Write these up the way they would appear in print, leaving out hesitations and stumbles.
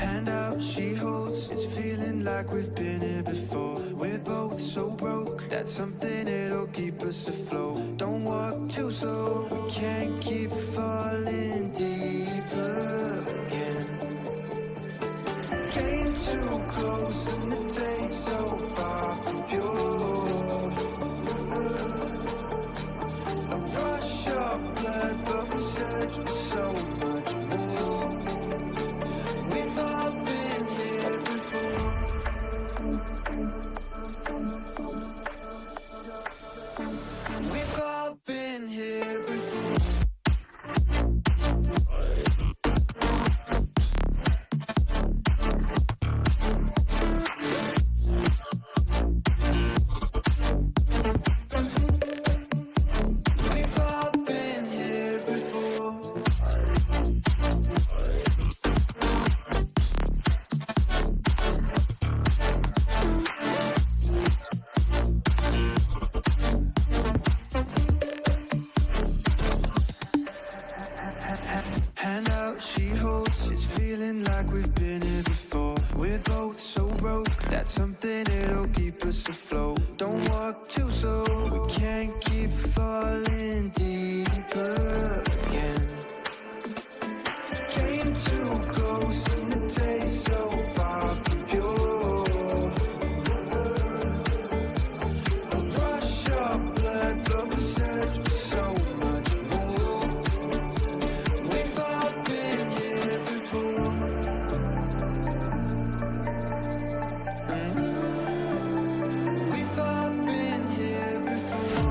Hand out, she holds. It's feeling like we've been here before. We're both so broke. That's something that'll keep us afloat. Don't walk too slow. We can't keep falling deeper again. Came too close and the taste so far from pure. A rush of blood, but we search for so much more. We've all been here before. We've all been here before. We've all been here before. Hand out, she holds. It's feeling like we've been here before. We're both so broke. That's something that'll keep us afloat. Don't walk too slow. We can't keep falling deeper again. Came too close and the taste so far from pure. A rush of blood, but we search for so much more. We've all been here before. We've all been here before.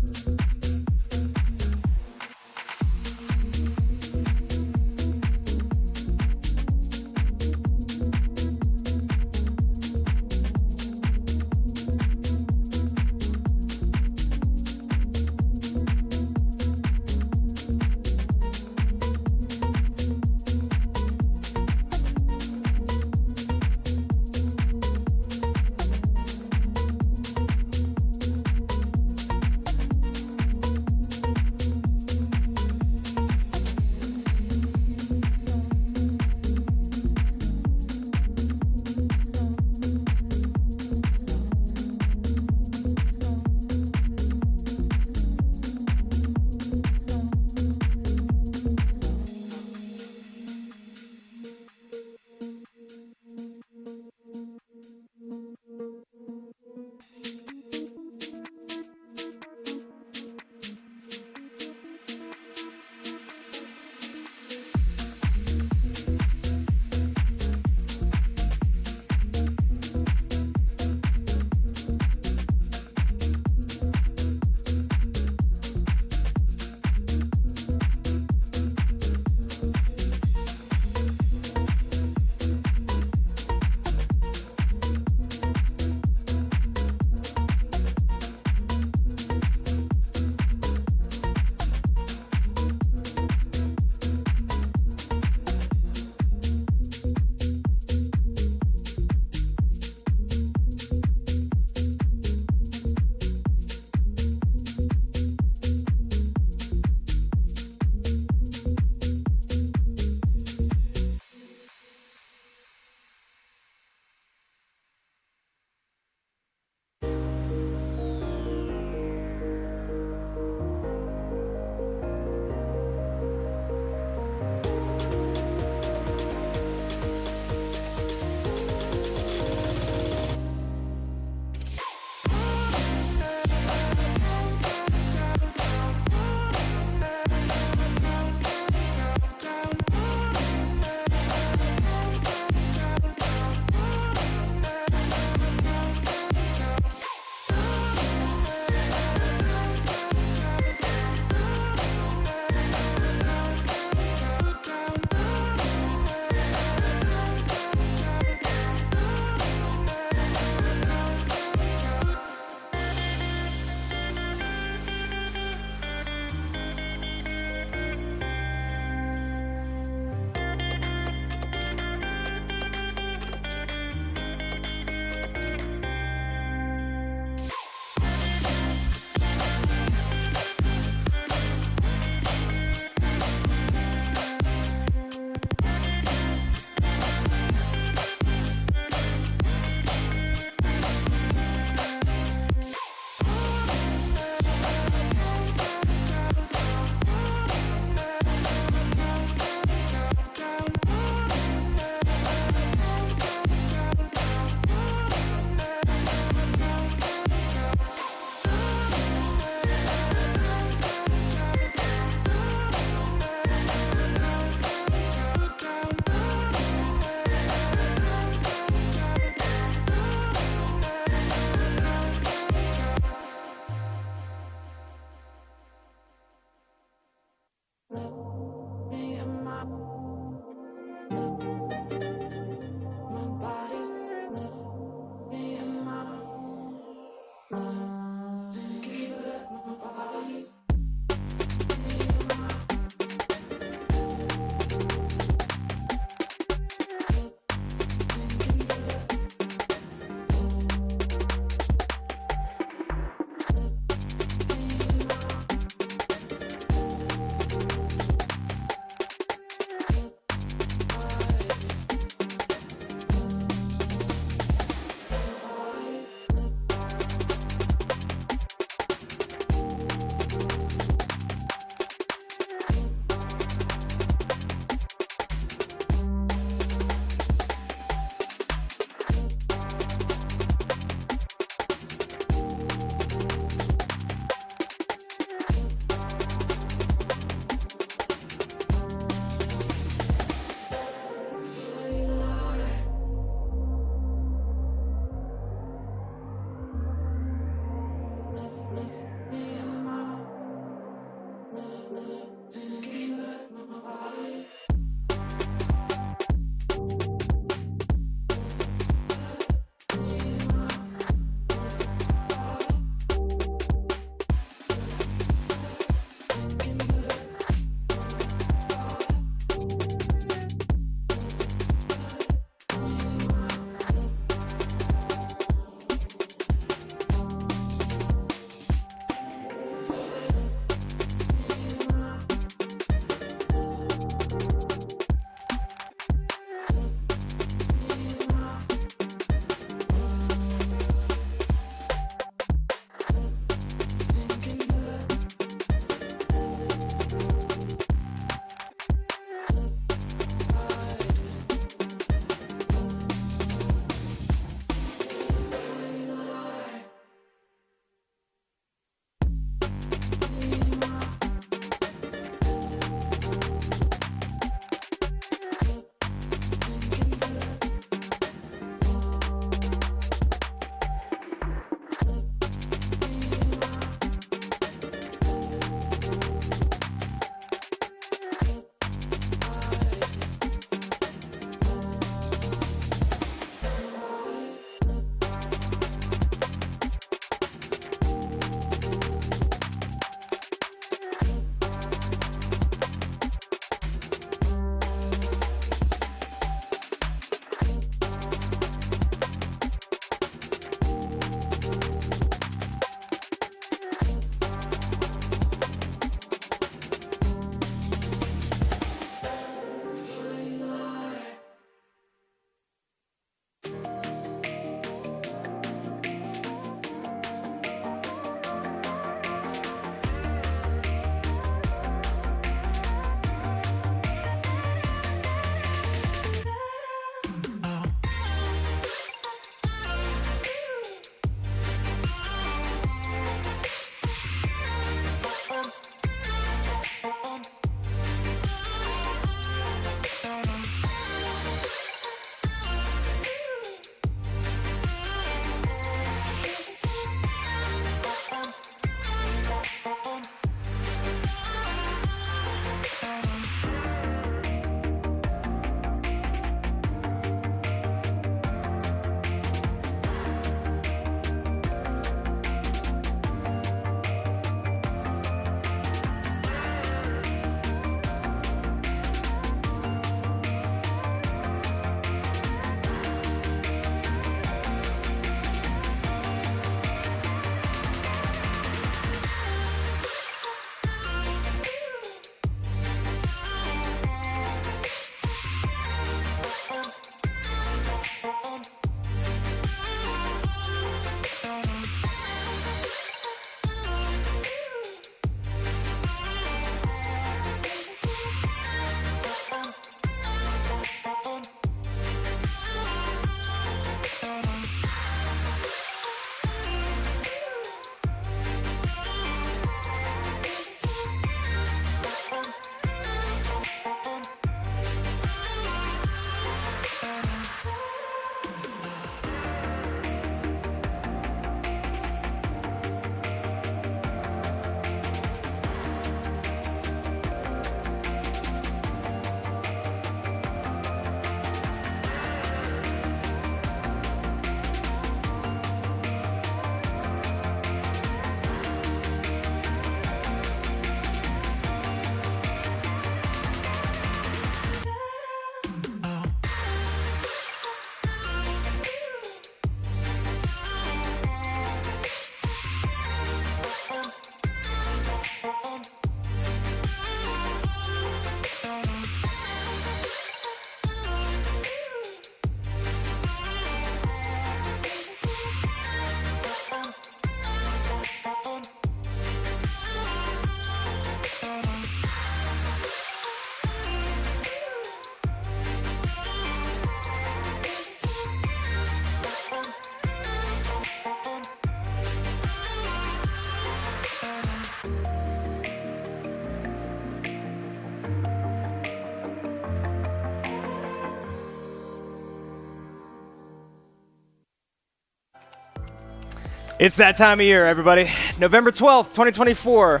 It's that time of year, everybody. November 12th, 2024.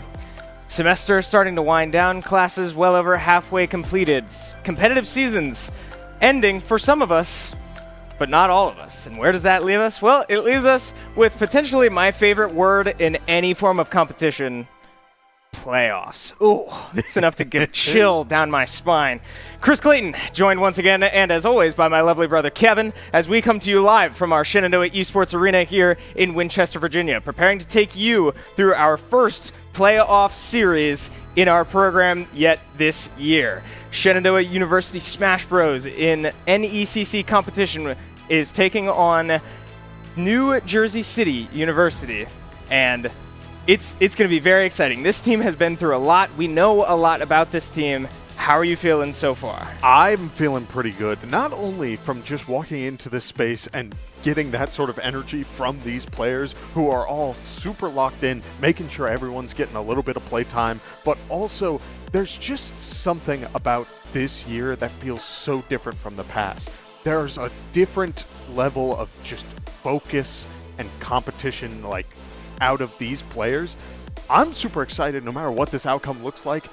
Semester starting to wind down, classes well over halfway completed. Competitive seasons ending for some of us, but not all of us. And where does that leave us? Well, it leaves us with potentially my favorite word in any form of competition: playoffs. Ooh, it's enough to get a chill down my spine. Chris Clayton, joined once again, and as always, by my lovely brother Kevin, as we come to you live from our Shenandoah Esports Arena here in Winchester, Virginia, preparing to take you through our first playoff series in our program yet this year. Shenandoah University Smash Bros. In NECC competition is taking on New Jersey City University, and it's going to be very exciting. This team has been through a lot. We know a lot about this team. How are you feeling so far? I'm feeling pretty good, not only from just walking into this space and getting that sort of energy from these players who are all super locked in, making sure everyone's getting a little bit of play time, but also there's just something about this year that feels so different from the past. There's a different level of just focus and competition out of these players. I'm super excited no matter what this outcome looks like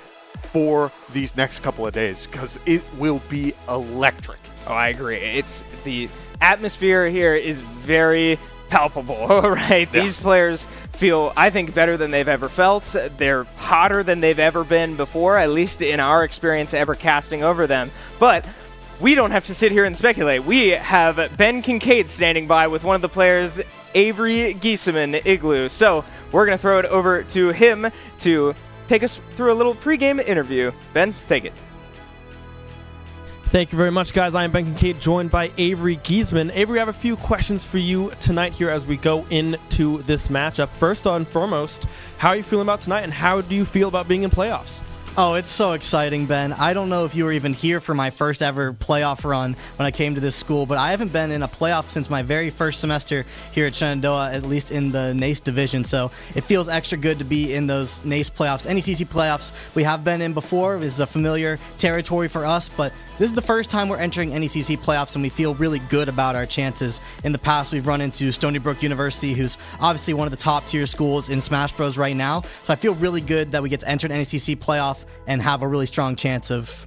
for these next couple of days, because it will be electric. Oh, I agree. It's the atmosphere here is very palpable, right? Yeah. These players feel, I think, better than they've ever felt. They're hotter than they've ever been before, at least in our experience ever casting over them. But we don't have to sit here and speculate. We have Ben Kincaid standing by with one of the players, Avery Giesemann Igloo. So we're going to throw it over to him to take us through a little pregame interview. Ben, take it. Thank you very much, guys. I am Ben Kincaid, joined by Avery Giesemann. Avery, I have a few questions for you tonight here as we go into this matchup. First and foremost, how are you feeling about tonight, and how do you feel about being in playoffs? Oh, it's so exciting, Ben. I don't know if you were even here for my first ever playoff run when I came to this school, but I haven't been in a playoff since my very first semester here at Shenandoah, at least in the NACE division. So it feels extra good to be in those NACE playoffs. NECC playoffs we have been in before. This is a familiar territory for us, but this is the first time we're entering NECC playoffs, and we feel really good about our chances. In the past, we've run into Stony Brook University, who's obviously one of the top tier schools in Smash Bros. Right now. So I feel really good that we get to enter an NECC playoff and have a really strong chance of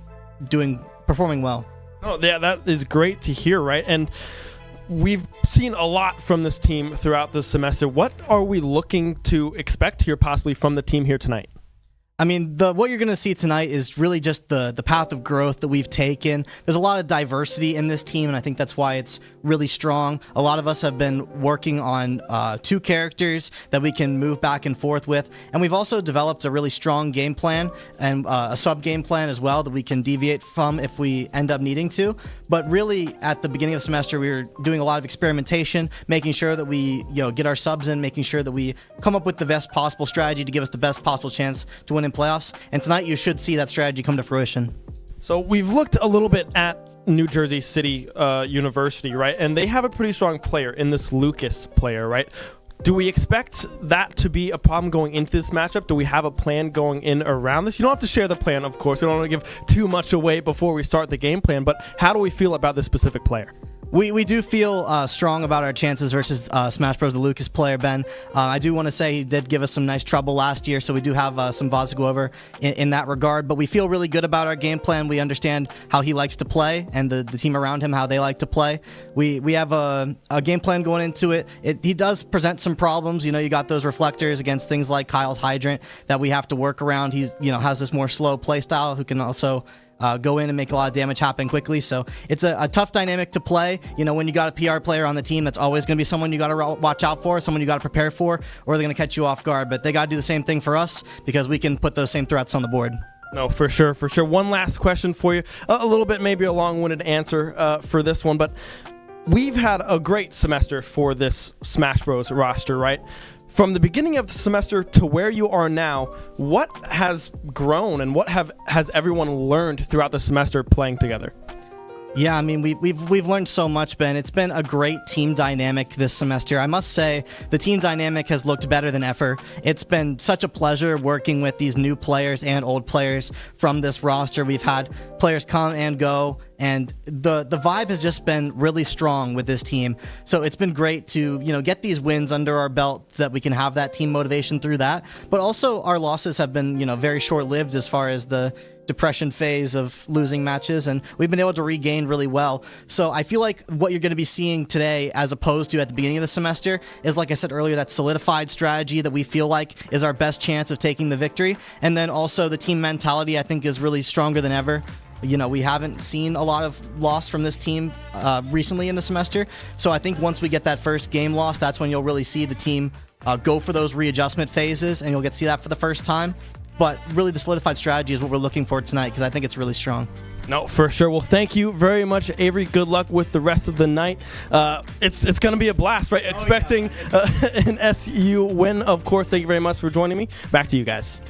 performing well. Oh, yeah, that is great to hear, right? And we've seen a lot from this team throughout the semester. What are we looking to expect here possibly from the team here tonight? I mean, what you're going to see tonight is really just the path of growth that we've taken. There's a lot of diversity in this team, and I think that's why it's really strong. A lot of us have been working on two characters that we can move back and forth with, and we've also developed a really strong game plan and a sub-game plan as well that we can deviate from if we end up needing to. But really, at the beginning of the semester, we were doing a lot of experimentation, making sure that we get our subs in, making sure that we come up with the best possible strategy to give us the best possible chance to win in playoffs. And tonight you should see that strategy come to fruition. So we've looked a little bit at New Jersey City University, right? And they have a pretty strong player in this Lucas player, right? Do we expect that to be a problem going into this matchup? Do we have a plan going in around this? You don't have to share the plan, of course. We don't want to give too much away before we start the game plan, but how do we feel about this specific player? We do feel strong about our chances versus Smash Bros. The Lucas player, Ben. I do want to say he did give us some nice trouble last year, so we do have some VODs to go over in that regard. But we feel really good about our game plan. We understand how he likes to play and the team around him, how they like to play. We have a game plan going into it. He does present some problems. You got those reflectors against things like Kyle's Hydrant that we have to work around. He has this more slow play style who can also go in and make a lot of damage happen quickly. So it's a tough dynamic to play. When you got a PR player on the team, that's always going to be someone you got to watch out for, someone you got to prepare for, or they're going to catch you off guard. But they got to do the same thing for us because we can put those same threats on the board. No, for sure. One last question for you. A little bit, maybe a long-winded answer for this one, but we've had a great semester for this Smash Bros. Roster, right? From the beginning of the semester to where you are now, what has grown and what has everyone learned throughout the semester playing together? Yeah, I mean, we've learned so much, Ben. It's been a great team dynamic this semester. I must say, the team dynamic has looked better than ever. It's been such a pleasure working with these new players and old players from this roster. We've had players come and go, and the vibe has just been really strong with this team. So it's been great to, get these wins under our belt, that we can have that team motivation through that. But also our losses have been, very short-lived as far as the depression phase of losing matches, and we've been able to regain really well. So I feel like what you're going to be seeing today, as opposed to at the beginning of the semester, is, like I said earlier, that solidified strategy that we feel like is our best chance of taking the victory. And then also the team mentality, I think, is really stronger than ever. We haven't seen a lot of loss from this team recently in the semester. So I think once we get that first game loss, that's when you'll really see the team go for those readjustment phases, and you'll get to see that for the first time. But really, the solidified strategy is what we're looking for tonight, because I think it's really strong. No, for sure. Well, thank you very much, Avery. Good luck with the rest of the night. It's going to be a blast, right? Expecting an SU win, of course. Thank you very much for joining me. Back to you guys.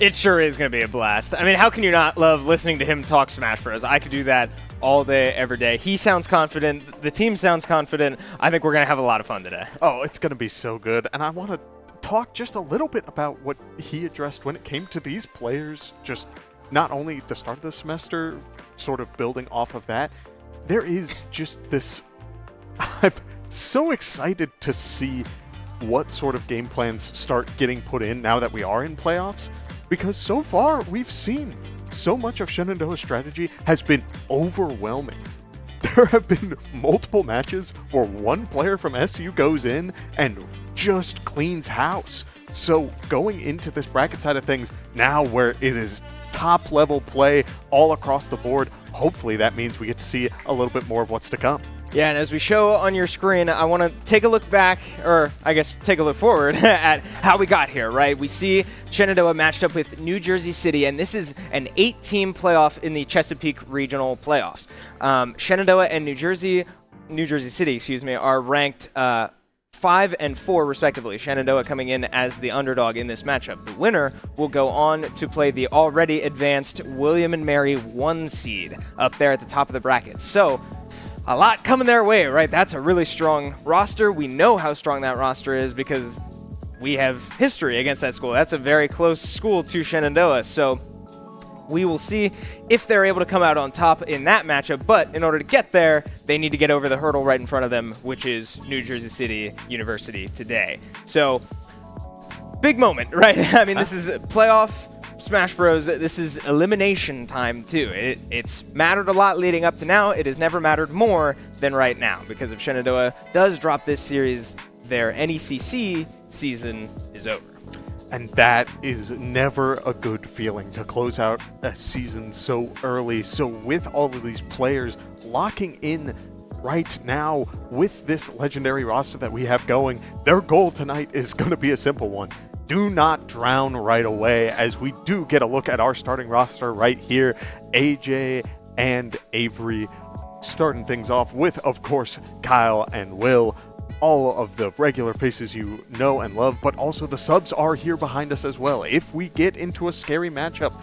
It sure is going to be a blast. I mean, how can you not love listening to him talk Smash Bros? I could do that all day, every day. He sounds confident. The team sounds confident. I think we're going to have a lot of fun today. Oh, it's going to be so good. And I want to talk just a little bit about what he addressed when it came to these players, just not only the start of the semester, sort of building off of that. There is just this, I'm so excited to see what sort of game plans start getting put in now that we are in playoffs, because so far we've seen so much of Shenandoah's strategy has been overwhelming. There have been multiple matches where one player from SU goes in and just cleans house. So going into this bracket side of things now, where it is top level play all across the board, hopefully that means we get to see a little bit more of what's to come. Yeah, and as we show on your screen, I want to take a look back, or I guess take a look forward at how we got here, right? We see Shenandoah matched up with New Jersey City, and this is an 8-team playoff in the Chesapeake Regional Playoffs. Shenandoah and New Jersey City, are ranked 5 and 4 respectively. Shenandoah coming in as the underdog in this matchup. The winner will go on to play the already advanced William and Mary 1 seed up there at the top of the bracket. So a lot coming their way, right? That's a really strong roster. We know how strong that roster is because we have history against that school. That's a very close school to Shenandoah. So we will see if they're able to come out on top in that matchup. But in order to get there, they need to get over the hurdle right in front of them, which is New Jersey City University today. So big moment, right? I mean, this is playoff Smash Bros. This is elimination time too. It's mattered a lot leading up to now. It has never mattered more than right now, because if Shenandoah does drop this series, their NECC season is over. And that is never a good feeling, to close out a season so early. So with all of these players locking in right now with this legendary roster that we have going, their goal tonight is going to be a simple one. Do not drown right away, as we do get a look at our starting roster right here. AJ and Avery starting things off with, of course, Kyle and Will. All of the regular faces you know and love, but also the subs are here behind us as well. If we get into a scary matchup,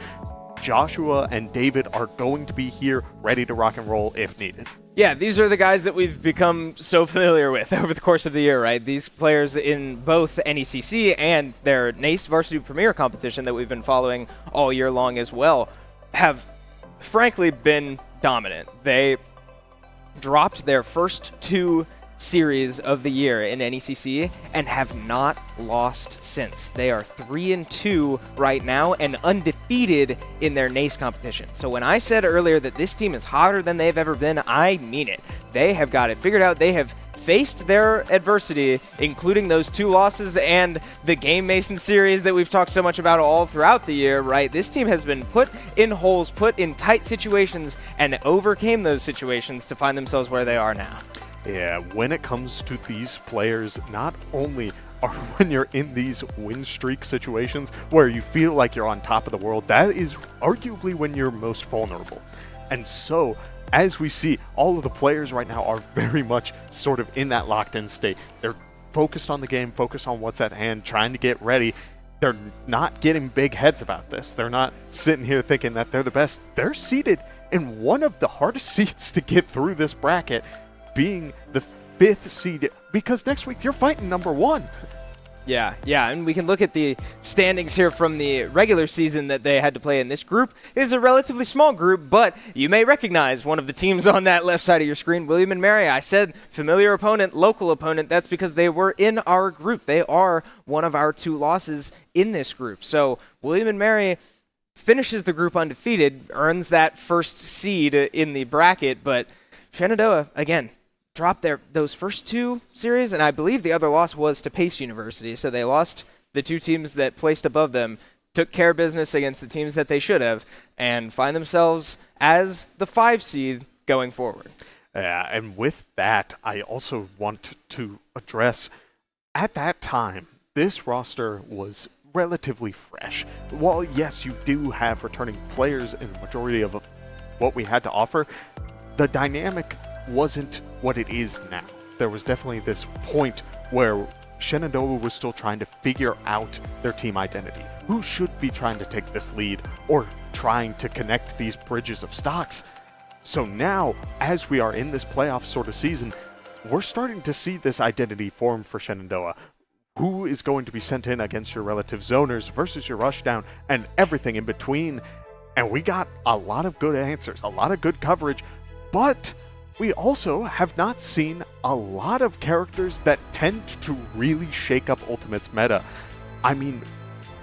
Joshua and David are going to be here ready to rock and roll if needed. Yeah, these are the guys that we've become so familiar with over the course of the year, right? These players in both NECC and their NACE Varsity Premier competition that we've been following all year long as well have frankly been dominant. They dropped their first 2 series of the year in NECC and have not lost since. They are 3-2 right now and undefeated in their NACE competition. So when I said earlier that this team is hotter than they've ever been, I mean it. They have got it figured out. They have faced their adversity, including those 2 losses and the Game Mason series that we've talked so much about all throughout the year, right? This team has been put in holes, put in tight situations, and overcame those situations to find themselves where they are now. Yeah, when it comes to these players, not only are when you're in these win streak situations where you feel like you're on top of the world, that is arguably when you're most vulnerable. And so, as we see, all of the players right now are very much sort of in that locked-in state. They're focused on the game, focused on what's at hand, trying to get ready. they're not getting big heads about this. They're not sitting here thinking that they're the best. They're seated in one of the hardest seats to get through this bracket, being the 5th seed, because next week you're fighting number 1. Yeah, and we can look at the standings here from the regular season that they had to play in this group. It is a relatively small group, but you may recognize one of the teams on that left side of your screen, William and Mary. I said familiar opponent, local opponent. That's because they were in our group. They are one of our 2 losses in this group. So William and Mary finishes the group undefeated, earns that 1st seed in the bracket, but Shenandoah, again, dropped those first 2 series, and I believe the other loss was to Pace University. So they lost the 2 teams that placed above them, took care of business against the teams that they should have, and find themselves as the 5 seed going forward. Yeah, and with that, I also want to address, at that time, this roster was relatively fresh. While, yes, you do have returning players in the majority of what we had to offer, the dynamic wasn't what it is now. There was definitely this point where Shenandoah was still trying to figure out their team identity. Who should be trying to take this lead or trying to connect these bridges of stocks? So now, as we are in this playoff sort of season, we're starting to see this identity form for Shenandoah. Who is going to be sent in against your relative zoners versus your rushdown and everything in between? And we got a lot of good answers, a lot of good coverage, but we also have not seen a lot of characters that tend to really shake up Ultimate's meta. I mean,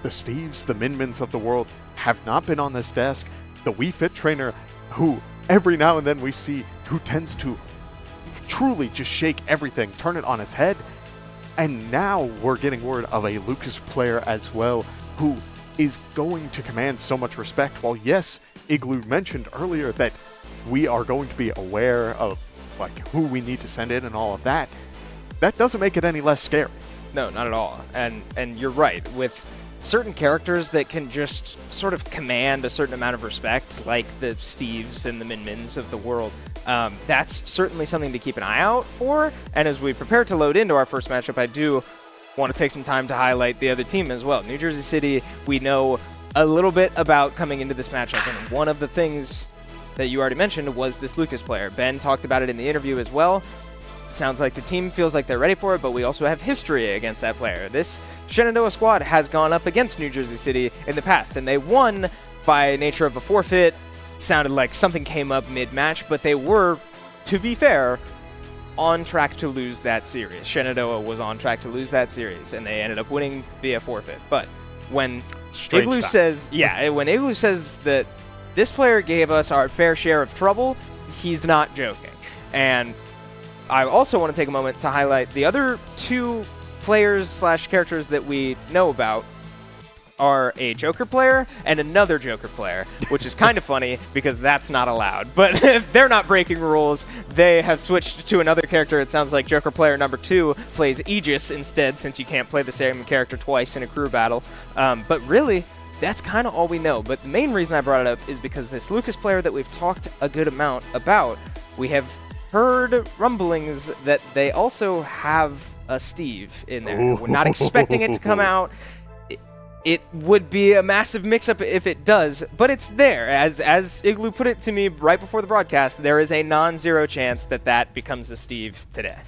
the Steves, the Minmins of the world have not been on this desk. The Wii Fit trainer, who every now and then we see, who tends to truly just shake everything, turn it on its head. And now we're getting word of a Lucas player as well, who is going to command so much respect. While yes, Igloo mentioned earlier that we are going to be aware of like who we need to send in and all of that, that doesn't make it any less scary. No, not at all. And you're right. With certain characters that can just sort of command a certain amount of respect, like the Steves and the Min-Mins of the world, that's certainly something to keep an eye out for. And as we prepare to load into our first matchup, I do want to take some time to highlight the other team as well. New Jersey City, we know a little bit about coming into this matchup, and one of the things that you already mentioned was this Lucas player. Ben talked about it in the interview as well. Sounds like the team feels like they're ready for it, but we also have history against that player. This Shenandoah squad has gone up against New Jersey City in the past, and they won by nature of a forfeit. It sounded like something came up mid-match, but they were, to be fair, on track to lose that series. Shenandoah was on track to lose that series, and they ended up winning via forfeit. But when Igloo says that this player gave us our fair share of trouble, he's not joking. And I also want to take a moment to highlight the other 2 players / characters that we know about are a Joker player and another Joker player, which is kind of funny because that's not allowed. But they're not breaking rules. They have switched to another character. It sounds like Joker player number 2 plays Aegis instead, since you can't play the same character twice in a crew battle. But really, that's kind of all we know. But the main reason I brought it up is because this Lucas player that we've talked a good amount about, we have heard rumblings that they also have a Steve in there. We're not expecting it to come out. It would be a massive mix-up if it does, but it's there. As Igloo put it to me right before the broadcast, there is a non-zero chance that becomes a Steve today.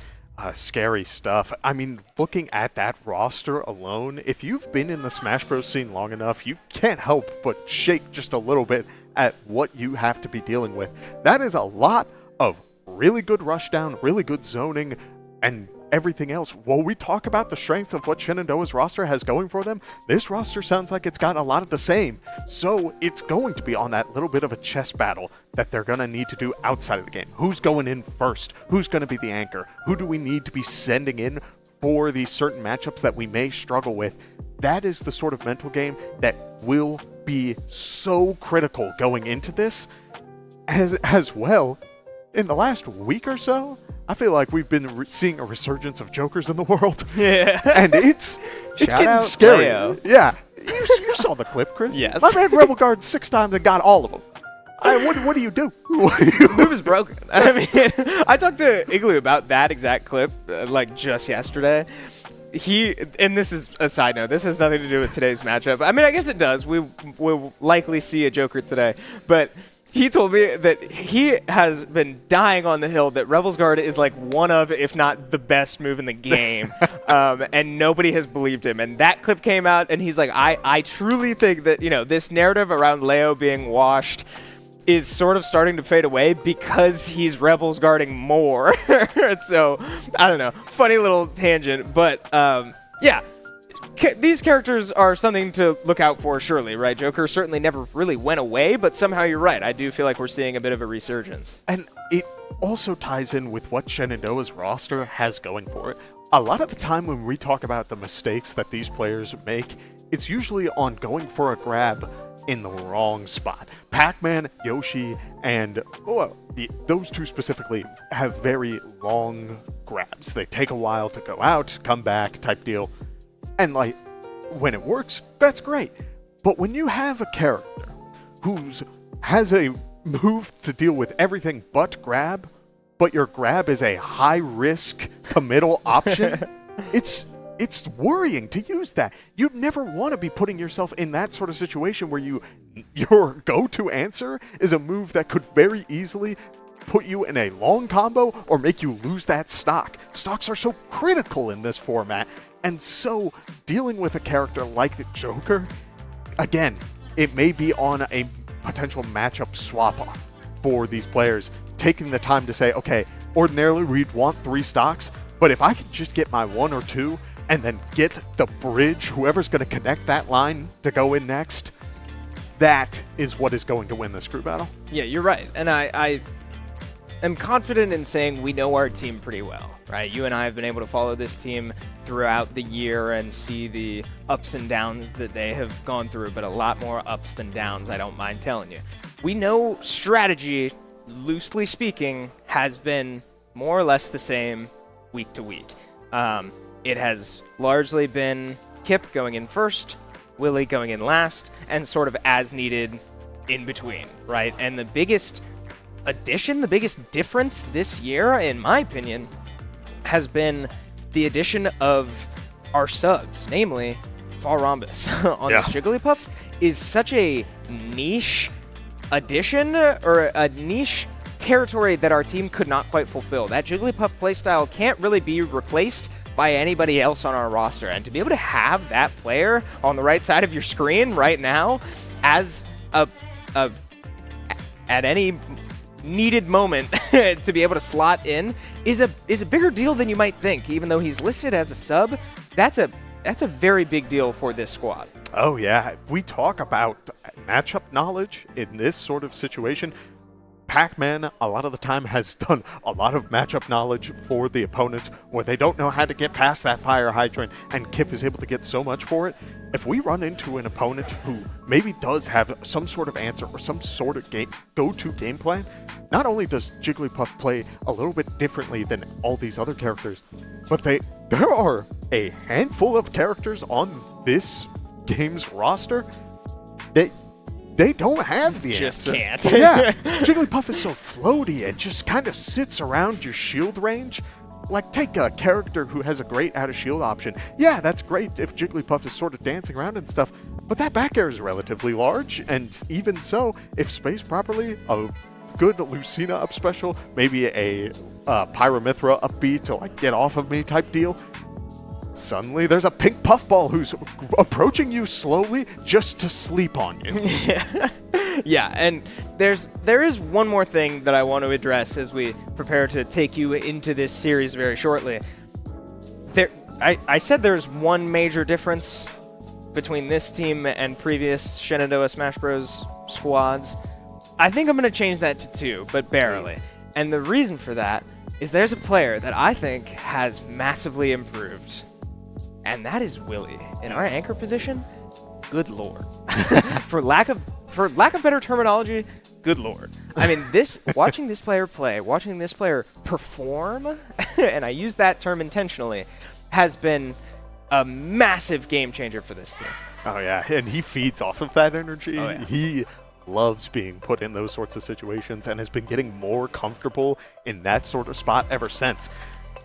Scary stuff. I mean, looking at that roster alone, if you've been in the Smash Bros. Scene long enough, you can't help but shake just a little bit at what you have to be dealing with. That is a lot of really good rushdown, really good zoning, and everything else. While we talk about the strengths of what Shenandoah's roster has going for them, this roster sounds like it's got a lot of the same. So it's going to be on that little bit of a chess battle that they're going to need to do outside of the game. Who's going in first? Who's going to be the anchor? Who do we need to be sending in for these certain matchups that we may struggle with? That is the sort of mental game that will be so critical going into this. As well, in the last week or so, I feel like we've been seeing a resurgence of Jokers in the world. Yeah. And it's getting scary. Leo. Yeah. You saw the clip, Chris. Yes. My man Rebel Guard 6 times and got all of them. What do you do? Move is broken. I mean, I talked to Igloo about that exact clip like just yesterday. and this is a side note, this has nothing to do with today's matchup. I mean, I guess it does. We will likely see a Joker today. But he told me that he has been dying on the hill that Rebel's Guard is like one of, if not the best move in the game. And nobody has believed him. And that clip came out, and he's like, I truly think that, this narrative around Leo being washed is sort of starting to fade away because he's Rebels guarding more. So, I don't know. Funny little tangent. But, yeah. These characters are something to look out for, surely, right? Joker certainly never really went away, but somehow you're right. I do feel like we're seeing a bit of a resurgence. And it also ties in with what Shenandoah's roster has going for it. A lot of the time when we talk about the mistakes that these players make, it's usually on going for a grab in the wrong spot. Pac-Man, Yoshi, and those two specifically have very long grabs. They take a while to go out, come back type deal. And like, when it works, that's great. But when you have a character who has a move to deal with everything but grab, but your grab is a high-risk committal option, it's worrying to use that. You'd never want to be putting yourself in that sort of situation where your go-to answer is a move that could very easily put you in a long combo or make you lose that stock. Stocks are so critical in this format. And so, dealing with a character like the Joker, again, it may be on a potential matchup swap-off for these players, taking the time to say, okay, ordinarily we'd want 3 stocks, but if I could just get my 1 or 2 and then get the bridge, whoever's going to connect that line to go in next, that is what is going to win this crew battle. Yeah, you're right. And I am confident in saying we know our team pretty well, right? You and I have been able to follow this team throughout the year and see the ups and downs that they have gone through, but a lot more ups than downs, I don't mind telling you. We know strategy, loosely speaking, has been more or less the same week to week. It has largely been Kip going in first, Willie going in last, and sort of as needed in between, right? And the biggest addition, the biggest difference this year, in my opinion, has been the addition of our subs, namely Rhombus on this Jigglypuff is such a niche addition, or a niche territory that our team could not quite fulfill. That Jigglypuff playstyle can't really be replaced by anybody else on our roster, and to be able to have that player on the right side of your screen right now as at any needed moment to be able to slot in is a bigger deal than you might think. Even though he's listed as a sub, that's a very big deal for this squad. Oh yeah, we talk about matchup knowledge in this sort of situation. Pac-Man, a lot of the time, has done a lot of matchup knowledge for the opponents where they don't know how to get past that fire hydrant, and Kip is able to get so much for it. If we run into an opponent who maybe does have some sort of answer or some sort of go-to game plan, not only does Jigglypuff play a little bit differently than all these other characters, but there are a handful of characters on this game's roster that they don't have the just answer. Can't. Yeah, Jigglypuff is so floaty and just kind of sits around your shield range. Like, take a character who has a great out-of-shield option. Yeah, that's great if Jigglypuff is sort of dancing around and stuff, but that back air is relatively large, and even so, if spaced properly, a good Lucina up special, maybe a Pyramithra up B to, like, get off of me type deal, suddenly there's a pink puffball who's approaching you slowly just to sleep on you. Yeah, and there is one more thing that I want to address as we prepare to take you into this series very shortly. I said there's one major difference between this team and previous Shenandoah Smash Bros. Squads. I think I'm going to change that to 2, but barely. And the reason for that is there's a player that I think has massively improved, and that is Willie. In our anchor position, good lord. For lack of better terminology, good lord. I mean, watching this player play, watching this player perform, and I use that term intentionally, has been a massive game changer for this team. Oh yeah, and he feeds off of that energy. Oh, yeah. He loves being put in those sorts of situations and has been getting more comfortable in that sort of spot ever since.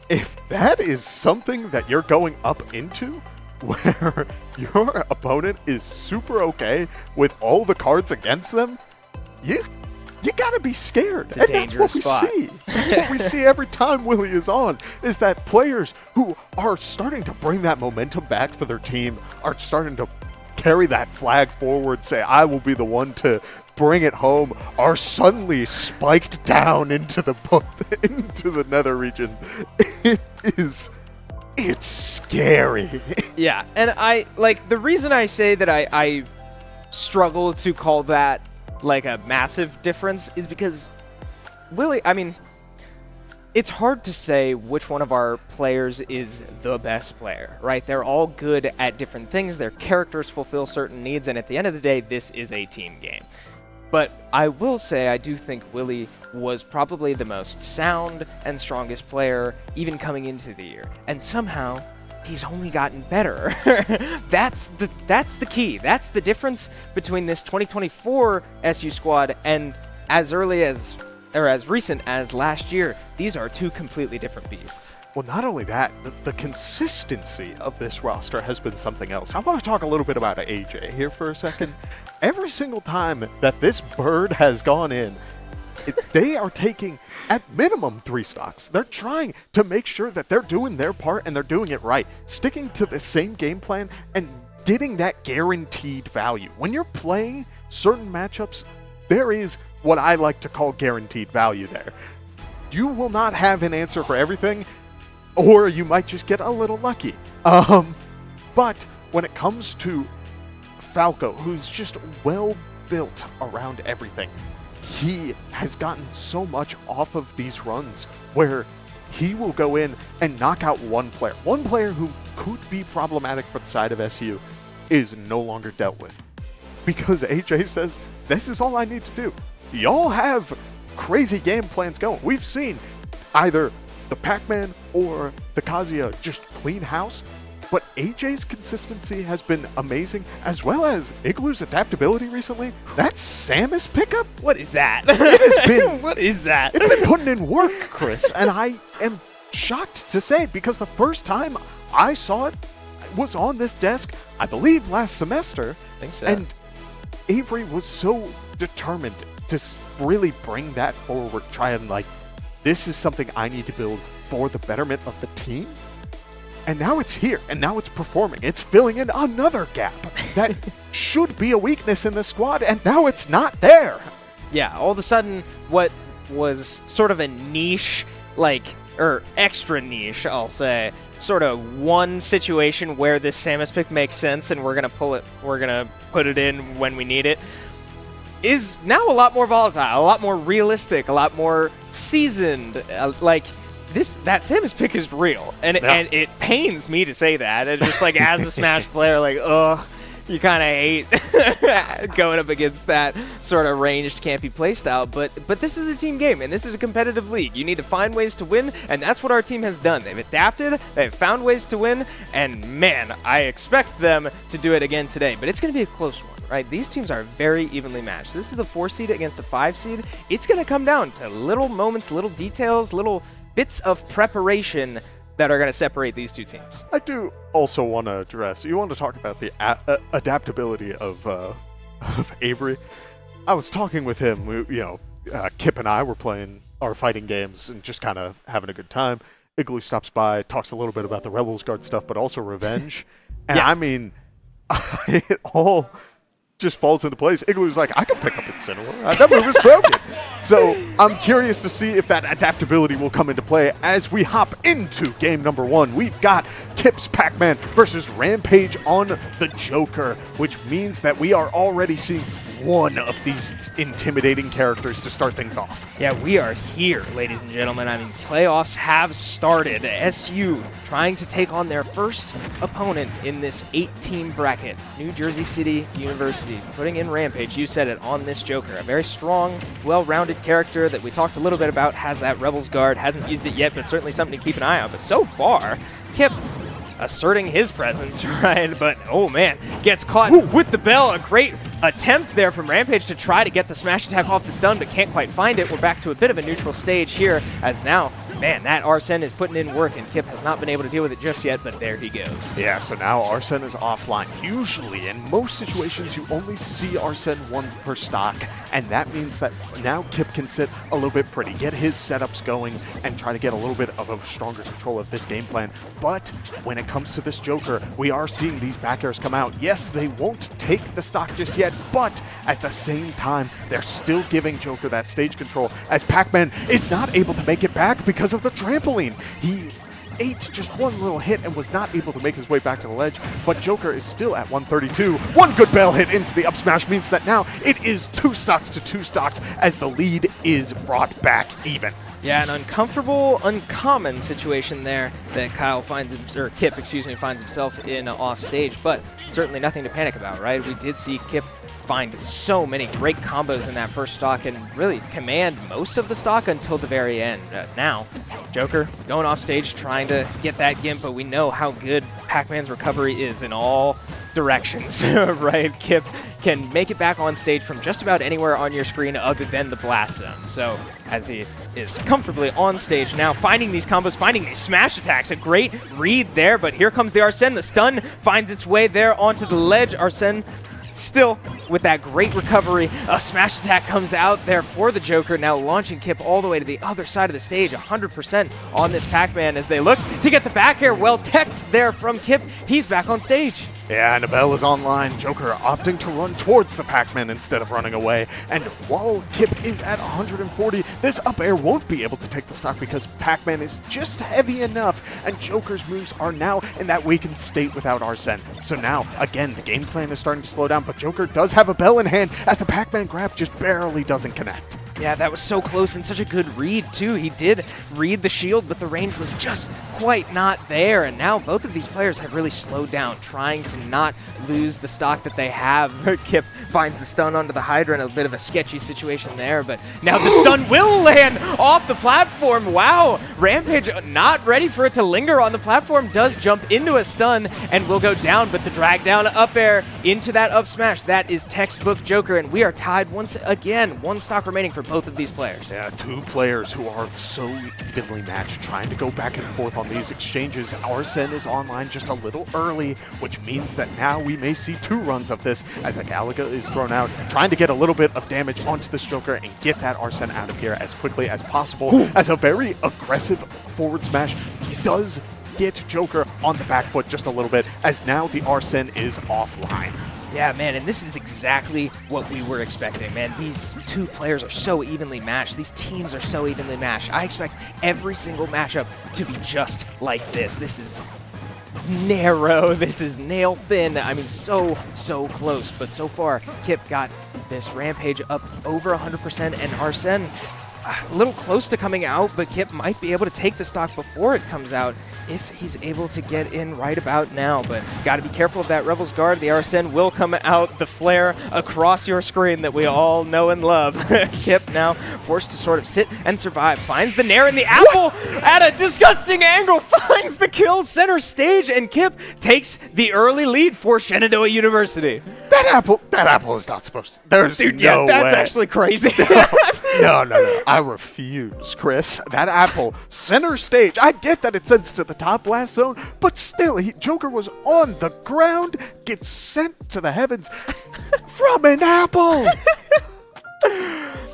if that is something that you're going up into, where your opponent is super okay with all the cards against them, you gotta be scared. It's a dangerous spot. That's what we see every time Willie is on, is that players who are starting to bring that momentum back for their team, are starting to carry that flag forward, say, I will be the one to bring it home, are suddenly spiked down into the nether region. It's scary. Yeah, and the reason I say that I struggle to call that like a massive difference is because Willie, I mean, it's hard to say which one of our players is the best player, right? They're all good at different things. Their characters fulfill certain needs, and at the end of the day, this is a team game. But I will say I do think Willie was probably the most sound and strongest player even coming into the year. And somehow, he's only gotten better. That's the key. That's the difference between this 2024 SU squad and as recent as last year. These are two completely different beasts. Well, not only that, the consistency of this roster has been something else. I want to talk a little bit about AJ here for a second. Every single time that this bird has gone in, they are taking at minimum 3 stocks. They're trying to make sure that they're doing their part and they're doing it right, sticking to the same game plan and getting that guaranteed value. When you're playing certain matchups, there is what I like to call guaranteed value there. You will not have an answer for everything, or you might just get a little lucky. But when it comes to Falco, who's just well built around everything, he has gotten so much off of these runs where he will go in and knock out one player. One player who could be problematic for the side of SU is no longer dealt with. Because AJ says, this is all I need to do. Y'all have crazy game plans going. We've seen either the Pac-Man or the Kazuya just clean house, but AJ's consistency has been amazing, as well as Igloo's adaptability recently. That Samus pickup? What is that? It has been... What is that? It's been putting in work, Chris, and I am shocked to say it because the first time I saw it was on this desk, I believe last semester. I think so. And Avery was so determined to really bring that forward, try and this is something I need to build for the betterment of the team. And now it's here, and now it's performing. It's filling in another gap that should be a weakness in the squad, and now it's not there. Yeah, all of a sudden, what was sort of a niche, or extra niche, I'll say, sort of one situation where this Samus pick makes sense and we're gonna put it in when we need it, is now a lot more volatile, a lot more realistic, a lot more seasoned. That Samus pick is real, and it pains me to say that. It's just as a Smash player, you kind of hate going up against that sort of ranged, campy playstyle. But this is a team game, and this is a competitive league. You need to find ways to win, and that's what our team has done. They've adapted, they've found ways to win, and man, I expect them to do it again today. But it's going to be a close one, right? These teams are very evenly matched. This is the 4 seed against the 5 seed. It's going to come down to little moments, little details, little bits of preparation that are going to separate these two teams. I do also want to address, you want to talk about the adaptability of Avery. I was talking with him, Kip and I were playing our fighting games and just kind of having a good time. Igloo stops by, talks a little bit about the Rebels Guard stuff, but also Revenge. And yeah. I mean, it all just falls into place. Igloo's like, I can pick up Incineroar. That move is broken. So I'm curious to see if that adaptability will come into play as we hop into game number 1. We've got Kip's Pac-Man versus Rampage on the Joker, which means that we are already seeing one of these intimidating characters to start things off. Yeah, we are here, ladies and gentlemen. I mean, playoffs have started. SU trying to take on their first opponent in this 8-team bracket. New Jersey City University putting in Rampage, you said it, on this Joker. A very strong, well-rounded character that we talked a little bit about, has that Rebels Guard, hasn't used it yet, but certainly something to keep an eye on. But so far, Kip asserting his presence, right? But, oh man, gets caught with the bell. A great attempt there from Rampage to try to get the smash attack off the stun, but can't quite find it. We're back to a bit of a neutral stage here, as now man, that Arsene is putting in work, and Kip has not been able to deal with it just yet, but there he goes. Yeah, so now Arsene is offline. Usually, in most situations, you only see Arsene one per stock, and that means that now Kip can sit a little bit pretty, get his setups going, and try to get a little bit of a stronger control of this game plan. But when it comes to this Joker, we are seeing these back airs come out. Yes, they won't take the stock just yet, but at the same time, they're still giving Joker that stage control, as Pac-Man is not able to make it back because of the trampoline. He ate just one little hit and was not able to make his way back to the ledge, but Joker is still at 132. One good bail hit into the up smash means that now it is 2 stocks to 2 stocks as the lead is brought back even. Yeah, an uncomfortable, uncommon situation there that Kip, finds himself in off stage, but certainly nothing to panic about, right? We did see Kip find so many great combos in that first stock and really command most of the stock until the very end. Now, Joker going off stage trying to get that Gimp, but we know how good Pac-Man's recovery is in all directions, right? Kip can make it back on stage from just about anywhere on your screen other than the blast zone. So as he is comfortably on stage now, finding these combos, finding these smash attacks, a great read there, but here comes the Arsene. The stun finds its way there onto the ledge. Arsene still with that great recovery. A smash attack comes out there for the Joker, now launching Kip all the way to the other side of the stage, 100% on this Pac-Man as they look to get the back air well teched there from Kip. He's back on stage. Yeah, Nabel is online. Joker opting to run towards the Pac-Man instead of running away. And while Kip is at 140, this up air won't be able to take the stock because Pac-Man is just heavy enough, and Joker's moves are now in that weakened state without Arsene. So now, again, the game plan is starting to slow down, but Joker does have a bell in hand as the Pac-Man grab just barely doesn't connect. Yeah, that was so close and such a good read, too. He did read the shield, but the range was just quite not there. And now both of these players have really slowed down, trying to not lose the stock that they have. Kip finds the stun onto the Hydra in a bit of a sketchy situation there, but now the stun will land off the platform. Wow, Rampage not ready for it to linger on the platform, does jump into a stun and will go down, but the drag down up air into that up smash, that is textbook Joker, and we are tied once again. 1 stock remaining for both of these players. Yeah, 2 players who are so evenly matched, trying to go back and forth on these exchanges. Arsene is online just a little early, which means that now we may see 2 runs of this as a Galaga is thrown out, trying to get a little bit of damage onto this Joker and get that Arsene out of here as quickly as possible. As a very aggressive forward smash does get Joker on the back foot just a little bit, as now the Arsene is offline. Yeah, man, and this is exactly what we were expecting, man. These 2 players are so evenly matched. These teams are so evenly matched. I expect every single matchup to be just like this. This is narrow. This is nail thin. I mean, so close. But so far, Kip got this Rampage up over 100%, and Arsene a little close to coming out, but Kip might be able to take the stock before it comes out if he's able to get in right about now. But got to be careful of that Rebel's Guard. The Arsene will come out, the flare across your screen that we all know and love. Kip now forced to sort of sit and survive. Finds the Nair in the apple at a disgusting angle. Finds the kill center stage, and Kip takes the early lead for Shenandoah University. That apple is not supposed to. There's Dude, no yeah, that's way. actually crazy. No. I refuse, Chris. That apple, center stage. I get that it sends to the top blast zone, but still, Joker was on the ground, gets sent to the heavens from an apple.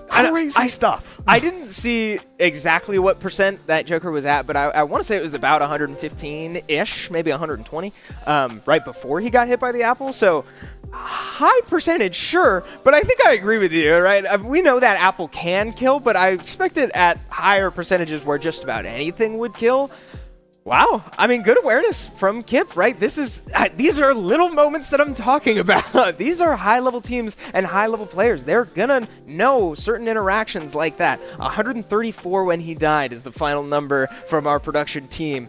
Crazy stuff. I didn't see exactly what percent that Joker was at, but I want to say it was about 115-ish, maybe 120, right before he got hit by the apple. So high percentage, sure, but I think I agree with you, right? We know that apple can kill, but I expect it at higher percentages where just about anything would kill. Wow. I mean, good awareness from Kip, right? These are little moments that I'm talking about. These are high-level teams and high-level players. They're gonna know certain interactions like that. 134 when he died is the final number from our production team.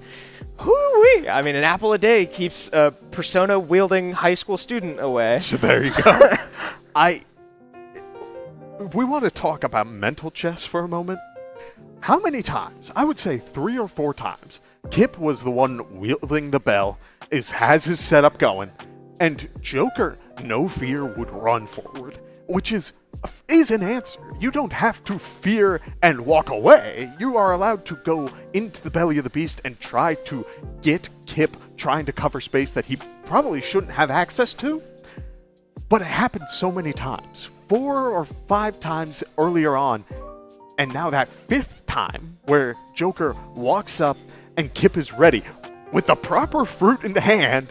Hoo-wee! I mean, an apple a day keeps a persona-wielding high school student away. So there you go. We want to talk about mental chess for a moment. How many times? I would say 3 or 4 times. Kip was the one wielding the bell, has his setup going, and Joker, no fear, would run forward, which is is an answer. You don't have to fear and walk away. You are allowed to go into the belly of the beast and try to get Kip trying to cover space that he probably shouldn't have access to. But it happened so many times, 4 or 5 times earlier on, and now that 5th time where Joker walks up and Kip is ready with the proper fruit in hand,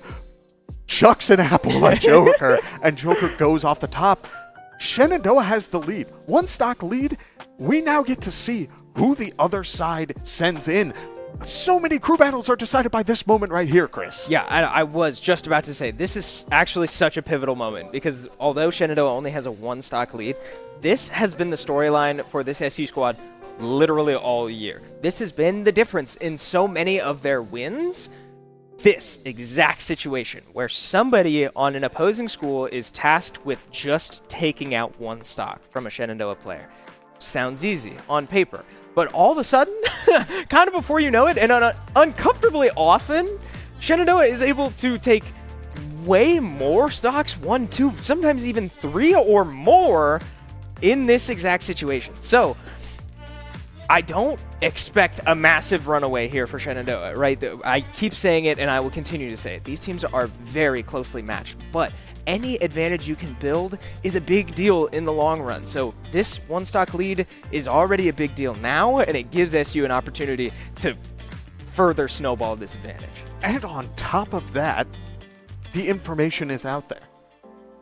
chucks an apple at Joker, and Joker goes off the top. Shenandoah has the lead. 1 stock lead. We now get to see who the other side sends in. So many crew battles are decided by this moment right here, Chris. Yeah, I was just about to say, this is actually such a pivotal moment because although Shenandoah only has a 1 stock lead, this has been the storyline for this SU squad literally all year. This has been the difference in so many of their wins. This exact situation where somebody on an opposing school is tasked with just taking out 1 stock from a Shenandoah player. Sounds easy on paper. But all of a sudden, kind of before you know it, and uncomfortably often, Shenandoah is able to take way more stocks, 1, 2, sometimes even 3 or more in this exact situation. So I don't expect a massive runaway here for Shenandoah, right? I keep saying it and I will continue to say it. These teams are very closely matched, but any advantage you can build is a big deal in the long run. So this 1 stock lead is already a big deal now, and it gives SU an opportunity to further snowball this advantage. And on top of that, the information is out there.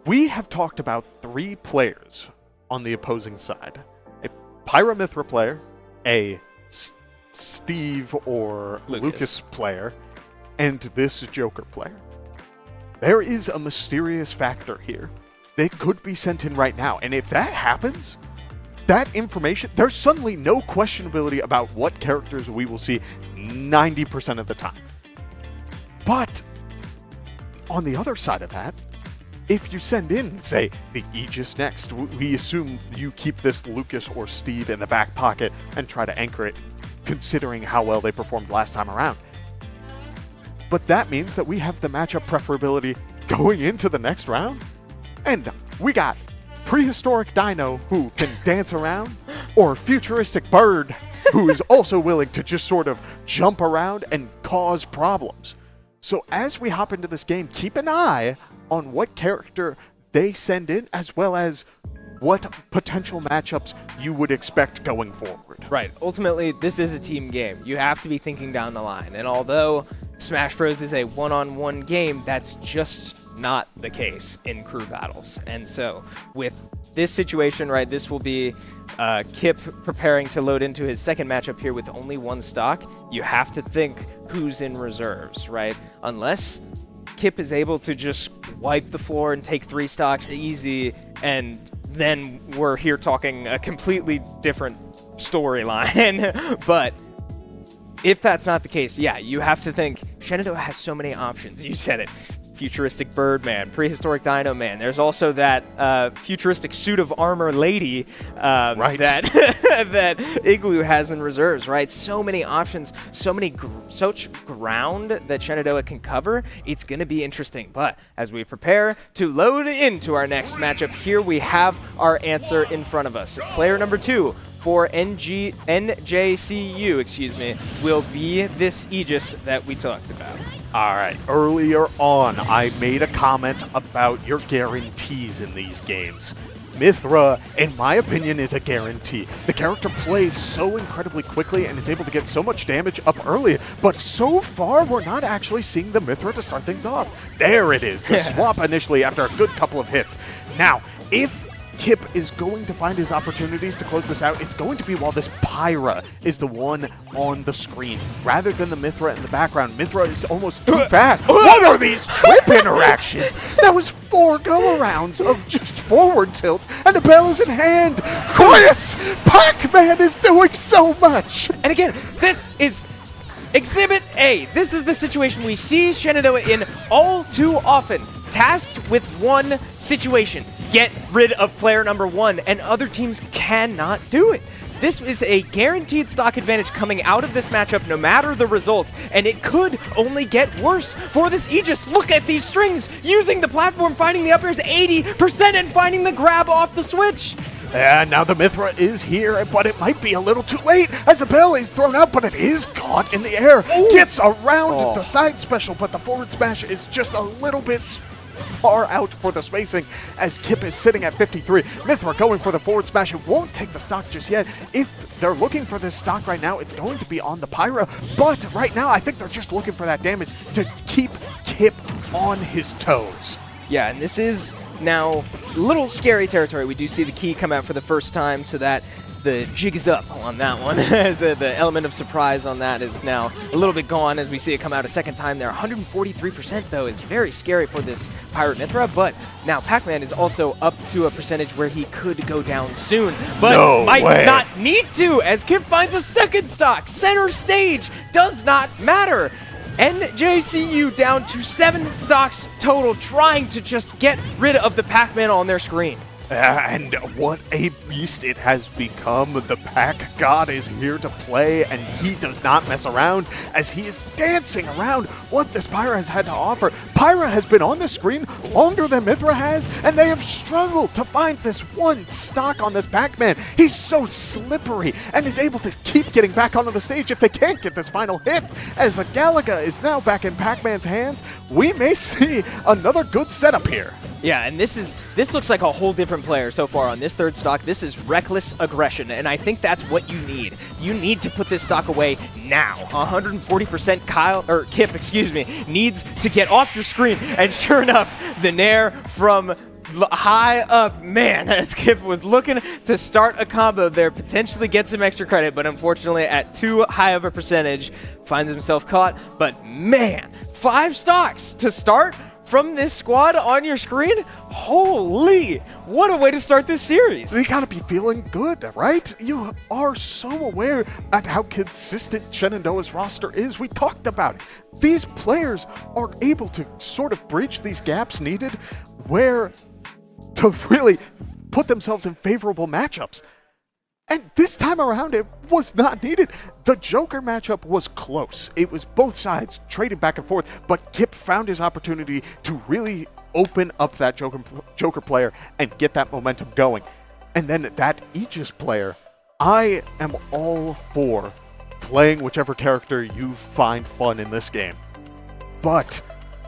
We have talked about 3 players on the opposing side. A Pyramithra player, a Steve or Lucas player, and this Joker player. There is a mysterious factor here. They could be sent in right now, and if that happens, that information, there's suddenly no questionability about what characters we will see 90% of the time. But on the other side of that, if you send in, say, the Aegis next, we assume you keep this Lucas or Steve in the back pocket and try to anchor it, considering how well they performed last time around. But that means that we have the matchup preferability going into the next round. And we got Prehistoric Dino, who can dance around, or Futuristic Bird, who is also willing to just sort of jump around and cause problems. So as we hop into this game, keep an eye on what character they send in, as well as what potential matchups you would expect going forward. Right. Ultimately, this is a team game. You have to be thinking down the line. And although Smash Bros. Is a one-on-one game, that's just not the case in crew battles. And so with this situation, right, this will be Kip preparing to load into his second matchup here with only 1 stock. You have to think who's in reserves, right? Unless Kip is able to just wipe the floor and take 3 stocks easy, and then we're here talking a completely different storyline. But if that's not the case, yeah, you have to think Shenandoah has so many options. You said it. Futuristic Birdman, Prehistoric Dino Man. There's also that futuristic suit of armor lady right. that Igloo has in reserves, right? So many options, so much ground that Shenandoah can cover. It's going to be interesting. But as we prepare to load into our next matchup, here we have our answer in front of us. Player number 2 for NJCU, will be this Aegis that we talked about. All right, earlier on, I made a comment about your guarantees in these games. Mithra, in my opinion, is a guarantee. The character plays so incredibly quickly and is able to get so much damage up early, but so far, we're not actually seeing the Mithra to start things off. There it is, the swap initially after a good couple of hits. Now, if Kip is going to find his opportunities to close this out, it's going to be while this Pyra is the one on the screen, rather than the Mithra in the background. Mithra is almost too fast. What are these trip interactions? That was 4 go-arounds of just forward tilt, and the bell is in hand. Chris, Pac-Man is doing so much. And again, this is Exhibit A. This is the situation we see Shenandoah in all too often. Tasked with one situation. Get rid of player number 1, and other teams cannot do it. This is a guaranteed stock advantage coming out of this matchup no matter the result, and it could only get worse for this Aegis. Look at these strings, using the platform, finding the up airs 80% and finding the grab off the switch. And now the Mithra is here, but it might be a little too late as the bell is thrown out, but it is caught in the air. Gets around the side special, but the forward smash is just a little bit far out for the spacing as Kip is sitting at 53. Mithra going for the forward smash. It won't take the stock just yet. If they're looking for this stock right now, it's going to be on the Pyra. But right now, I think they're just looking for that damage to keep Kip on his toes. Yeah, and this is now a little scary territory. We do see the key come out for the first time, so that the jig is up on that one. As the element of surprise on that is now a little bit gone as we see it come out a second time there. 143% though is very scary for this Pirate Mithra, but now Pac-Man is also up to a percentage where he could go down soon, but might not need to as Kip finds a second stock. Center stage does not matter. NJCU down to 7 stocks total, trying to just get rid of the Pac-Man on their screen. And what a beast it has become. The Pac God is here to play, and he does not mess around as he is dancing around what this Pyra has had to offer. Pyra has been on the screen longer than Mithra has, and they have struggled to find this one stock on this Pac-Man. He's so slippery and is able to keep getting back onto the stage if they can't get this final hit. As the Galaga is now back in Pac-Man's hands, we may see another good setup here. Yeah, and this looks like a whole different player so far on this third stock. This is reckless aggression, and I think that's what you need. You need to put this stock away now. 140% Kip, excuse me, needs to get off your screen, and sure enough, the Nair from high up, man, as Kip was looking to start a combo there, potentially get some extra credit, but unfortunately at too high of a percentage, finds himself caught. But man, 5 stocks to start from this squad on your screen? Holy, what a way to start this series. You gotta be feeling good, right? You are so aware at how consistent Shenandoah's roster is. We talked about it. These players are able to sort of bridge these gaps needed where to really put themselves in favorable matchups. And this time around, it was not needed. The Joker matchup was close. It was both sides trading back and forth, but Kip found his opportunity to really open up that Joker player and get that momentum going. And then that Aegis player, I am all for playing whichever character you find fun in this game. But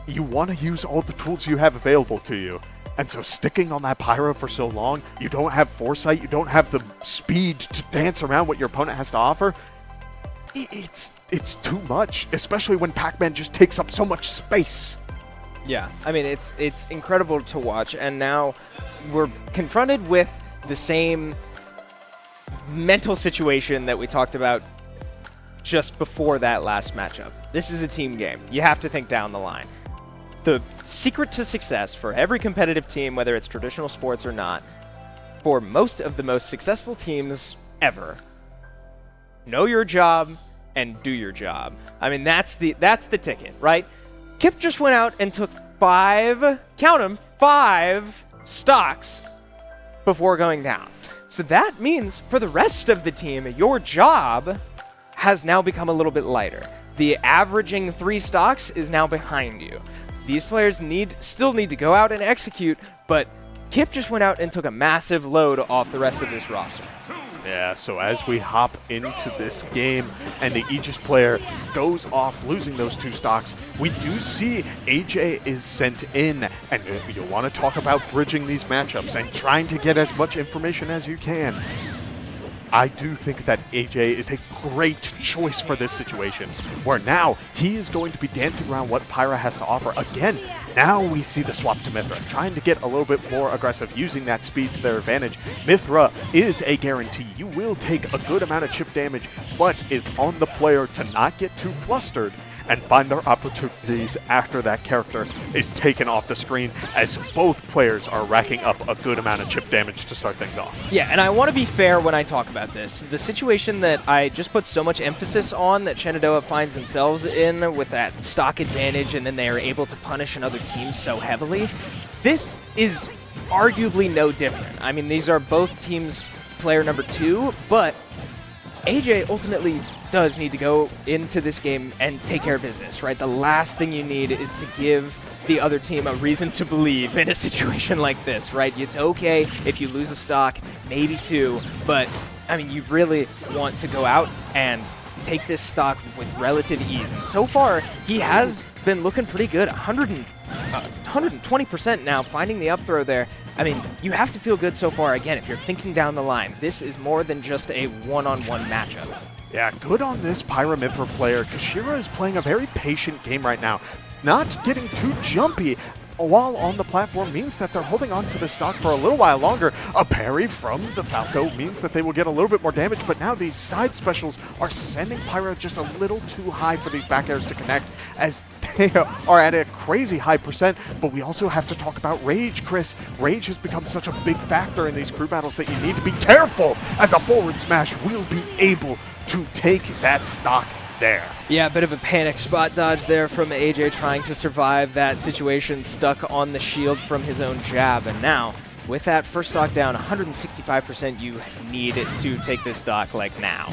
you want to use all the tools you have available to you. And so sticking on that Pyra for so long, you don't have foresight, you don't have the speed to dance around what your opponent has to offer. It's too much, especially when Pac-Man just takes up so much space. Yeah, I mean, it's incredible to watch, and now we're confronted with the same mental situation that we talked about just before that last matchup. This is a team game. You have to think down the line. The secret to success for every competitive team, whether it's traditional sports or not, for most of the most successful teams ever, know your job and do your job. I mean, that's the ticket, right? Kip just went out and took 5, count them, 5 stocks before going down. So that means for the rest of the team, your job has now become a little bit lighter. The averaging 3 stocks is now behind you. These players still need to go out and execute, but Kip just went out and took a massive load off the rest of this roster. Yeah, so as we hop into this game and the Aegis player goes off losing those 2 stocks, we do see AJ is sent in, and you want to talk about bridging these matchups and trying to get as much information as you can. I do think that AJ is a great choice for this situation, where now he is going to be dancing around what Pyra has to offer. Again, now we see the swap to Mithra, trying to get a little bit more aggressive, using that speed to their advantage. Mithra is a guarantee. You will take a good amount of chip damage, but it's on the player to not get too flustered and find their opportunities after that character is taken off the screen, as both players are racking up a good amount of chip damage to start things off. Yeah, and I want to be fair when I talk about this. The situation that I just put so much emphasis on that Shenandoah finds themselves in with that stock advantage, and then they are able to punish another team so heavily, this is arguably no different. I mean, these are both teams player number 2, but AJ ultimately does need to go into this game and take care of business, right? The last thing you need is to give the other team a reason to believe in a situation like this, right? It's okay if you lose a stock, maybe two, but I mean, you really want to go out and take this stock with relative ease. And so far, he has been looking pretty good. 120% now, finding the up throw there. I mean, you have to feel good so far. Again, if you're thinking down the line, this is more than just a one-on-one matchup. Yeah, good on this Pyramithra player. Kashira is playing a very patient game right now. Not getting too jumpy while on the platform means that they're holding on to the stock for a little while longer. A parry from the Falco means that they will get a little bit more damage, but now these side specials are sending Pyro just a little too high for these back airs to connect, as they are at a crazy high percent. But we also have to talk about Rage, Chris. Rage has become such a big factor in these crew battles that you need to be careful, as a forward smash will be able to take that stock there. Yeah, a bit of a panic spot dodge there from AJ, trying to survive that situation, stuck on the shield from his own jab. And now, with that first stock down, 165%, you need to take this stock like now.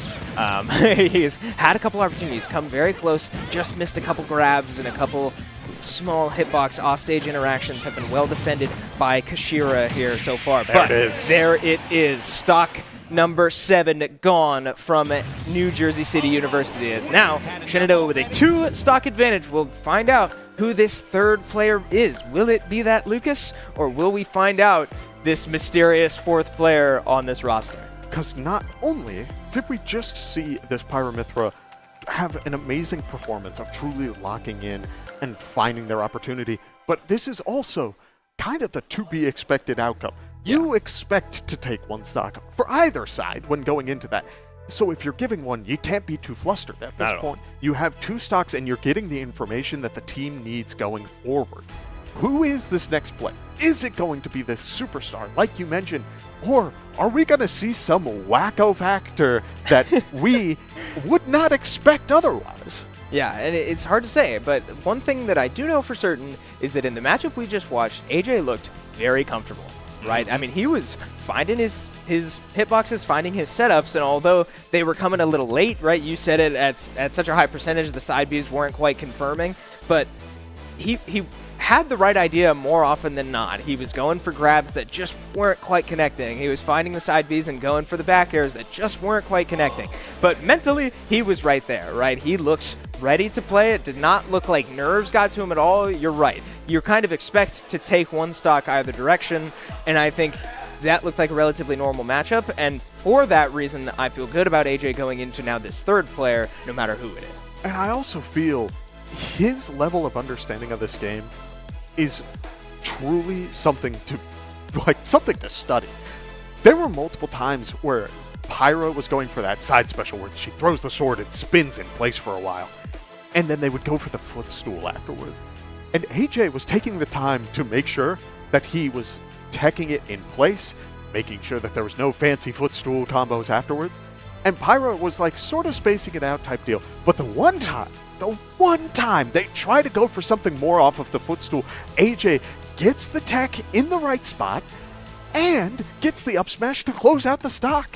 He's had a couple opportunities, come very close, just missed a couple grabs and a couple small hitbox offstage interactions have been well defended by Kashira here so far. There it is. There it is. Stock number 7 gone from New Jersey City University. As now Shenandoah with a 2 stock advantage. We'll find out who this third player is. Will it be that Lucas, or will we find out this mysterious 4th player on this roster? Because not only did we just see this Pyramithra have an amazing performance of truly locking in and finding their opportunity, but this is also kind of the to-be-expected outcome. You expect to take one stock for either side when going into that. So if you're giving one, you can't be too flustered at this point. You have 2 stocks and you're getting the information that the team needs going forward. Who is this next play? Is it going to be this superstar, like you mentioned? Or are we going to see some wacko factor that we would not expect otherwise? Yeah, and it's hard to say, but one thing that I do know for certain is that in the matchup we just watched, AJ looked very comfortable. Right? I mean, he was finding his hitboxes, finding his setups, and although they were coming a little late, right? You said it at such a high percentage, the side Bs weren't quite confirming, but he had the right idea more often than not. He was going for grabs that just weren't quite connecting. He was finding the side Bs and going for the back airs that just weren't quite connecting. But mentally, he was right there, right? He looks ready to play. It did not look like nerves got to him at all. You're right. You kind of expect to take one stock either direction, and I think that looked like a relatively normal matchup, and for that reason, I feel good about AJ going into now this 3rd player, no matter who it is. And I also feel his level of understanding of this game is truly something to study. There were multiple times where Pyra was going for that side special where she throws the sword and spins in place for a while, and then they would go for the footstool afterwards. And AJ was taking the time to make sure that he was teching it in place, making sure that there was no fancy footstool combos afterwards. And Pyra was like sort of spacing it out type deal. But the one time they try to go for something more off of the footstool, AJ gets the tech in the right spot and gets the up smash to close out the stock.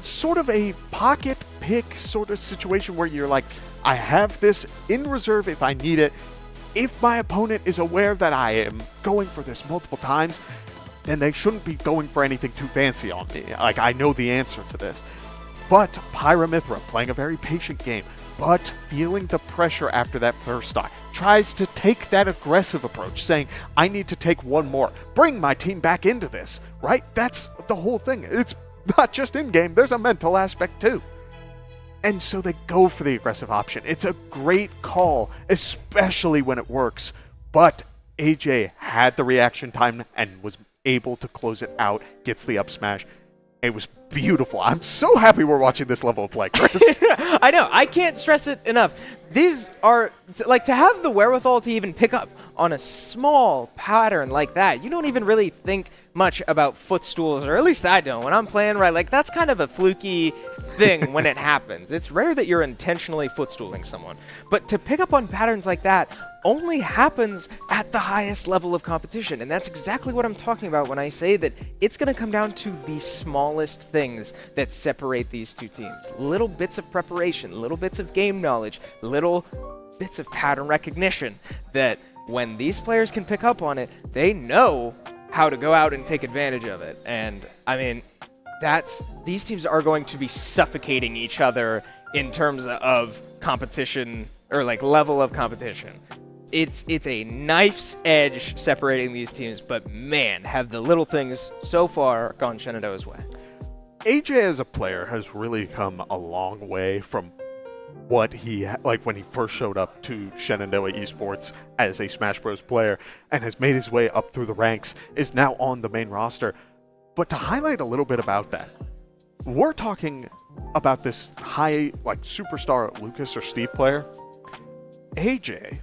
Sort of a pocket pick sort of situation where you're like, I have this in reserve if I need it. If my opponent is aware that I am going for this multiple times, then they shouldn't be going for anything too fancy on me. Like, I know the answer to this. But Pyramithra, playing a very patient game, but feeling the pressure after that first stock, tries to take that aggressive approach, saying, I need to take one more, bring my team back into this, right? That's the whole thing. It's not just in-game, there's a mental aspect too. And so they go for the aggressive option. It's a great call, especially when it works. But AJ had the reaction time and was able to close it out, gets the up smash. It was beautiful. I'm so happy we're watching this level of play, Chris. I know. I can't stress it enough. These are, like, to have the wherewithal to even pick up on a small pattern like that, you don't even really think much about footstools, or at least I don't. When I'm playing, right, like, that's kind of a fluky thing when it happens. It's rare that you're intentionally footstooling someone. But to pick up on patterns like that only happens at the highest level of competition. And that's exactly what I'm talking about when I say that it's going to come down to the smallest thing. things that separate these two teams. Little bits of preparation, little bits of game knowledge, little bits of pattern recognition that when these players can pick up on it, they know how to go out and take advantage of it. And I mean, these teams are going to be suffocating each other in terms of competition or like level of competition. It's a knife's edge separating these teams, but man, have the little things so far gone Shenandoah's way. AJ as a player has really come a long way from what like when he first showed up to Shenandoah Esports as a Smash Bros player and has made his way up through the ranks, is now on the main roster. But to highlight a little bit about that, we're talking about this high, like, superstar Lucas or Steve player. AJ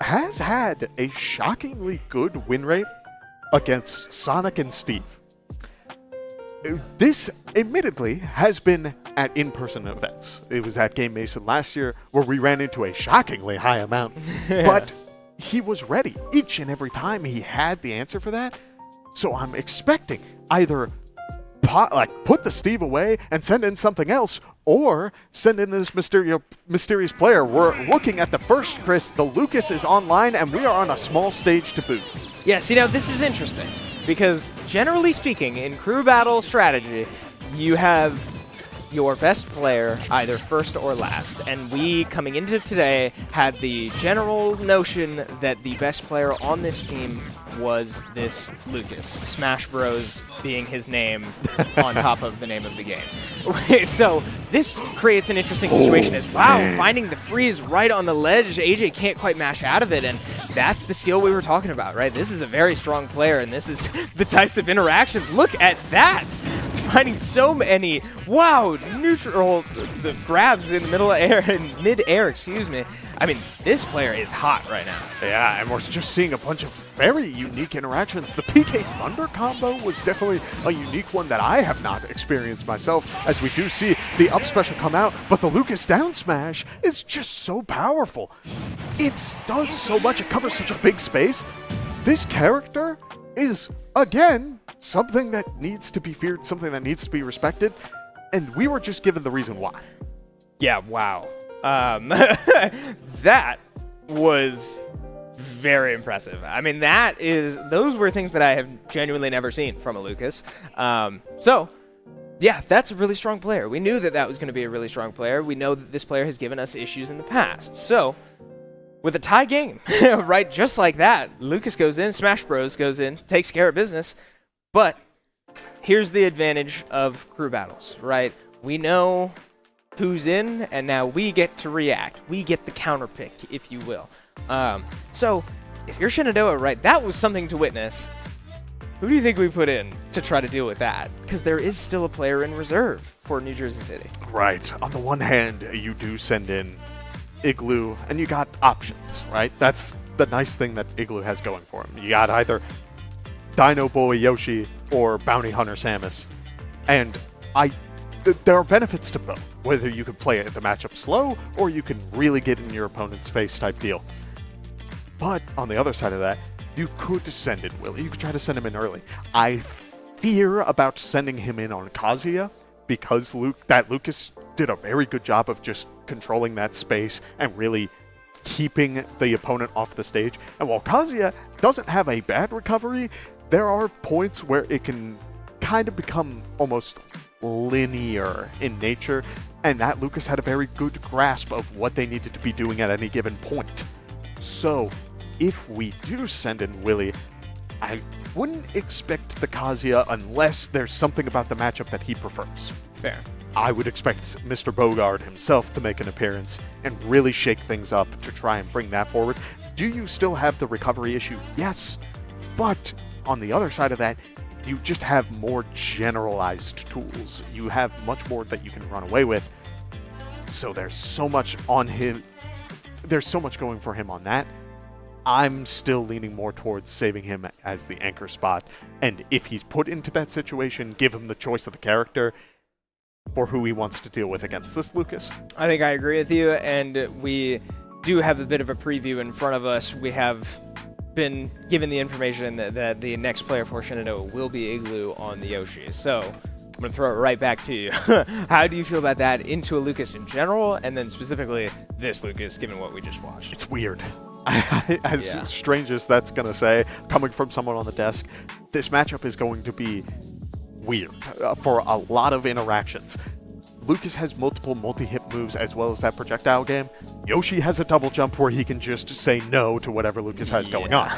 has had a shockingly good win rate against Sonic and Steve. This, admittedly, has been at in-person events. It was at Game Mason last year where we ran into a shockingly high amount, but he was ready each and every time. He had the answer for that. So I'm expecting either put the Steve away and send in something else, or send in this mysterious player. We're looking at the first, Chris. The Lucas is online, and we are on a small stage to boot. Yeah, see, now this is interesting, because generally speaking, in crew battle strategy, you have your best player either first or last. And we, coming into today, had the general notion that the best player on this team was this Lucas, Smash Bros being his name on top of the name of the game. So this creates an interesting situation as, wow, finding the freeze right on the ledge. AJ can't quite mash out of it, and that's the skill we were talking about, right? This is a very strong player, and this is the types of interactions. Look at that! Finding so many, wow, neutral, the grabs in the middle of air, in mid-air, excuse me. I mean, this player is hot right now. Yeah, and we're just seeing a bunch of very unique interactions. The PK Thunder combo was definitely a unique one that I have not experienced myself, as we do see the up special come out, but the Lucas down smash is just so powerful. It does so much, it covers such a big space. This character is, again, something that needs to be feared, something that needs to be respected, and we were just given the reason why. Yeah, wow. That was very impressive. I mean, those were things that I have genuinely never seen from a Lucas. So, yeah, that's a really strong player. We knew that was going to be a really strong player. We know that this player has given us issues in the past. So, with a tie game, right, just like that, Lucas goes in, Smash Bros goes in, takes care of business. But here's the advantage of crew battles, right? We know who's in, and now we get to react. We get the counter pick, if you will. So, if you're Shenandoah, right, that was something to witness. Who do you think we put in to try to deal with that? Because there is still a player in reserve for New Jersey City. Right. On the one hand, you do send in Igloo, and you got options, right? That's the nice thing that Igloo has going for him. You got either Dino Boy Yoshi or Bounty Hunter Samus. And there are benefits to both, whether you can play the matchup slow or you can really get in your opponent's face type deal. But on the other side of that, you could send in Willie. You could try to send him in early. I fear about sending him in on Kazuya because Lucas did a very good job of just controlling that space and really keeping the opponent off the stage. And while Kazuya doesn't have a bad recovery, there are points where it can kind of become almost linear in nature, and that Lucas had a very good grasp of what they needed to be doing at any given point. So if we do send in Willie, I wouldn't expect the Kazuya unless there's something about the matchup that he prefers. Fair. I would expect Mr. Bogard himself to make an appearance and really shake things up to try and bring that forward. Do you still have the recovery issue? Yes. But on the other side of that, you just have more generalized tools. You have much more that you can run away with. So there's so much on him. There's so much going for him on that. I'm still leaning more towards saving him as the anchor spot. And if he's put into that situation, give him the choice of the character for who he wants to deal with against this Lucas. I think I agree with you, and we do have a bit of a preview in front of us. We have been given the information that the next player for Shenandoah will be Igloo on the Yoshi. So going to throw it right back to you. How do you feel about that into a Lucas in general, and then specifically this Lucas, given what we just watched? It's weird. As strange as that's going to say, coming from someone on the desk, this matchup is going to be weird for a lot of interactions. Lucas has multiple multi-hit moves as well as that projectile game. Yoshi has a double jump where he can just say no to whatever Lucas has going on.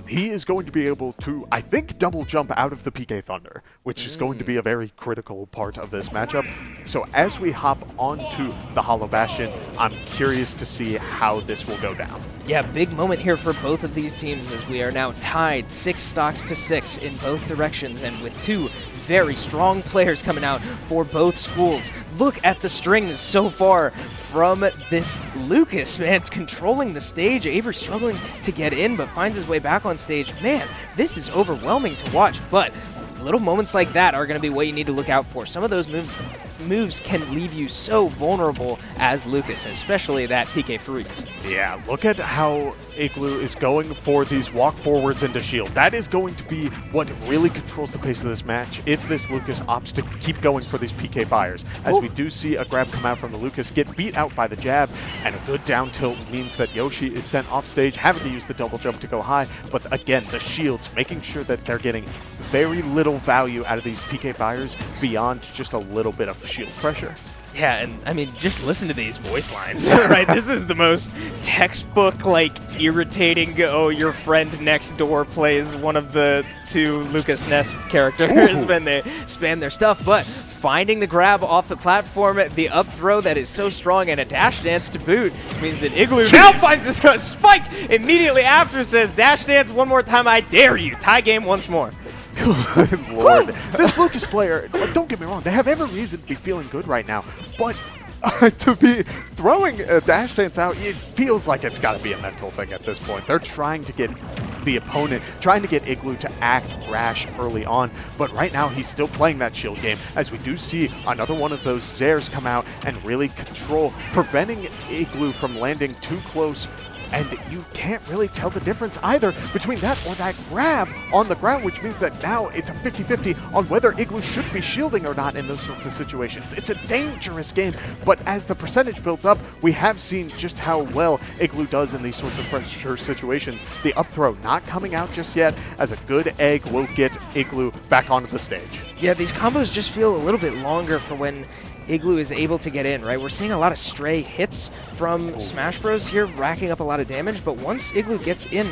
He is going to be able to, I think, double jump out of the PK Thunder, which is going to be a very critical part of this matchup. So as we hop onto the Hollow Bastion, I'm curious to see how this will go down. Yeah, big moment here for both of these teams as we are now tied 6 stocks to 6 in both directions, and with 2 very strong players coming out for both schools. Look at the strings so far from this Lucas, man. It's controlling the stage. Avery struggling to get in, but finds his way back on stage. Man, this is overwhelming to watch, but little moments like that are going to be what you need to look out for. Some of those moves can leave you so vulnerable as Lucas, especially that PK freeze. Yeah, look at how Igloo is going for these walk forwards into shield. That is going to be what really controls the pace of this match if this Lucas opts to keep going for these PK fires. As we do see a grab come out from the Lucas, get beat out by the jab, and a good down tilt means that Yoshi is sent off stage, having to use the double jump to go high. But again, the shields, making sure that they're getting very little value out of these PK fires beyond just a little bit of shield pressure. Yeah, and I mean, just listen to these voice lines, right? This is the most textbook, like, irritating, oh, your friend next door plays one of the 2 Lucas Ness characters when they spam their stuff, but finding the grab off the platform, the up throw that is so strong, and a dash dance to boot means that Igloo now finds this spike immediately after, says, dash dance one more time, I dare you. Tie game once more. Good Lord. This Lucas player, don't get me wrong, they have every reason to be feeling good right now, but to be throwing a dash dance out, it feels like it's got to be a mental thing at this point. They're trying to get the opponent, trying to get Igloo to act rash early on, but right now he's still playing that shield game, as we do see another one of those Zares come out and really control, preventing Igloo from landing too close. And you can't really tell the difference either between that or that grab on the ground, which means that now it's a 50-50 on whether Igloo should be shielding or not in those sorts of situations. It's a dangerous game, but as the percentage builds up, we have seen just how well Igloo does in these sorts of pressure situations. The up throw not coming out just yet, as a good egg will get Igloo back onto the stage. Yeah, these combos just feel a little bit longer for when Igloo is able to get in, right? We're seeing a lot of stray hits from Smash Bros here, racking up a lot of damage, but once Igloo gets in,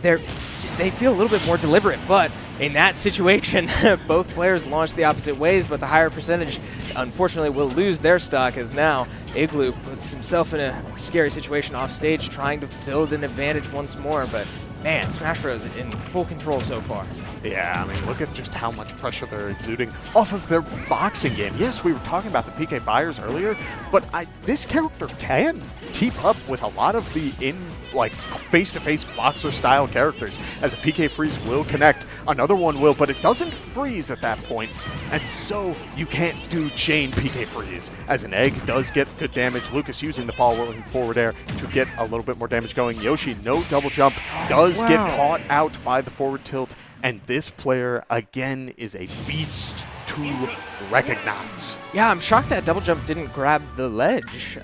they feel a little bit more deliberate, but in that situation, both players launch the opposite ways, but the higher percentage, unfortunately, will lose their stock, as now Igloo puts himself in a scary situation off stage, trying to build an advantage once more, but man, Smash Bros. In full control so far. Yeah, I mean, look at just how much pressure they're exuding off of their boxing game. Yes, we were talking about the PK fires earlier, but this character can keep up with a lot of the face-to-face boxer-style characters, as a PK freeze will connect. Another one will, but it doesn't freeze at that point, and so you can't do chain PK freeze, as an egg does get good damage. Lucas using the falling forward air to get a little bit more damage going. Yoshi, no double jump, does get caught out by the forward tilt, and this player, again, is a beast to recognize. Yeah, I'm shocked that double jump didn't grab the ledge.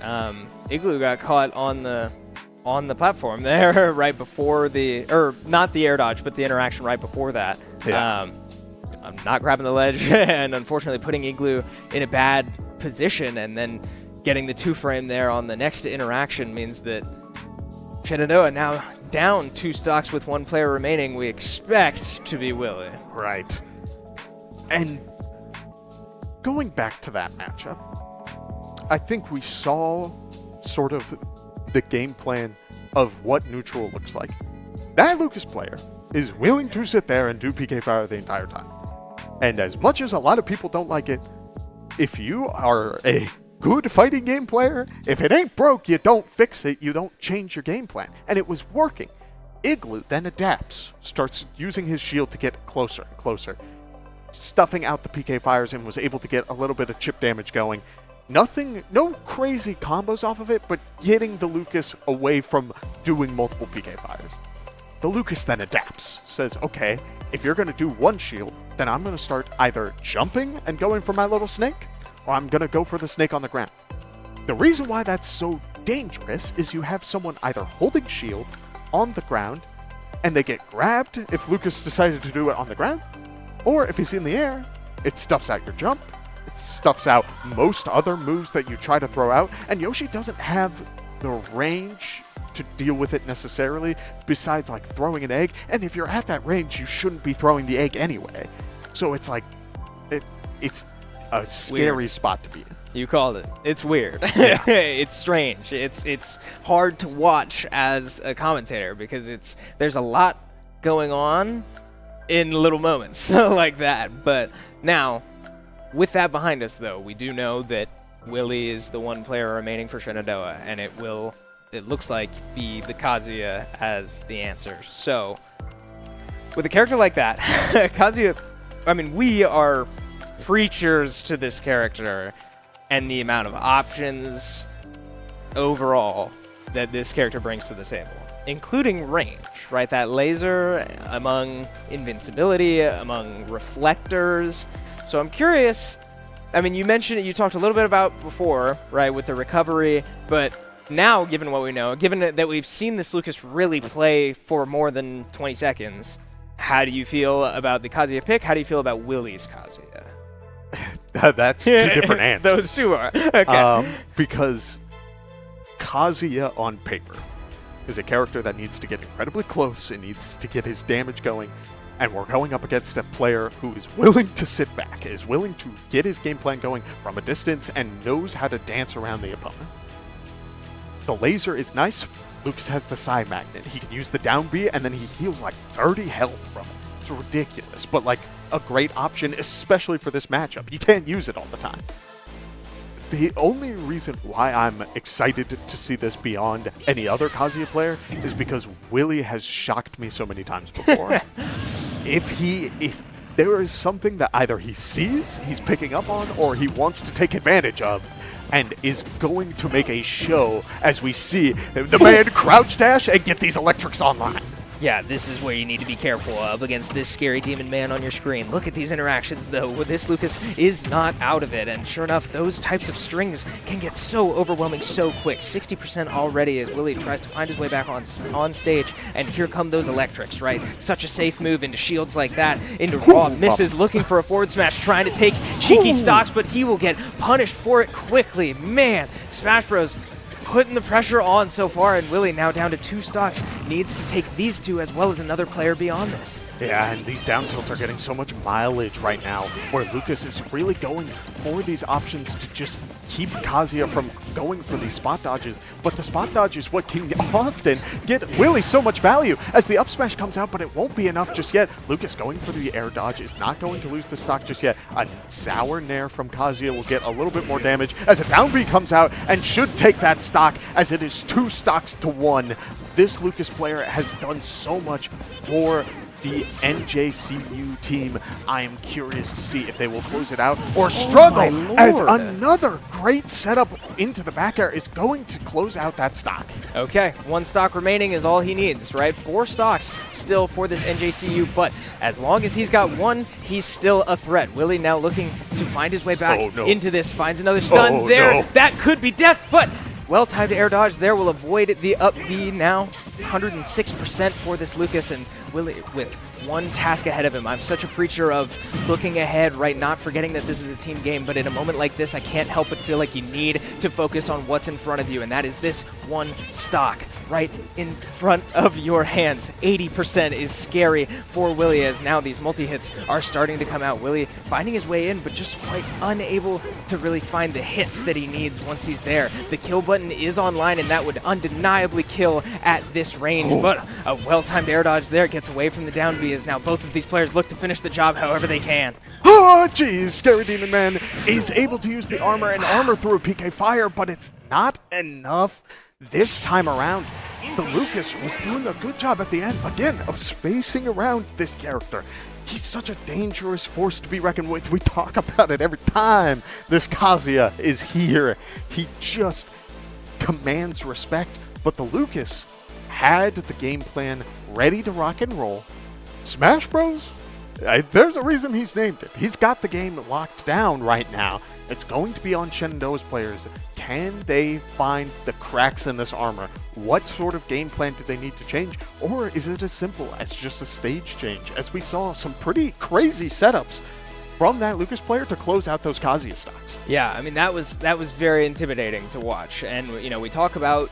Igloo got caught on the platform there right before not the air dodge, but the interaction right before that. Yeah. I'm not grabbing the ledge, and unfortunately putting Igloo in a bad position, and then getting the 2-frame there on the next interaction means that Shenandoah now down 2 stocks with 1 player remaining. We expect to be Willie. Right. And going back to that matchup, I think we saw sort of the game plan of what neutral looks like. That Lucas player is willing to sit there and do PK fire the entire time. And as much as a lot of people don't like it, if you are a good fighting game player, if it ain't broke, you don't fix it, you don't change your game plan. And it was working. Igloo then adapts, starts using his shield to get closer and closer, stuffing out the PK fires, and was able to get a little bit of chip damage going. Nothing, no crazy combos off of it, but getting the Lucas away from doing multiple PK fires. The Lucas then adapts, says, okay, if you're going to do one shield, then I'm going to start either jumping and going for my little snake, or I'm going to go for the snake on the ground. The reason why that's so dangerous is you have someone either holding shield on the ground, and they get grabbed if Lucas decided to do it on the ground, or if he's in the air, it stuffs out your jump, it stuffs out most other moves that you try to throw out, and Yoshi doesn't have the range to deal with it necessarily, besides like throwing an egg, and if you're at that range, you shouldn't be throwing the egg anyway. So it's like, it's a scary spot to be in. You called it. It's weird. Yeah. It's strange. It's hard to watch as a commentator because there's a lot going on in little moments like that. But now, with that behind us, though, we do know that Willie is the one player remaining for Shenandoah, and it looks like, be the Kazuya as the answer. So, with a character like that, Kazuya, I mean, we are preachers to this character and the amount of options overall that this character brings to the table, including range, right? That laser, among invincibility, among reflectors. So I'm curious, I mean, you mentioned it, you talked a little bit about before, right, with the recovery, but now, given what we know, given that we've seen this Lucas really play for more than 20 seconds, how do you feel about the Kazuya pick? How do you feel about Willie's Kazuya? That's two different answers. Those two are. Okay. Because Kazuya on paper is a character that needs to get incredibly close and needs to get his damage going, and we're going up against a player who is willing to sit back, is willing to get his game plan going from a distance, and knows how to dance around the opponent. The laser is nice. Lucas has the side magnet. He can use the down B, and then he heals like 30 health from it. It's ridiculous, but like a great option, especially for this matchup. You can't use it all the time. The only reason why I'm excited to see this beyond any other Kazuya player is because Willie has shocked me so many times before. If there is something that either he sees, he's picking up on, or he wants to take advantage of, and is going to make a show as we see the man crouch dash and get these electrics online. Yeah, this is where you need to be careful of against this scary demon man on your screen. Look at these interactions, though. This Lucas is not out of it, and sure enough, those types of strings can get so overwhelming so quick. 60% already as Willie tries to find his way back on stage, and here come those electrics, right? Such a safe move into shields like that, into raw misses, looking for a forward smash, trying to take cheeky stocks, but he will get punished for it quickly. Man, Smash Bros. Putting the pressure on so far, and Willie now down to 2 stocks, needs to take these 2 as well as another player beyond this. Yeah, and these down tilts are getting so much mileage right now, where Lucas is really going for these options to just keep Kazuya from going for these spot dodges, but the spot dodge is what can often get Willie so much value as the up smash comes out, but it won't be enough just yet. Lucas going for the air dodge is not going to lose the stock just yet. A sour nair from Kazuya will get a little bit more damage as a down B comes out and should take that stock, as it is 2 stocks to 1. This Lucas player has done so much for the NJCU team. I am curious to see if they will close it out or struggle, as another great setup into the back air is going to close out that stock. Okay, 1 stock remaining is all he needs, right? 4 stocks still for this NJCU, but as long as he's got 1, he's still a threat. Willie now looking to find his way back into this, finds another stun there. No. That could be death, but well-timed air dodge there will avoid the up B now. 106% for this Lucas, and Willie with 1 task ahead of him. I'm such a preacher of looking ahead, right? Not forgetting that this is a team game, but in a moment like this, I can't help but feel like you need to focus on what's in front of you, and that is this 1 stock right in front of your hands. 80% is scary for Willie, as now these multi-hits are starting to come out. Willie finding his way in, but just quite unable to really find the hits that he needs once he's there. The kill button is online, and that would undeniably kill at this range, but a well-timed air dodge there gets away from the down B, as now both of these players look to finish the job however they can. Oh, geez, Scary Demon Man is able to use the armor and armor through a PK Fire, but it's not enough this time around. The Lucas was doing a good job at the end, again, of spacing around this character. He's such a dangerous force to be reckoned with. We talk about it every time this Kazuya is here. He just commands respect, but the Lucas had the game plan ready to rock and roll. Smash Bros? There's a reason he's named it. He's got the game locked down right now. It's going to be on Shenandoah's players. Can they find the cracks in this armor? What sort of game plan do they need to change? Or is it as simple as just a stage change? As we saw some pretty crazy setups from that Lucas player to close out those Kazuya stocks. Yeah, I mean, that was very intimidating to watch. And, you know, we talk about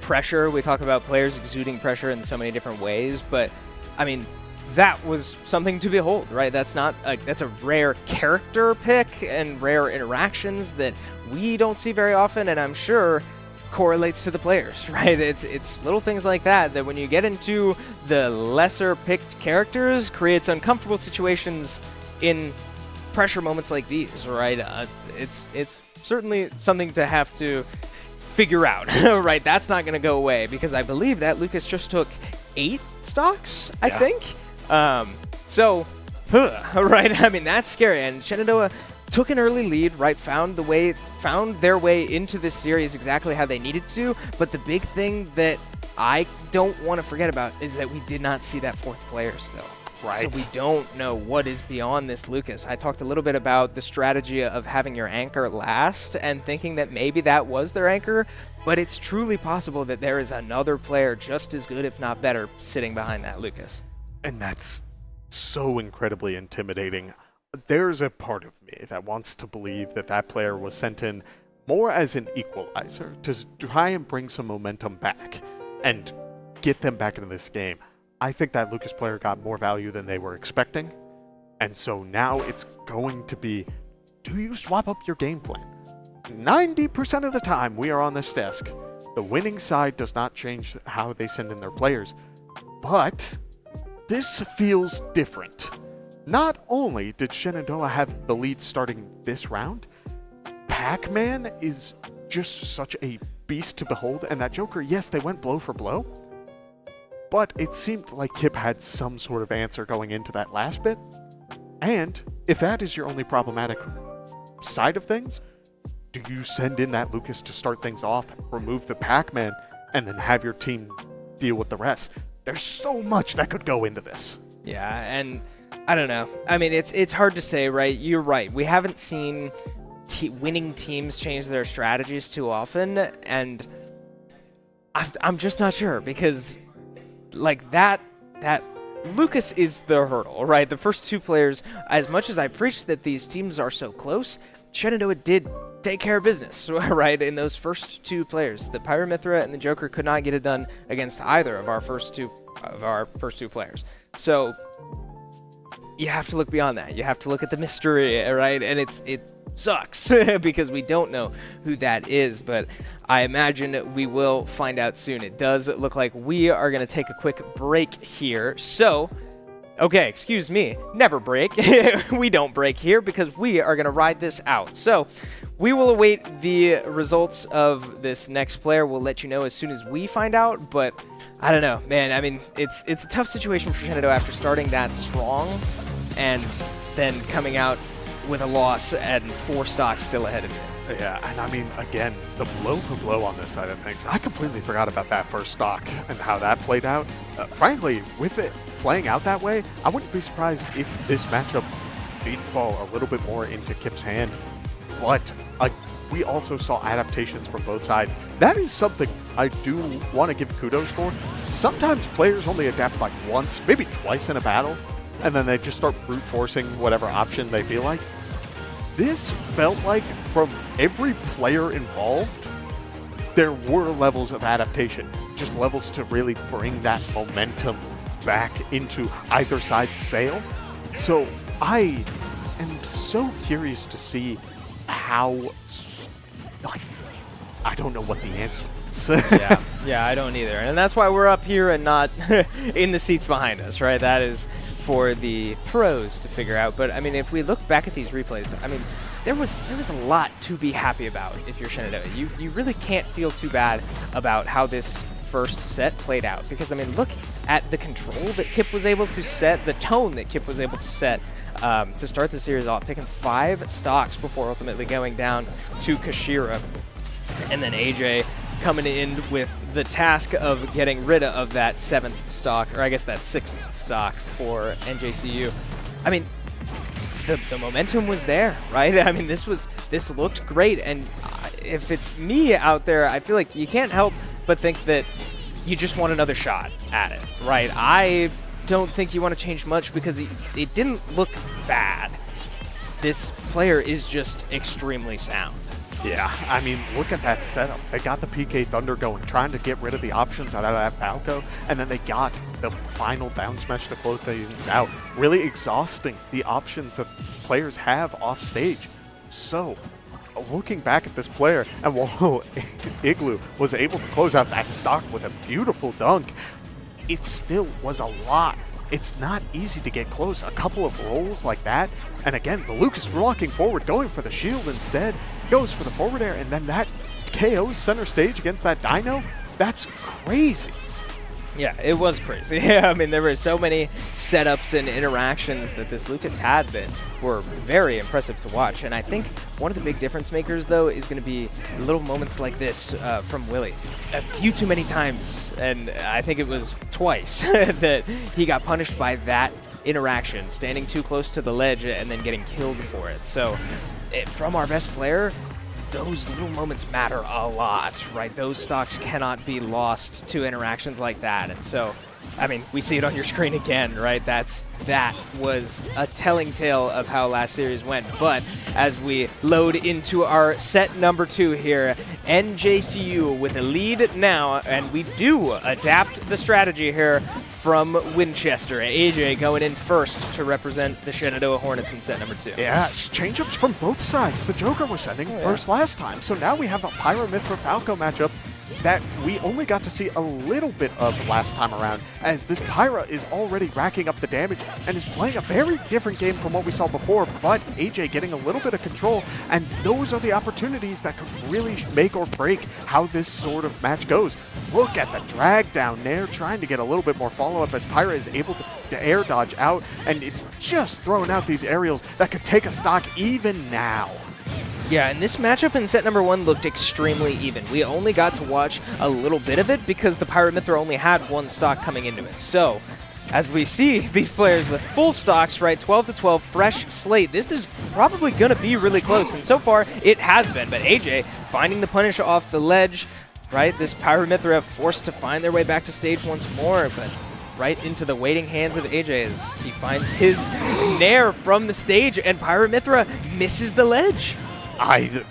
pressure, we talk about players exuding pressure in so many different ways, but, I mean, that was something to behold, right? That's a rare character pick and rare interactions that we don't see very often, and I'm sure correlates to the players, right? It's little things like that when you get into the lesser picked characters creates uncomfortable situations in pressure moments like these, right? It's certainly something to have to figure out, right? That's not going to go away because I believe that Lucas just took 8 stocks, I think. Right? I mean, that's scary. And Shenandoah took an early lead, right? Found their way into this series exactly how they needed to. But the big thing that I don't want to forget about is that we did not see that 4th player still. Right. So we don't know what is beyond this Lucas. I talked a little bit about the strategy of having your anchor last and thinking that maybe that was their anchor, but it's truly possible that there is another player just as good, if not better, sitting behind that Lucas. And that's so incredibly intimidating. There's a part of me that wants to believe that that player was sent in more as an equalizer to try and bring some momentum back and get them back into this game. I think that Lucas player got more value than they were expecting. And so now it's going to be, do you swap up your game plan? 90% of the time we are on this desk, the winning side does not change how they send in their players. But this feels different. Not only did Shenandoah have the lead starting this round, Pac-Man is just such a beast to behold, and that Joker, yes, they went blow for blow, but it seemed like Kip had some sort of answer going into that last bit. And if that is your only problematic side of things, do you send in that Lucas to start things off, remove the Pac-Man, and then have your team deal with the rest? There's so much that could go into this. Yeah, and I don't know. I mean, it's hard to say, right? You're right. We haven't seen winning teams change their strategies too often, and I'm just not sure because, like, that Lucas is the hurdle, right? The first 2 players, as much as I preach that these teams are so close, Shenandoah did take care of business, right? In those first 2 players, the Pyramithra and the Joker could not get it done against either of our first two players. So you have to look beyond that. You have to look at the mystery, right? And it sucks because we don't know who that is, but I imagine we will find out soon. It does look like we are going to take a quick break here. So, okay, excuse me, never break. We don't break here because we are going to ride this out. So we will await the results of this next player. We'll let you know as soon as we find out, but I don't know, man. I mean, it's a tough situation for Shenandoah after starting that strong and then coming out with a loss and 4 stocks still ahead of you. Yeah, and I mean, again, the blow for blow on this side of things, I completely forgot about that first stock and how that played out. Frankly, with it playing out that way, I wouldn't be surprised if this matchup did fall a little bit more into Kip's hand. But we also saw adaptations from both sides. That is something I do want to give kudos for. Sometimes players only adapt like once, maybe twice in a battle, and then they just start brute forcing whatever option they feel like. This felt like from every player involved, there were levels of adaptation, just levels to really bring that momentum back into either side's sail. So I am so curious to see how, like, I don't know what the answer is. Yeah, I don't either. And that's why we're up here and not in the seats behind us, right? That is for the pros to figure out. But, I mean, if we look back at these replays, I mean, there was a lot to be happy about if you're Shenandoah. You really can't feel too bad about how this first set played out. Because, I mean, look at the control that Kip was able to set, the tone that Kip was able to set to start the series off, taking 5 stocks before ultimately going down to Kashira. And then AJ coming in with the task of getting rid of that 7th stock, or I guess that 6th stock for NJCU. I mean, the momentum was there, right? I mean, this looked great, and if it's me out there, I feel like you can't help but think that you just want another shot at it, right? I don't think you want to change much because it didn't look bad. This player is just extremely sound. Yeah, I mean, look at that setup. They got the PK Thunder going, trying to get rid of the options out of that Falco, and then they got the final down smash to close things out, really exhausting the options that players have off stage. So, looking back at this player, and while Igloo was able to close out that stock with a beautiful dunk, it still was a lot. It's not easy to get close. A couple of rolls like that, and again, the Lucas walking forward, going for the shield instead, goes for the forward air, and then that KO's center stage against that Dino, that's crazy. Yeah, it was crazy. Yeah, I mean, there were so many setups and interactions that this Lucas had that were very impressive to watch. And I think one of the big difference makers, though, is going to be little moments like this from Willie. A few too many times, and I think it was twice, that he got punished by that interaction, standing too close to the ledge and then getting killed for it. So from our best player, those little moments matter a lot, right? Those stocks cannot be lost to interactions like that. And so, I mean, we see it on your screen again, right? That was a telling tale of how last series went. But as we load into our set number 2 here, NJCU with a lead now, and we do adapt the strategy here from Winchester. AJ going in first to represent the Shenandoah Hornets in set number 2. Yeah, change-ups from both sides. The Joker was sending first last time, so now we have a Pyra Mithra Falco matchup that we only got to see a little bit of last time around, as this Pyra is already racking up the damage and is playing a very different game from what we saw before, but AJ getting a little bit of control, and those are the opportunities that could really make or break how this sort of match goes. Look at the drag down there, trying to get a little bit more follow-up as Pyra is able to air dodge out, and it's just throwing out these aerials that could take a stock even now. Yeah, and this matchup in set number 1 looked extremely even. We only got to watch a little bit of it because the Pyra Mithra only had 1 stock coming into it. So, as we see these players with full stocks, right, 12-12, fresh slate, this is probably going to be really close, and so far it has been. But AJ finding the punish off the ledge, right, this Pyra Mithra forced to find their way back to stage once more, but right into the waiting hands of AJ as he finds his nair from the stage, and Pyra Mithra misses the ledge.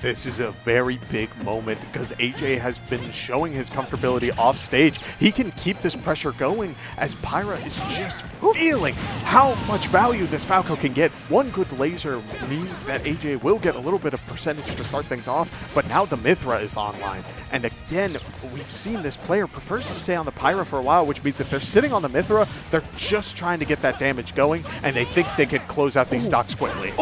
This is a very big moment because AJ has been showing his comfortability off stage. He can keep this pressure going as Pyra is just feeling how much value this Falco can get. One good laser means that AJ will get a little bit of percentage to start things off, but now the Mithra is online. And again, we've seen this player prefers to stay on the Pyra for a while, which means if they're sitting on the Mithra, they're just trying to get that damage going, and they think they could close out these stocks quickly.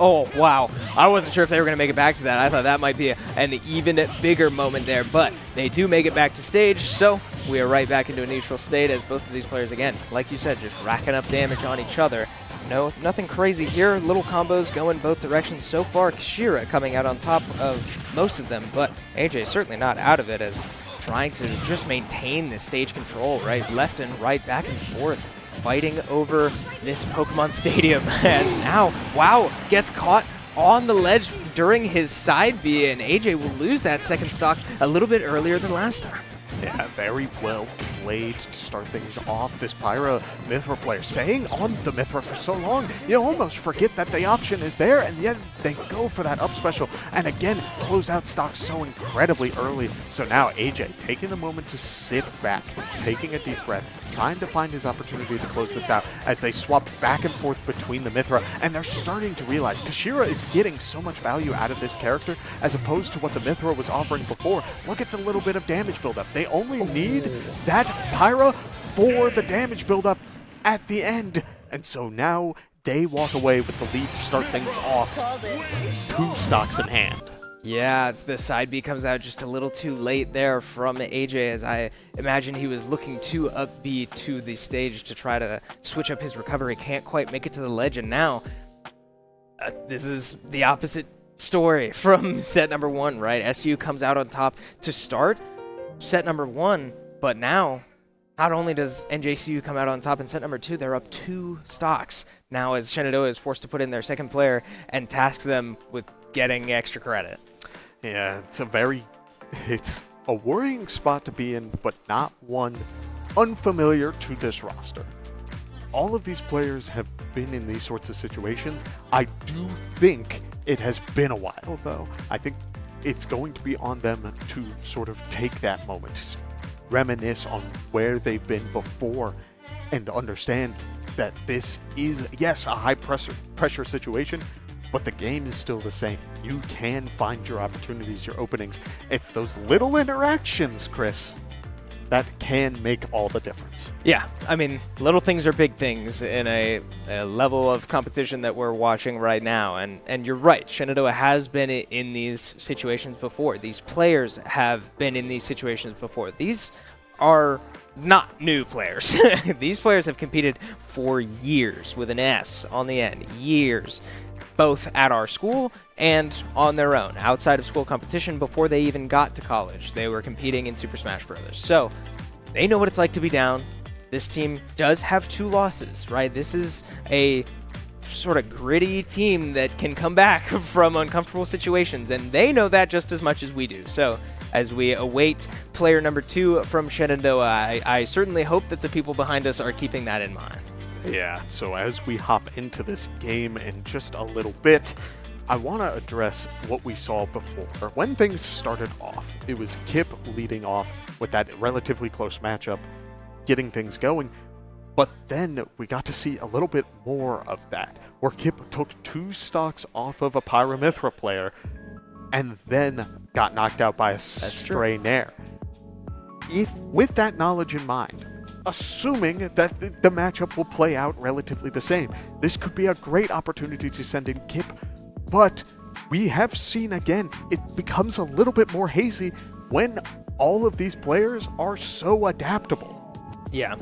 Oh, wow. I wasn't sure if they were going to make it back to that. I thought that might be an even bigger moment there, but they do make it back to stage, so we are right back into a neutral state as both of these players, again, like you said, just racking up damage on each other. No, nothing crazy here. Little combos going both directions. So far, Kashira coming out on top of most of them, but AJ certainly not out of it as trying to just maintain the stage control, right? Left and right, back and forth, fighting over this Pokemon Stadium as now, wow, gets caught on the ledge during his side B, and AJ will lose that second stock a little bit earlier than last time. Yeah, very well played to start things off. This Pyra Mithra player staying on the Mithra for so long, you almost forget that the option is there, and yet they go for that up special, and again, close out stocks so incredibly early. So now AJ taking the moment to sit back, taking a deep breath, trying to find his opportunity to close this out as they swap back and forth between the Mithra, and they're starting to realize Kashira is getting so much value out of this character as opposed to what the Mithra was offering before. Look at the little bit of damage buildup. They only need that Pyra for the damage buildup at the end, and so now they walk away with the lead to start things off. 2 stocks in hand. Yeah, the side B comes out just a little too late there from AJ, as I imagine he was looking too up B to the stage to try to switch up his recovery. Can't quite make it to the ledge, and now this is the opposite story from set number 1, right? SU comes out on top to start, set number 1, but now not only does NJCU come out on top in set number 2, they're up 2 stocks now as Shenandoah is forced to put in their second player and task them with getting extra credit. Yeah, it's a worrying spot to be in, but not one unfamiliar to this roster. All of these players have been in these sorts of situations. I do think it has been a while, though. I think it's going to be on them to sort of take that moment, reminisce on where they've been before, and understand that this is, yes, a high pressure situation, but the game is still the same. You can find your opportunities, your openings. It's those little interactions, Chris, that can make all the difference. Yeah, I mean, little things are big things in a level of competition that we're watching right now. And you're right, Shenandoah has been in these situations before. These players have been in these situations before. These are not new players. These players have competed for years with an S on the end, years, both at our school and on their own, outside of school competition before they even got to college. They were competing in Super Smash Bros. So they know what it's like to be down. This team does have 2 losses, right? This is a sort of gritty team that can come back from uncomfortable situations, and they know that just as much as we do. So as we await player number 2 from Shenandoah, I certainly hope that the people behind us are keeping that in mind. Yeah, so as we hop into this game in just a little bit, I want to address what we saw before. When things started off, it was Kip leading off with that relatively close matchup, getting things going. But then we got to see a little bit more of that, where Kip took 2 stocks off of a Pyramithra player and then got knocked out by a stray Nair. If, with that knowledge in mind, assuming that the matchup will play out relatively the same, this could be a great opportunity to send in Kip, but we have seen again, it becomes a little bit more hazy when all of these players are so adaptable. Yeah,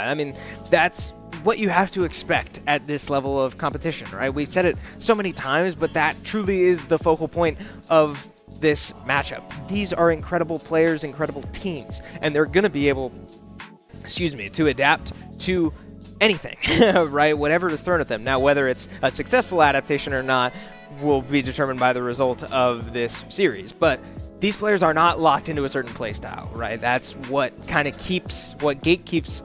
I mean, that's what you have to expect at this level of competition, right? We've said it so many times, but that truly is the focal point of this matchup. These are incredible players, incredible teams, and they're going to be able, to adapt to anything, right? Whatever is thrown at them. Now, whether it's a successful adaptation or not will be determined by the result of this series, but these players are not locked into a certain playstyle, right? That's what gatekeeps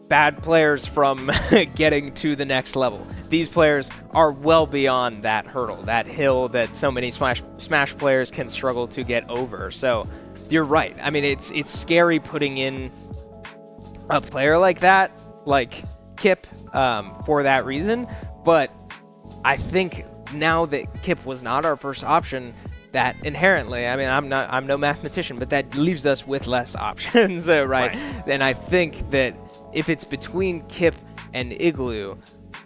bad players from getting to the next level. These players are well beyond that hurdle, that hill that so many Smash players can struggle to get over. So you're right. I mean, it's scary putting in a player like that, like Kip, for that reason. But I think now that Kip was not our first option, that inherently, I mean, I'm no mathematician, but that leaves us with less options, right? And I think that if it's between Kip and Igloo,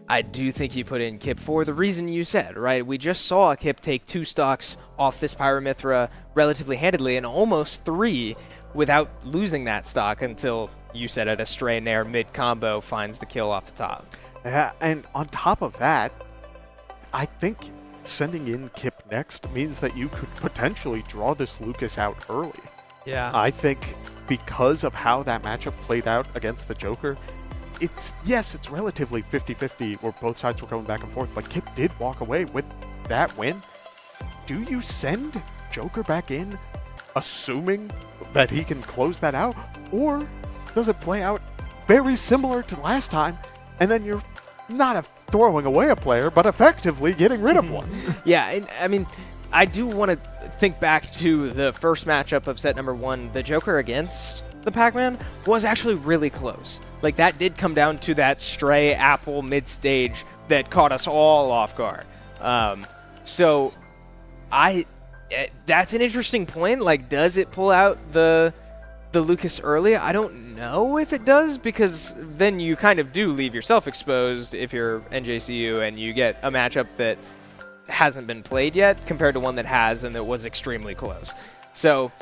I do think you put in Kip for the reason you said, right? We just saw Kip take 2 stocks off this Pyramithra relatively handedly, and almost 3 without losing that stock until you said it, a stray Nair mid-combo finds the kill off the top. Yeah, and on top of that, I think sending in Kip next means that you could potentially draw this Lucas out early. Yeah. I think because of how that matchup played out against the Joker, it's relatively 50-50 where both sides were going back and forth, but Kip did walk away with that win. Do you send Joker back in assuming that he can close that out, or does it play out very similar to last time and then you're not throwing away a player, but effectively getting rid of one? Yeah, and I mean, I do want to think back to the first matchup of set number 1. The Joker against the Pac-Man was actually really close. Like, that did come down to that stray apple mid-stage that caught us all off guard. So that's an interesting point. Like, does it pull out the Lucas early? I don't know if it does, because then you kind of do leave yourself exposed if you're NJCU and you get a matchup that hasn't been played yet compared to one that has and that was extremely close. So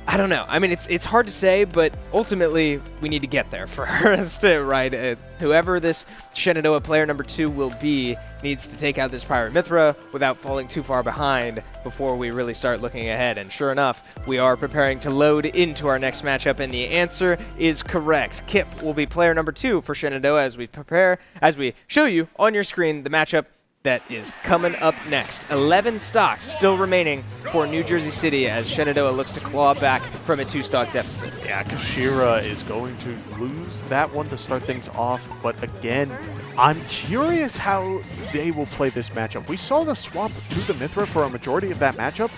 I don't know. I mean, it's hard to say, but ultimately we need to get there first, right? Whoever this Shenandoah player number 2 will be needs to take out this Pirate Mithra without falling too far behind before we really start looking ahead. And sure enough, we are preparing to load into our next matchup, and the answer is correct. Kip will be player number 2 for Shenandoah as we show you on your screen the matchup that is coming up next. 11 stocks still remaining for New Jersey City as Shenandoah looks to claw back from a 2-stock deficit. Yeah, Kashira is going to lose that one to start things off, but again, I'm curious how they will play this matchup. We saw the swap to the Mithra for a majority of that matchup,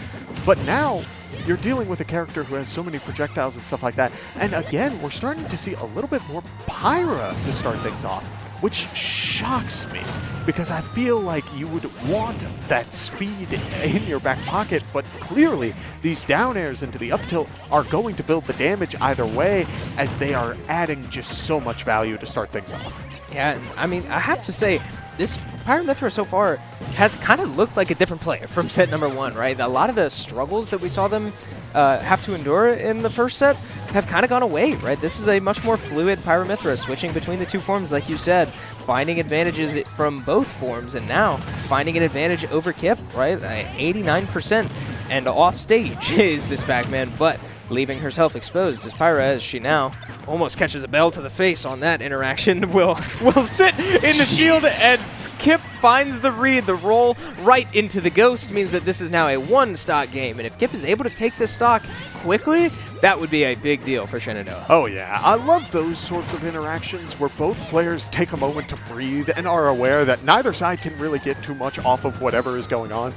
but now you're dealing with a character who has so many projectiles and stuff like that. And again, we're starting to see a little bit more Pyra to start things off, which shocks me because I feel like you would want that speed in your back pocket, but clearly these down airs into the up tilt are going to build the damage either way as they are adding just so much value to start things off. Yeah, I mean, I have to say, this Pirate Mithra so far has kind of looked like a different player from set number 1, right? A lot of the struggles that we saw them have to endure in the first set have kind of gone away, right? This is a much more fluid Pirate Mithra, switching between the 2 forms, like you said, finding advantages from both forms, and now finding an advantage over Kip, right? 89% and off stage is this Pac-Man, but leaving herself exposed as Pyra, as she now almost catches a bell to the face on that interaction, will sit in the shield, and Kip finds the read. The roll right into the ghost means that this is now a 1-stock game, and if Kip is able to take this stock quickly, that would be a big deal for Shenandoah. Oh yeah, I love those sorts of interactions where both players take a moment to breathe and are aware that neither side can really get too much off of whatever is going on.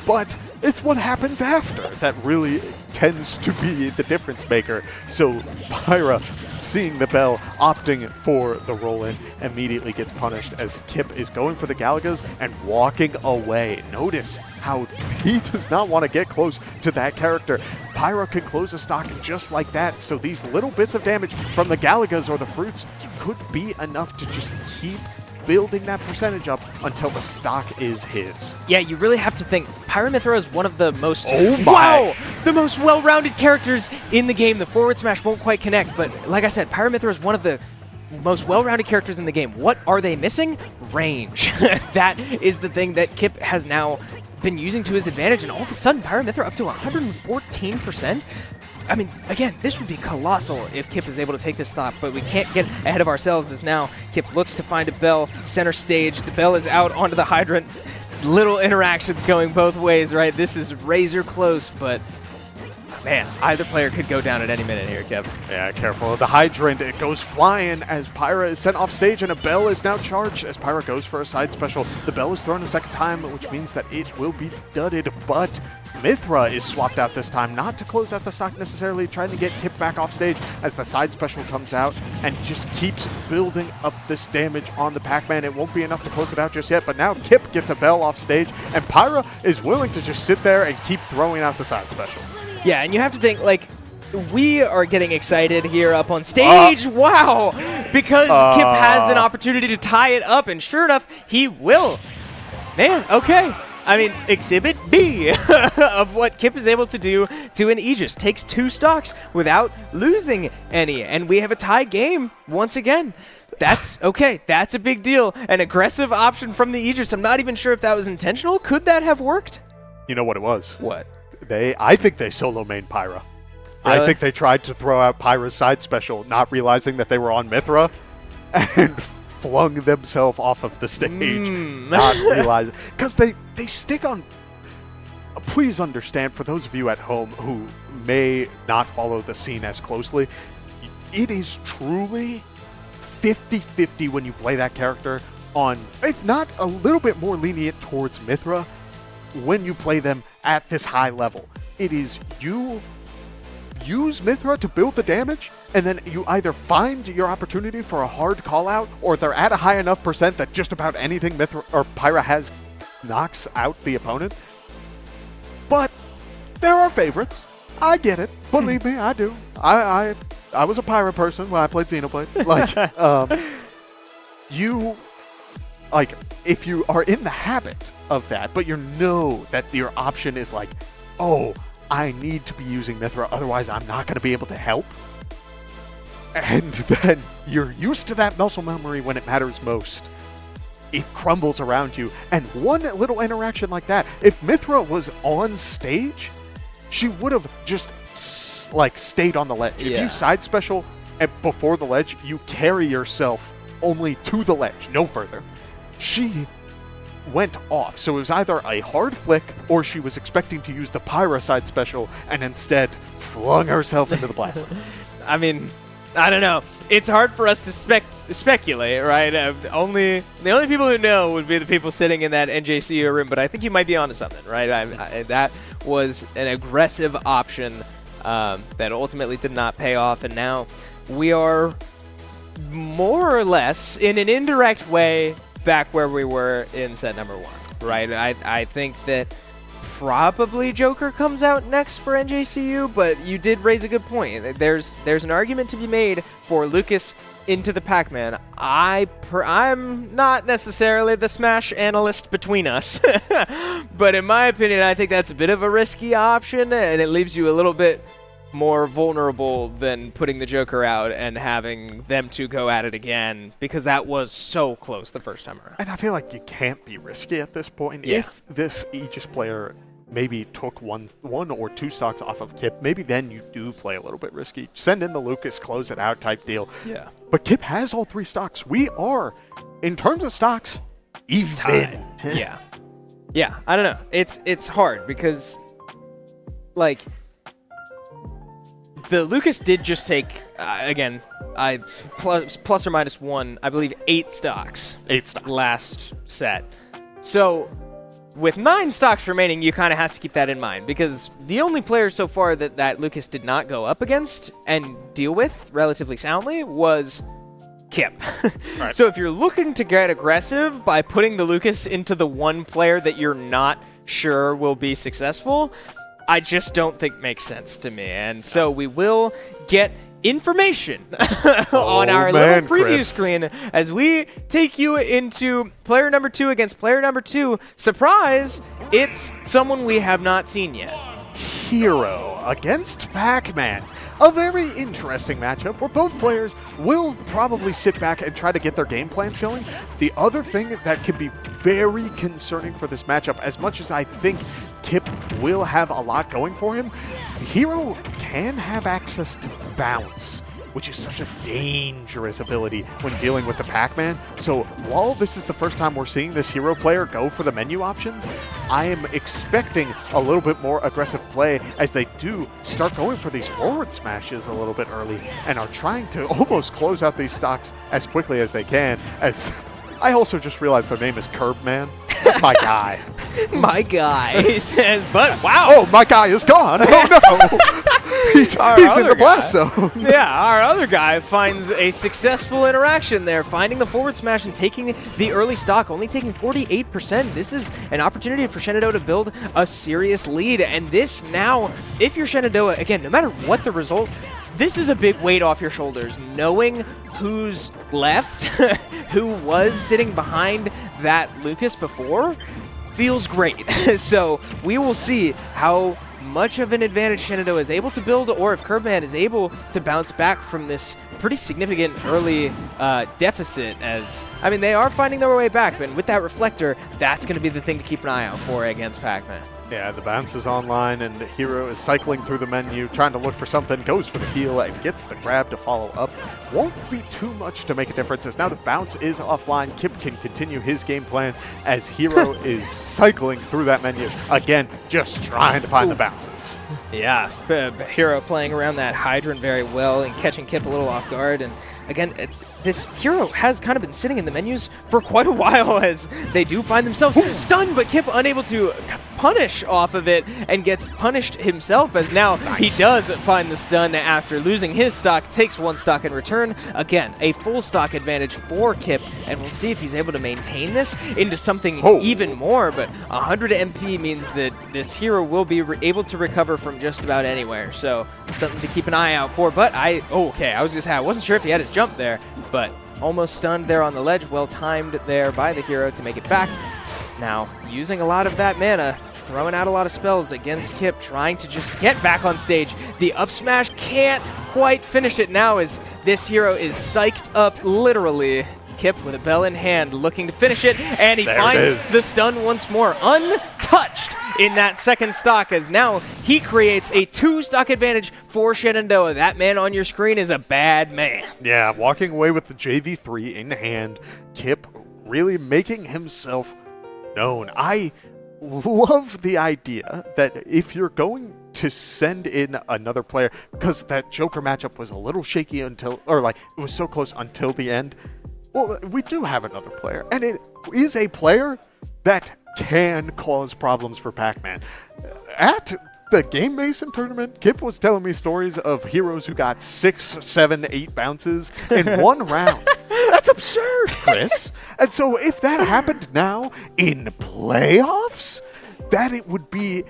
But it's what happens after that really tends to be the difference maker. So Pyra, seeing the bell, opting for the roll-in, immediately gets punished as Kip is going for the Galagas and walking away. Notice how he does not want to get close to that character. Pyra can close a stock just like that, so these little bits of damage from the Galagas or the fruits could be enough to just keep building that percentage up until the stock is his. Yeah, you really have to think Pirate Mithra is one of the most the most well-rounded characters in the game. The forward smash won't quite connect, but like I said, Pirate Mithra is one of the most well-rounded characters in the game. What are they missing? Range. That is the thing that Kip has now been using to his advantage, and all of a sudden Pirate Mithra up to 114%. I mean, again, this would be colossal if Kip is able to take this stock, but we can't get ahead of ourselves as now Kip looks to find a bell center stage. The bell is out onto the hydrant. Little interactions going both ways, right? This is razor close, but man, either player could go down at any minute here, Kip. Yeah, careful. The hydrant, it goes flying as Pyra is sent off stage, and a bell is now charged as Pyra goes for a side special. The bell is thrown a second time, which means that it will be dudded, but Mithra is swapped out this time, not to close out the stock necessarily, trying to get Kip back off stage as the side special comes out and just keeps building up this damage on the Pac-Man. It won't be enough to close it out just yet, but now Kip gets a bell off stage, and Pyra is willing to just sit there and keep throwing out the side special. Yeah, and you have to think, like, we are getting excited here up on stage. Wow! Because Kip has an opportunity to tie it up, and sure enough, he will. Man, okay. I mean, Exhibit B of what Kip is able to do to an Aegis. Takes 2 stocks without losing any, and we have a tie game once again. That's okay. That's a big deal. An aggressive option from the Aegis. I'm not even sure if that was intentional. Could that have worked? You know what it was? What? I think they solo main Pyra. Really? I think they tried to throw out Pyra's side special, not realizing that they were on Mithra, and flung themselves off of the stage, not realizing. Because they stick on... Please understand, for those of you at home who may not follow the scene as closely, it is truly 50-50 when you play that character on, if not a little bit more lenient towards Mithra, when you play them at this high level. It is you use Mithra to build the damage, and then you either find your opportunity for a hard call out, or they're at a high enough percent that just about anything Mithra or Pyra has knocks out the opponent. But there are favorites. I get it. Believe me, I do. I was a Pyra person when I played Xenoblade. If you are in the habit of that, but you know that your option is like, oh, I need to be using Mithra, otherwise I'm not going to be able to help. And then you're used to that muscle memory when it matters most. It crumbles around you, and one little interaction like that, if Mithra was on stage, she would have just like stayed on the ledge. If you side special before the ledge, you carry yourself only to the ledge, no further. She went off, so it was either a hard flick or she was expecting to use the Pyra side special and instead flung herself into the blast zone. I mean, I don't know. It's hard for us to speculate, right? The only people who know would be the people sitting in that NJCU room, but I think you might be onto something, right? That was an aggressive option that ultimately did not pay off, and now we are more or less, in an indirect way, back where we were in set number 1, right? I think that probably Joker comes out next for NJCU, but you did raise a good point. There's an argument to be made for Lucas into the Pac-Man. I'm not necessarily the Smash analyst between us, but in my opinion, I think that's a bit of a risky option, and it leaves you a little bit more vulnerable than putting the Joker out and having them two go at it again, because that was so close the first time around. And I feel like you can't be risky at this point. Yeah. If this Aegis player maybe took one or two stocks off of Kip, maybe then you do play a little bit risky. Send in the Lucas, close it out type deal. Yeah. But Kip has all 3 stocks. We are, in terms of stocks, even. Yeah. Yeah, I don't know. It's hard because, like, the Lucas did just take, again, plus or minus 1, I believe 8 stocks. 8 stocks. Last set. So with 9 stocks remaining, you kind of have to keep that in mind, because the only player so far that Lucas did not go up against and deal with relatively soundly was Kip. Right. So if you're looking to get aggressive by putting the Lucas into the one player that you're not sure will be successful, I just don't think makes sense to me. And so we will get information on our little preview Chris. screen as we take you into player number 2 against player number 2. Surprise, it's someone we have not seen yet. Hero against Pac-Man. A very interesting matchup where both players will probably sit back and try to get their game plans going. The other thing that can be very concerning for this matchup, as much as I think Kip will have a lot going for him, Hero can have access to bounce, which is such a dangerous ability when dealing with the Pac-Man. So while this is the first time we're seeing this Hero player go for the menu options, I am expecting a little bit more aggressive play as they do start going for these forward smashes a little bit early and are trying to almost close out these stocks as quickly as they can. As I also just realized their name is Curbman. That's my guy. My guy, he says, but wow. Oh, my guy is gone. Oh, no. He's in the blast zone. Yeah, our other guy finds a successful interaction there, finding the forward smash and taking the early stock, only taking 48%. This is an opportunity for Shenandoah to build a serious lead. And this now, if you're Shenandoah, again, no matter what the result, this is a big weight off your shoulders, knowing who's left, who was sitting behind that Lucas before, feels great. So we will see how much of an advantage Shenandoah is able to build, or if Curbman is able to bounce back from this pretty significant early deficit. As, I mean, they are finding their way back, but with that reflector, that's going to be the thing to keep an eye out for against Pac-Man. Yeah, the bounce is online, and Hero is cycling through the menu, trying to look for something, goes for the heal, and gets the grab to follow up. Won't be too much to make a difference, as now the bounce is offline. Kip can continue his game plan as Hero is cycling through that menu. Again, just trying to find the bounces. Yeah, Hero playing around that hydrant very well and catching Kip a little off guard. And again, this Hero has kind of been sitting in the menus for quite a while as they do find themselves stunned, but Kip unable to punish off of it and gets punished himself, as now he does find the stun after losing his stock, takes 1 stock in return. Again, a full stock advantage for Kip, and we'll see if he's able to maintain this into something even more, but 100 MP means that this Hero will be able to recover from just about anywhere, so something to keep an eye out for. But I wasn't sure if he had his jump there, but almost stunned there on the ledge. Well timed there by the Hero to make it back. Now, using a lot of that mana, throwing out a lot of spells against Kip, trying to just get back on stage. The up smash can't quite finish it now as this hero is psyched up literally. Kip with a bell in hand looking to finish it, and he finds the stun once more, untouched in that second stock, as now he creates a 2-stock advantage for Shenandoah. That man on your screen is a bad man. Yeah, walking away with the JV3 in hand, Kip really making himself known. I love the idea that if you're going to send in another player, because that Joker matchup was a little shaky until, or like it was so close until the end. Well, we do have another player, and it is a player that can cause problems for Pac-Man. At the Game Mason tournament, Kip was telling me stories of heroes who got 6, 7, 8 bounces in one round. That's absurd, Chris. And so if that happened now in playoffs, that it would be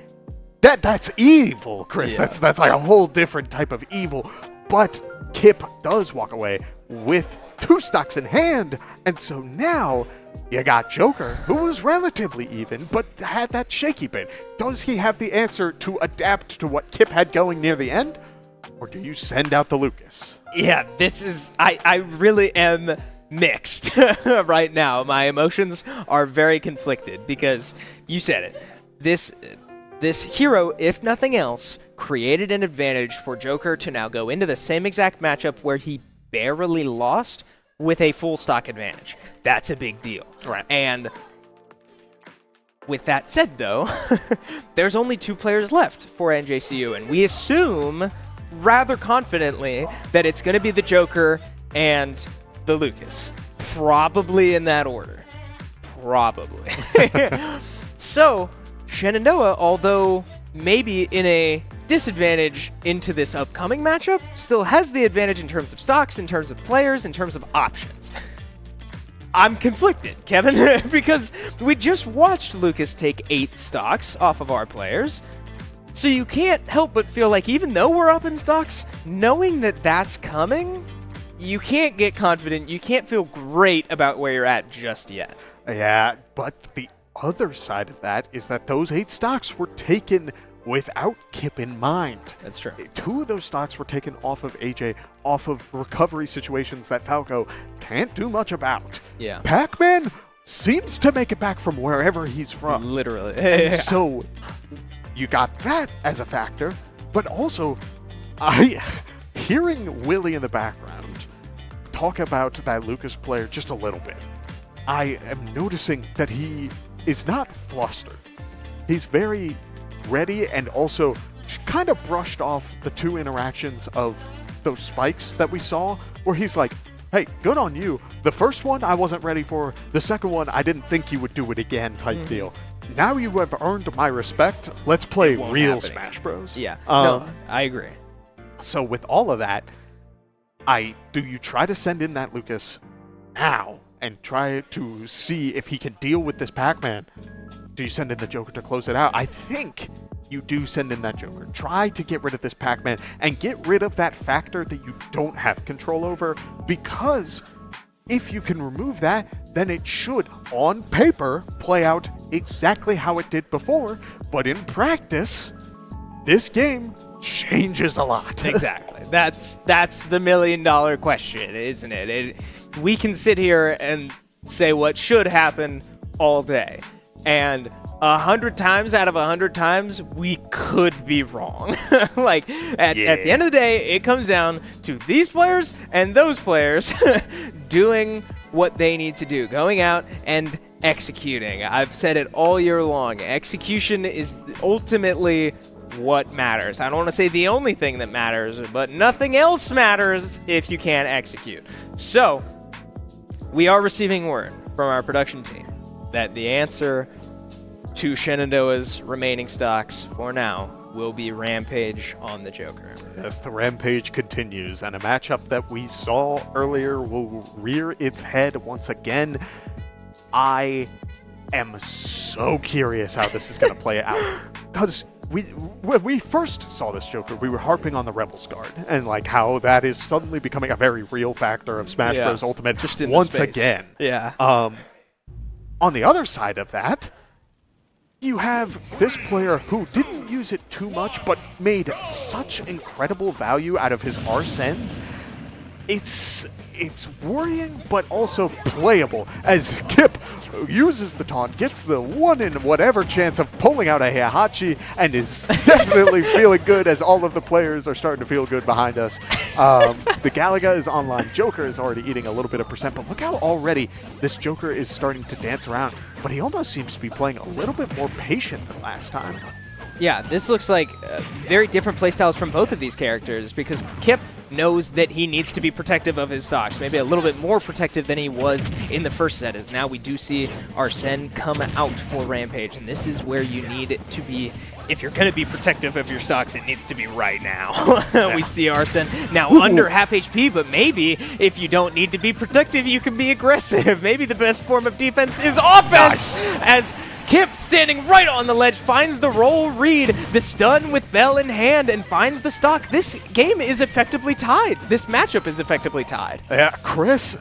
that's evil, Chris. Yeah. That's like a whole different type of evil. But Kip does walk away with 2 stocks in hand, and so now you got Joker, who was relatively even, but had that shaky bit. Does he have the answer to adapt to what Kip had going near the end, or do you send out the Lucas? Yeah, this is, I really am mixed right now. My emotions are very conflicted because you said it. This hero, if nothing else, created an advantage for Joker to now go into the same exact matchup where he barely lost with a full stock advantage. That's a big deal. Right. And with that said, though, there's only 2 players left for NJCU, and we assume rather confidently that it's going to be the Joker and the Lucas. Probably in that order. Probably. So, Shenandoah, although maybe in a disadvantage into this upcoming matchup, still has the advantage in terms of stocks, in terms of players, in terms of options. I'm conflicted, Kevin, because we just watched Lucas take 8 stocks off of our players. So you can't help but feel like even though we're up in stocks, knowing that that's coming, you can't get confident, you can't feel great about where you're at just yet. Yeah, but the other side of that is that those 8 stocks were taken without Kip in mind. That's true. 2 of those stocks were taken off of AJ, off of recovery situations that Falco can't do much about. Yeah. Pac-Man seems to make it back from wherever he's from. Literally. And so you got that as a factor, but also hearing Willie in the background talk about that Lucas player just a little bit, I am noticing that he is not flustered. He's very ready and also kind of brushed off the 2 interactions of those spikes that we saw, where he's like, hey, good on you. The first one I wasn't ready for. The second one, I didn't think you would do it again type deal. Now you have earned my respect. Let's play real Smash Bros. Yeah. No, I agree. So with all of that, do you try to send in that Lucas now and try to see if he can deal with this Pac-Man? Do you send in the Joker to close it out? I think you do send in that Joker. Try to get rid of this Pac-Man and get rid of that factor that you don't have control over, because if you can remove that, then it should, on paper, play out exactly how it did before, but in practice, this game changes a lot. Exactly. That's the $1 million question, isn't it? We can sit here and say what should happen all day. And 100 times out of 100 times, we could be wrong. Like, at the end of the day, it comes down to these players and those players doing what they need to do, going out and executing. I've said it all year long. Execution is ultimately what matters. I don't want to say the only thing that matters, but nothing else matters if you can't execute. So, we are receiving word from our production team that the answer to Shenandoah's remaining stocks for now will be Rampage on the Joker. Yes, the Rampage continues, and a matchup that we saw earlier will rear its head once again. I am so curious how this is going to play out, because when we first saw this Joker, we were harping on the Rebels Guard and like how that is suddenly becoming a very real factor of Smash Bros. Ultimate just in once space. Again. Yeah. On the other side of that, you have this player who didn't use it too much, but made such incredible value out of his Arsens. It's worrying, but also playable, as Kip uses the taunt, gets the one in whatever chance of pulling out a Heihachi, and is definitely feeling good as all of the players are starting to feel good behind us. The Galaga is online. Joker is already eating a little bit of percent, but look how already this Joker is starting to dance around. But he almost seems to be playing a little bit more patient than last time. Yeah, this looks like very different playstyles from both of these characters, because Kip knows that he needs to be protective of his stocks, maybe a little bit more protective than he was in the first set, as now we do see Arsene come out for Rampage, and this is where you need it to be. If you're going to be protective of your stocks, it needs to be right now. We see Arsene now under half HP, but maybe if you don't need to be protective, you can be aggressive. Maybe the best form of defense is offense, as Kip, standing right on the ledge, finds the roll read, the stun with Bell in hand, and finds the stock. This game is effectively tied. This matchup is effectively tied. Yeah, Chris,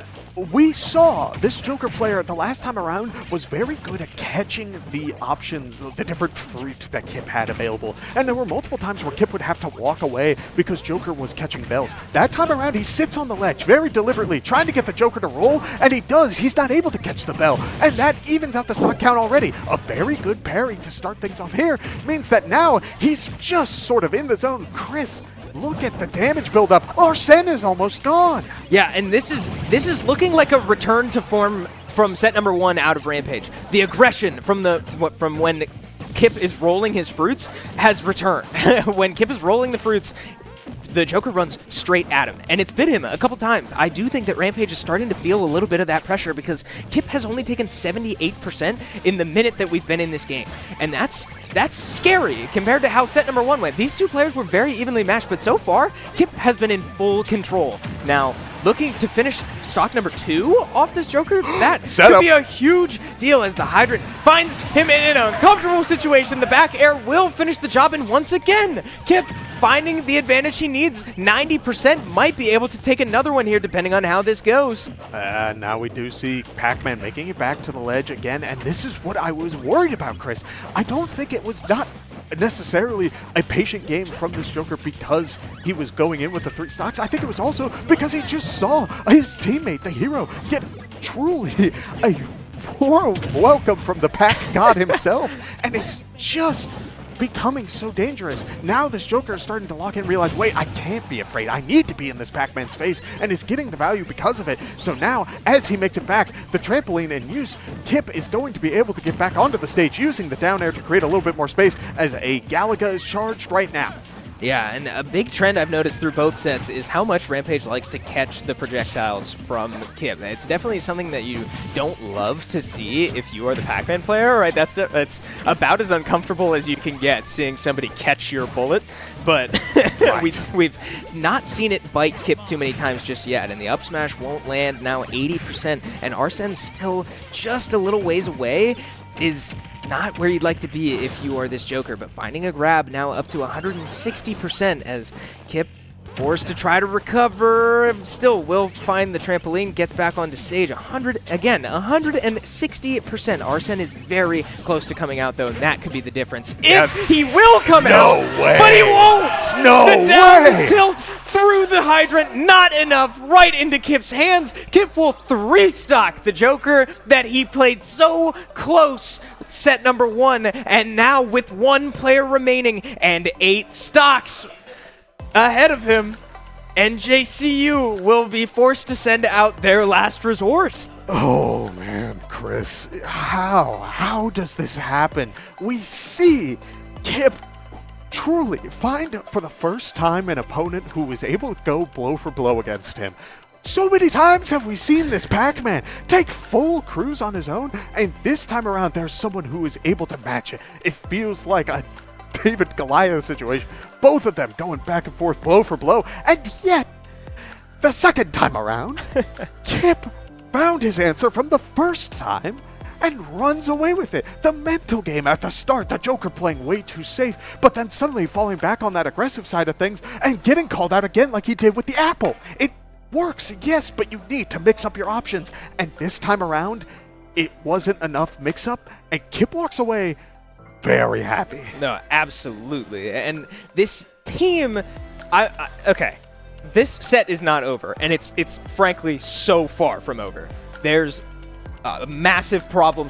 we saw this Joker player the last time around was very good at catching the options, the different fruit that Kip had available. And there were multiple times where Kip would have to walk away because Joker was catching bells. That time around, he sits on the ledge very deliberately, trying to get the Joker to roll, and he does. He's not able to catch the bell, and that evens out the stock count already. A very good parry to start things off here means that now he's just sort of in the zone. Chris, look at the damage buildup. Arsene is almost gone. Yeah, and this is looking like a return to form from set number 1 out of Rampage. The aggression from when Kip is rolling his fruits has returned. When Kip is rolling the fruits, the Joker runs straight at him, and it's bit him a couple times. I do think that Rampage is starting to feel a little bit of that pressure, because Kip has only taken 78% in the minute that we've been in this game, and that's scary compared to how set number 1 went. These two players were very evenly matched, but so far, Kip has been in full control. Now, looking to finish stock number 2 off this Joker, that could be a huge deal, as the Hydrant finds him in an uncomfortable situation. The back air will finish the job, and once again, Kip finding the advantage he needs. 90% might be able to take another one here, depending on how this goes. Now we do see Pac-Man making it back to the ledge again, and this is what I was worried about, Chris. I don't think it was not necessarily a patient game from this Joker because he was going in with the 3 stocks. I think it was also because he just saw his teammate, the hero, get truly a warm welcome from the Pac God himself, and it's just becoming so dangerous. Now this Joker is starting to lock in and realize, wait, I can't be afraid. I need to be in this Pac-Man's face, and is getting the value because of it. So now, as he makes it back, the trampoline in use, Kip is going to be able to get back onto the stage using the down air to create a little bit more space, as a Galaga is charged right now. Yeah, and a big trend I've noticed through both sets is how much Rampage likes to catch the projectiles from Kip. It's definitely something that you don't love to see if you are the Pac-Man player, right? That's about as uncomfortable as you can get, seeing somebody catch your bullet. But we've not seen it bite Kip too many times just yet, and the up smash won't land now 80%, and Arsene's still just a little ways away. Is not where you'd like to be if you are this Joker, but finding a grab now up to 160% as Kip forced to try to recover, still will find the trampoline, gets back onto stage. 160%. Arsene is very close to coming out, though, and that could be the difference. If he will come out, but he won't! The down tilt through the Hydrant, not enough, right into Kip's hands. Kip will 3-stock the Joker that he played so close set number 1, and now with 1 player remaining and 8 stocks ahead of him, NJCU will be forced to send out their last resort. Oh man, Chris, how does this happen? We see Kip truly find for the first time an opponent who is able to go blow for blow against him. So many times have we seen this Pac-Man take full cruise on his own, and this time around there's someone who is able to match it. It feels like a David Goliath situation. Both of them going back and forth, blow for blow, and yet, the second time around, Kip found his answer from the first time and runs away with it. The mental game at the start, the Joker playing way too safe, but then suddenly falling back on that aggressive side of things and getting called out again like he did with the apple. It works, yes, but you need to mix up your options. And this time around, it wasn't enough mix-up, and Kip walks away very happy. No, absolutely. And this team, okay, this set is not over, and it's frankly so far from over. There's a massive problem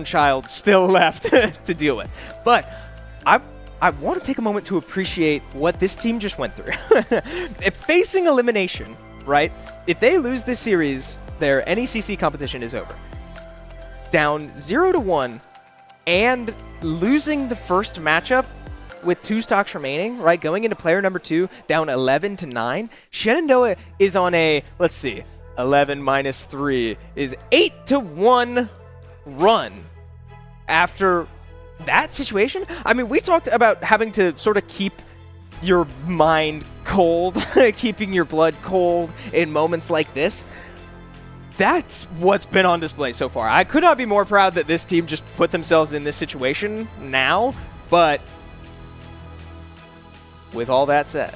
child still left to deal with. But I want to take a moment to appreciate what this team just went through. If facing elimination, right? If they lose this series, their NECC competition is over. Down 0-1 and losing the first matchup with 2 stocks remaining, right? Going into player number 2, down 11-9. Shenandoah is on a, let's see, 11 minus 3 is 8-1 run after that situation. I mean, we talked about having to sort of keep your mind cold, keeping your blood cold in moments like this. That's what's been on display so far. I could not be more proud that this team just put themselves in this situation now, but with all that said,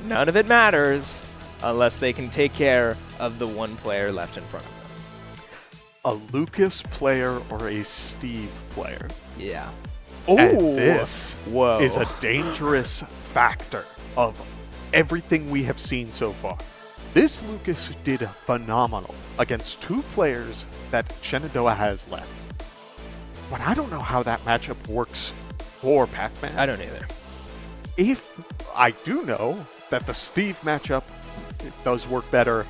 none of it matters unless they can take care of the one player left in front of them. A Lucas player or a Steve player. Yeah. And this Whoa. is a dangerous factor of everything we have seen so far. This Lucas did phenomenal against 2 players that Shenandoah has left. But I don't know how that matchup works for Pac-Man. I don't either. If I do know that the Steve matchup does work better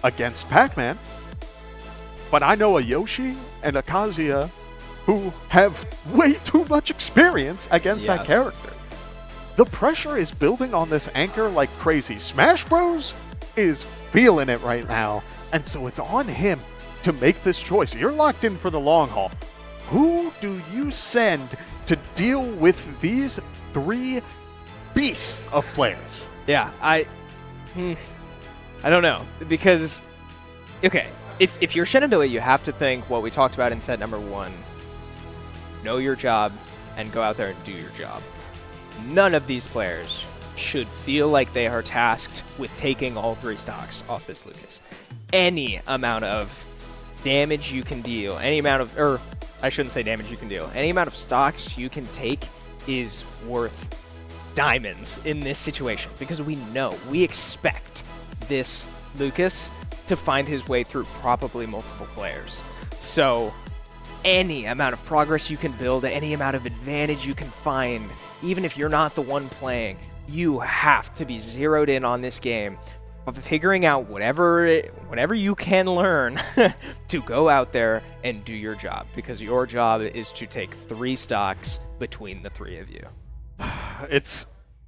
against Pac-Man, but I know a Yoshi and a Kazuya who have way too much experience against that character. The pressure is building on this anchor like crazy. Smash Bros is feeling it right now, and so it's on him to make this choice. You're locked in for the long haul. Who do you send to deal with these 3 beasts of players? Yeah, I don't know, because, okay, if you're Shenandoah, you have to think what we talked about in set number 1. Know your job and go out there and do your job. None of these players should feel like they are tasked with taking all 3 stocks off this Lucas. Any amount of damage you can deal, any amount of, or I shouldn't say damage you can deal, any amount of stocks you can take is worth diamonds in this situation, because we expect this Lucas to find his way through probably multiple players. So any amount of progress you can build, any amount of advantage you can find, even if you're not the one playing, you have to be zeroed in on this game, of figuring out whatever you can learn to go out there and do your job, because your job is to take 3 stocks between the 3 of you.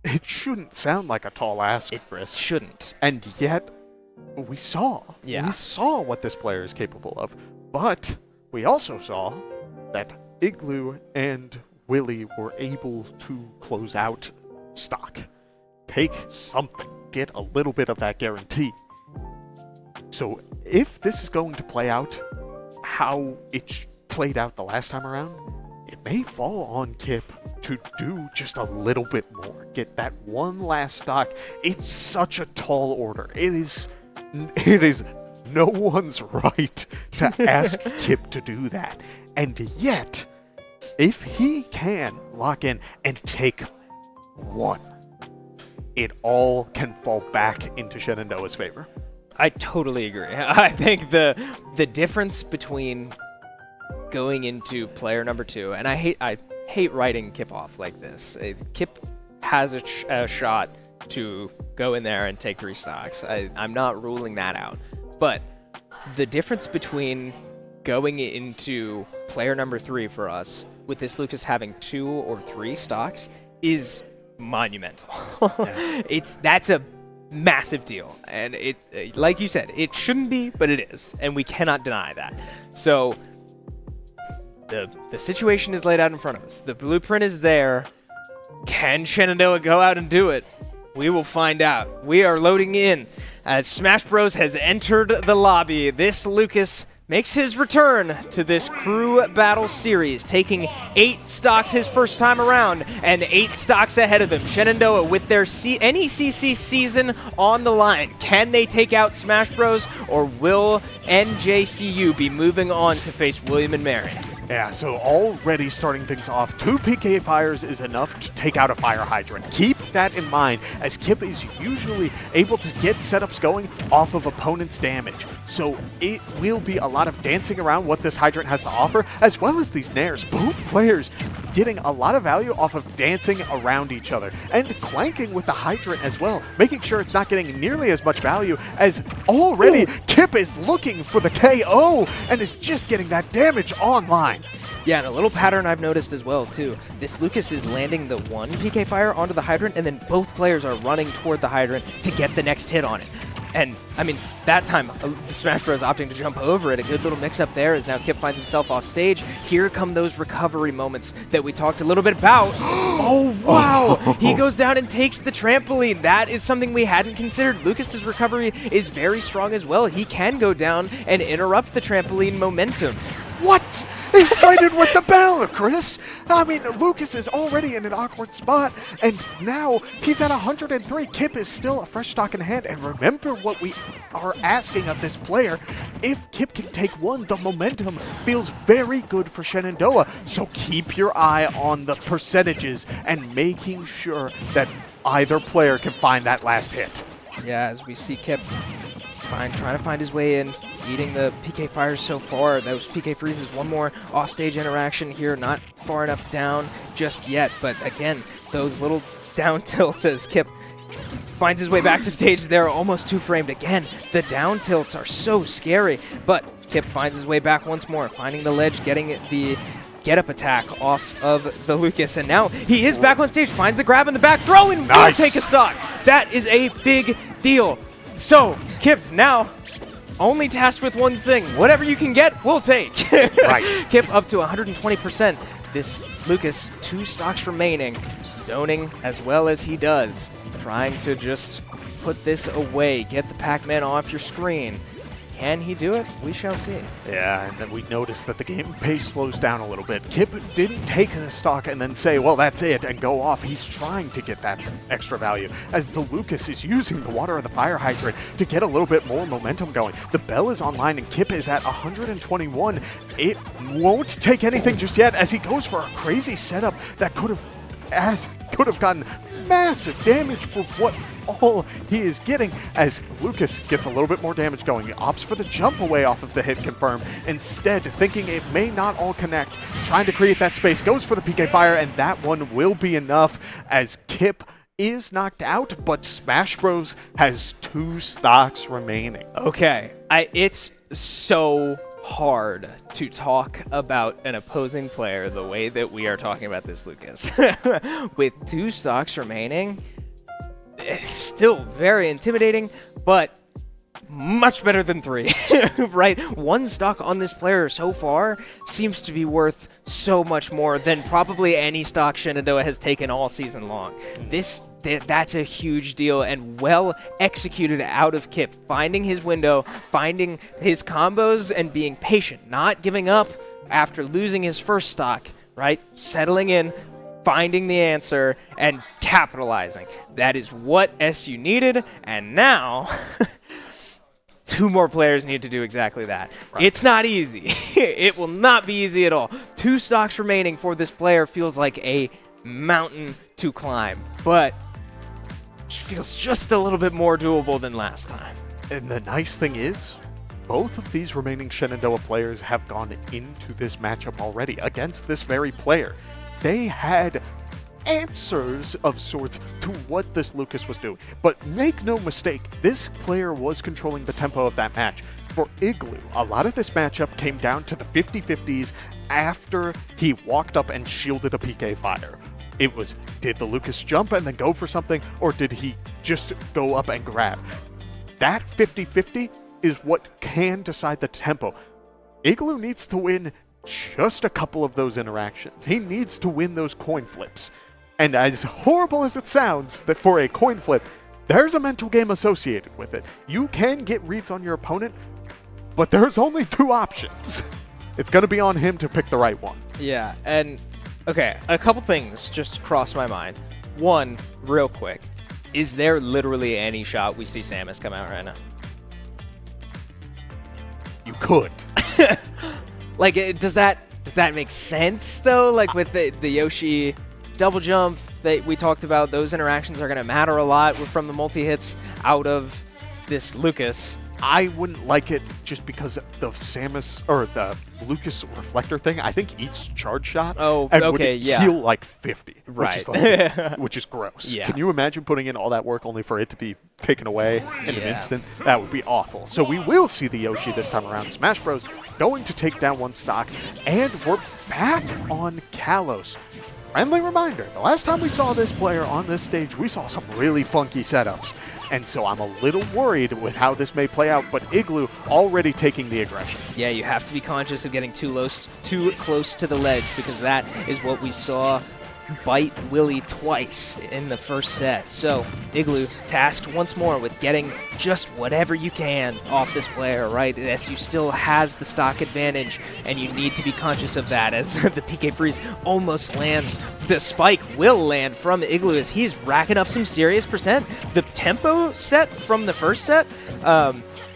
It shouldn't sound like a tall ask, Chris. It shouldn't. And yet, we saw. Yeah. We saw what this player is capable of. But we also saw that Igloo and Willie were able to close out stock. Take something. Get a little bit of that guarantee. So if this is going to play out how it played out the last time around, it may fall on Kip to do just a little bit more. Get that one last stock. It's such a tall order. It is no one's right to ask Kip to do that. And yet, if he can lock in and take 1, it all can fall back into Shenandoah's favor. I totally agree. I think the difference between going into player number 2, and I hate writing Kip off like this. Kip has a shot to go in there and take 3 stocks. I'm not ruling that out. But the difference between going into player number 3 for us, with this Lucas having 2 or 3 stocks, is monumental. That's a massive deal, and it like you said, it shouldn't be, but it is, and we cannot deny that. So the situation is laid out in front of us. The blueprint is there. Can Shenandoah go out and do it? We will find out. We are loading in as Smash Bros has entered the lobby. This Lucas makes his return to this crew battle series, taking 8 stocks his first time around and 8 stocks ahead of him. Shenandoah with their NECC season on the line. Can they take out Smash Bros, or will NJCU be moving on to face William and Mary? Yeah, so already starting things off, 2 PK fires is enough to take out a fire hydrant. Keep that in mind, as Kip is usually able to get setups going off of opponent's damage. So it will be a lot of dancing around what this hydrant has to offer, as well as these nairs. Both players getting a lot of value off of dancing around each other and clanking with the hydrant as well, making sure it's not getting nearly as much value, as already Kip is looking for the KO and is just getting that damage online. Yeah, and a little pattern I've noticed as well, too. This Lucas is landing the one PK fire onto the hydrant, and then both players are running toward the hydrant to get the next hit on it. And, I mean, that time, the Smash Bros. Opting to jump over it. A good little mix-up there as now Kip finds himself off stage. Here come those recovery moments that we talked a little bit about. Oh, wow! He goes down and takes the trampoline. That is something we hadn't considered. Lucas's recovery is very strong as well. He can go down and interrupt the trampoline momentum. What? He's traded with the bell, Chris. I mean, Lucas is already in an awkward spot, and now he's at 103. Kip is still a fresh stock in hand, and remember what we are asking of this player. If Kip can take one, the momentum feels very good for Shenandoah, so keep your eye on the percentages and making sure that either player can find that last hit. Yeah, as we see Kip trying to find his way in, eating the PK fires so far. Those PK freezes, one more offstage interaction here, not far enough down just yet. But again, those little down tilts as Kip finds his way back to stage there, almost 2-framed again. The down tilts are so scary, but Kip finds his way back once more, finding the ledge, getting the get-up attack off of the Lucas, and now he is back on stage, finds the grab in the back throw, and will take a stock. That is a big deal. So, Kip now only tasked with one thing. Whatever you can get, we'll take. Right. Kip up to 120%. This Lucas, 2 stocks remaining, zoning as well as he does, trying to just put this away, get the Pac-Man off your screen. Can he do it? We shall see. Yeah, and then we noticed that the game pace slows down a little bit. Kip didn't take the stock and then say, well, that's it, and go off. He's trying to get that extra value, as the Lucas is using the water of the fire hydrant to get a little bit more momentum going. The bell is online, and Kip is at 121. It won't take anything just yet, as he goes for a crazy setup that could have gotten massive damage for what all he is getting, as Lucas gets a little bit more damage going. He opts for the jump away off of the hit confirm, instead thinking it may not all connect, trying to create that space, goes for the PK fire, and that one will be enough, as Kip is knocked out, but Smash Bros. Has 2 stocks remaining. Okay, it's so hard to talk about an opposing player the way that we are talking about this Lucas. With 2 stocks remaining, it's still very intimidating, but much better than 3, right? 1 stock on this player so far seems to be worth so much more than probably any stock Shenandoah has taken all season long. That's a huge deal, and well executed out of Kip, finding his window, finding his combos, and being patient, not giving up after losing his first stock, right? Settling in, finding the answer, and capitalizing. That is what SU needed, and now 2 more players need to do exactly that. Right. It's not easy. It will not be easy at all. 2 stocks remaining for this player feels like a mountain to climb, but feels just a little bit more doable than last time. And the nice thing is, both of these remaining Shenandoah players have gone into this matchup already against this very player. They had answers of sorts to what this Lucas was doing. But make no mistake, this player was controlling the tempo of that match. For Igloo, a lot of this matchup came down to the 50-50s after he walked up and shielded a PK fire. It was, did the Lucas jump and then go for something, or did he just go up and grab? That 50-50 is what can decide the tempo. Igloo needs to win just a couple of those interactions. He needs to win those coin flips. And as horrible as it sounds, that for a coin flip, there's a mental game associated with it. You can get reads on your opponent, but there's only 2 options. It's going to be on him to pick the right one. Yeah, and okay, a couple things just crossed my mind. One, real quick, is there literally any shot we see Samus come out right now? You could. Like, does that Does that make sense, though? Like, with the Yoshi double jump that we talked about, those interactions are going to matter a lot from the multi-hits out of this Lucas. I wouldn't like it just because the Samus or the Lucas reflector thing. I think each charge shot would heal like 50, right? Which is gross. Yeah. Can you imagine putting in all that work only for it to be taken away in an instant? That would be awful. So we will see the Yoshi this time around. Smash Bros. Going to take down one stock, and we're back on Kalos. Friendly reminder, the last time we saw this player on this stage, we saw some really funky setups. And so I'm a little worried with how this may play out, but Igloo already taking the aggression. Yeah, you have to be conscious of getting too close to the ledge, because that is what we saw bite Willie twice in the first set. So Igloo tasked once more with getting just whatever you can off this player, right? SU still has the stock advantage, and you need to be conscious of that as the PK freeze almost lands. The spike will land from Igloo as he's racking up some serious percent. The tempo set from the first set,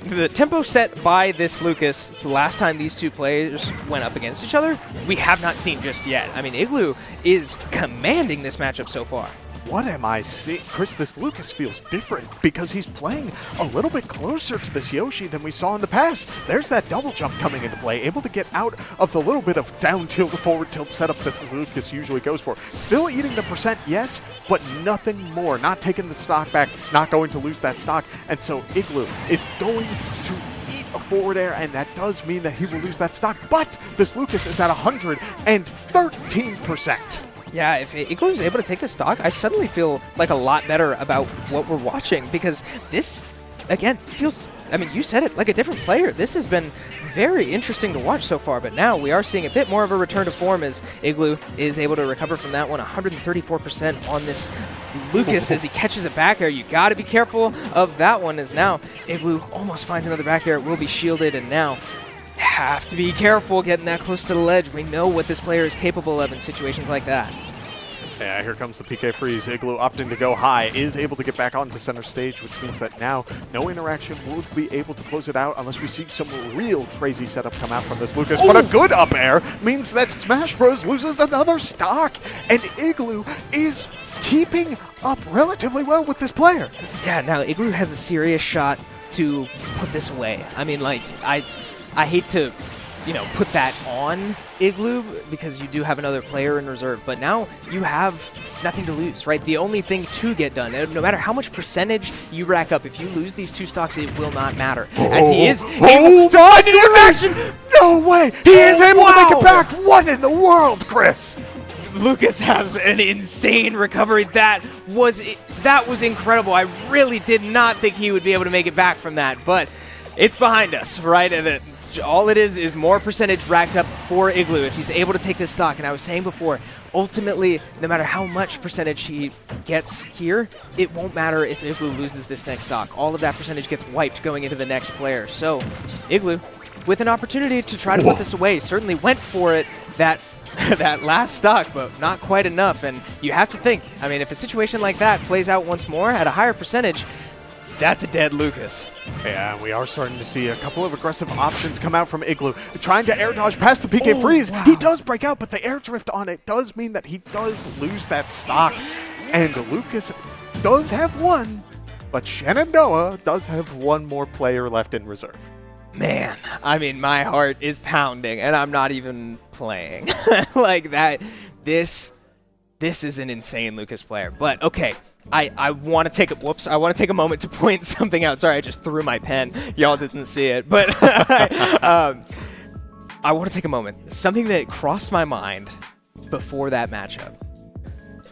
the tempo set by this Lucas the last time these two players went up against each other, we have not seen just yet. I mean, Igloo is commanding this matchup so far. What am I seeing? Chris, this Lucas feels different because he's playing a little bit closer to this Yoshi than we saw in the past. There's that double jump coming into play, able to get out of the little bit of down tilt to forward tilt setup this Lucas usually goes for. Still eating the percent, yes, but nothing more. Not taking the stock back, not going to lose that stock. And so Igloo is going to eat a forward air, and that does mean that he will lose that stock. But this Lucas is at 113%. Yeah, if Igloo is able to take the stock, I suddenly feel like a lot better about what we're watching, because this, again, feels, I mean, you said it, like a different player. This has been very interesting to watch so far, but now we are seeing a bit more of a return to form as Igloo is able to recover from that one. 134% on this Lucas as he catches a back air. You got to be careful of that one, as now Igloo almost finds another back air. It will be shielded, and now have to be careful getting that close to the ledge. We know what this player is capable of in situations like that. Yeah, here comes the PK freeze. Igloo opting to go high, is able to get back onto center stage, which means that now no interaction would be able to close it out unless we see some real crazy setup come out from this Lucas. But a good up air means that Smash Bros. Loses another stock, and Igloo is keeping up relatively well with this player. Yeah, now Igloo has a serious shot to put this away. I mean, like, I hate to, put that on Igloo because you do have another player in reserve, but now you have nothing to lose, right? The only thing to get done, no matter how much percentage you rack up, if you lose these two stocks, it will not matter. As he is able to find an interaction. No way! He is able to make it back! What in the world, Chris? Lucas has an insane recovery. That was incredible. I really did not think he would be able to make it back from that, but it's behind us, right? And all it is more percentage racked up for Igloo if he's able to take this stock. And I was saying before, ultimately, no matter how much percentage he gets here, it won't matter if Igloo loses this next stock. All of that percentage gets wiped going into the next player. So Igloo, with an opportunity to try to put this away, certainly went for it that last stock, but not quite enough. And you have to think, I mean, if a situation like that plays out once more at a higher percentage, that's a dead Lucas. Yeah, we are starting to see a couple of aggressive options come out from Igloo. Trying to air dodge past the PK freeze. Wow. He does break out, but the air drift on it does mean that he does lose that stock. And Lucas does have one, but Shenandoah does have one more player left in reserve. Man, I mean, my heart is pounding, and I'm not even playing. Like that, this is an insane Lucas player. But okay, I want to take a moment to point something out. Sorry, I just threw my pen. Y'all didn't see it, but I want to take a moment. Something that crossed my mind before that matchup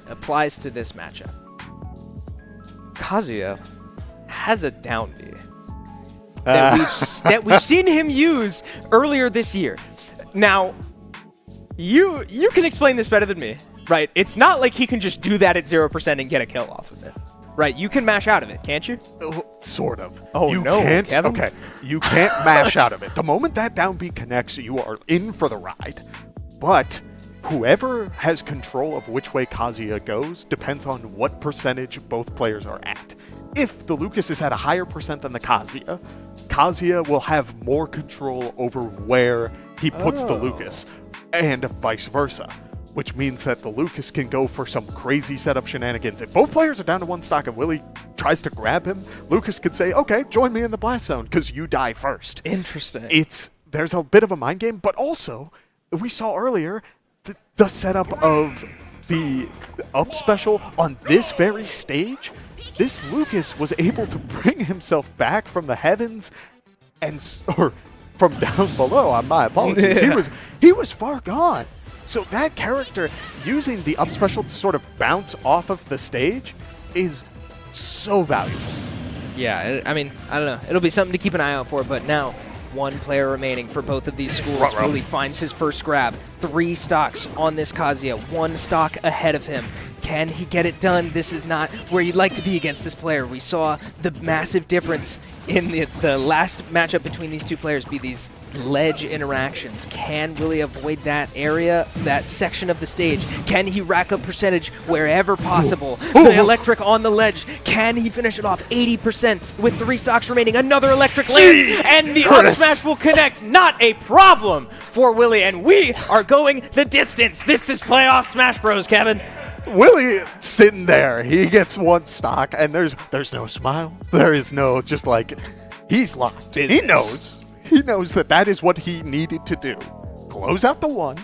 applies to this matchup. Kazuya has a down B that we've seen him use earlier this year. Now, you can explain this better than me. Right, it's not like he can just do that at 0% and get a kill off of it. Right, you can mash out of it, can't you? Sort of. Oh, you no, can't, Kevin? Okay, you can't mash out of it. The moment that down B connects, you are in for the ride. But whoever has control of which way Kazuya goes depends on what percentage both players are at. If the Lucas is at a higher percent than the Kazuya will have more control over where he puts the Lucas. and vice versa, which means that the Lucas can go for some crazy setup shenanigans. If both players are down to 1 stock and Willie tries to grab him, Lucas could say, okay, join me in the blast zone because you die first. Interesting. There's a bit of a mind game, but also, we saw earlier the setup of the up special on this very stage. This Lucas was able to bring himself back from the heavens or from down below. My apologies. Yeah. He was far gone. So that character using the up special to sort of bounce off of the stage is so valuable. Yeah, I mean, I don't know. It'll be something to keep an eye out for, but now 1 player remaining for both of these schools. Ruh-roh. Willie finds his first grab. 3 stocks on this Kazuya, 1 stock ahead of him. Can he get it done? This is not where you'd like to be against this player. We saw the massive difference in the last matchup between these 2 players be these ledge interactions. Can Willie avoid that area, that section of the stage? Can he rack up percentage wherever possible? The electric on the ledge. Can he finish it off 80% with 3 stocks remaining? Another electric lands, and the up smash will connect. Not a problem for Willie, and we are going the distance. This is playoff Smash Bros, Kevin. Willie sitting there, he gets 1 stock, and there's no smile. There is no just like, he's locked. Business. He knows that is what he needed to do. Close out the 1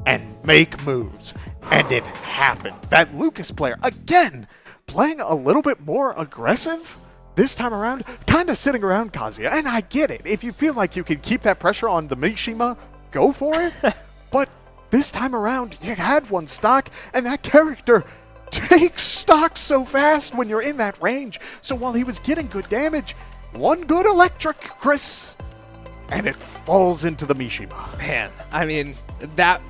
and make moves. And it happened. That Lucas player, again, playing a little bit more aggressive this time around, kind of sitting around Kazuya. And I get it. If you feel like you can keep that pressure on the Mishima, go for it. But this time around, you had 1 stock, and that character takes stock so fast when you're in that range. So while he was getting good damage, 1 good electric, Chris, and it falls into the Mishima. Man, I mean, that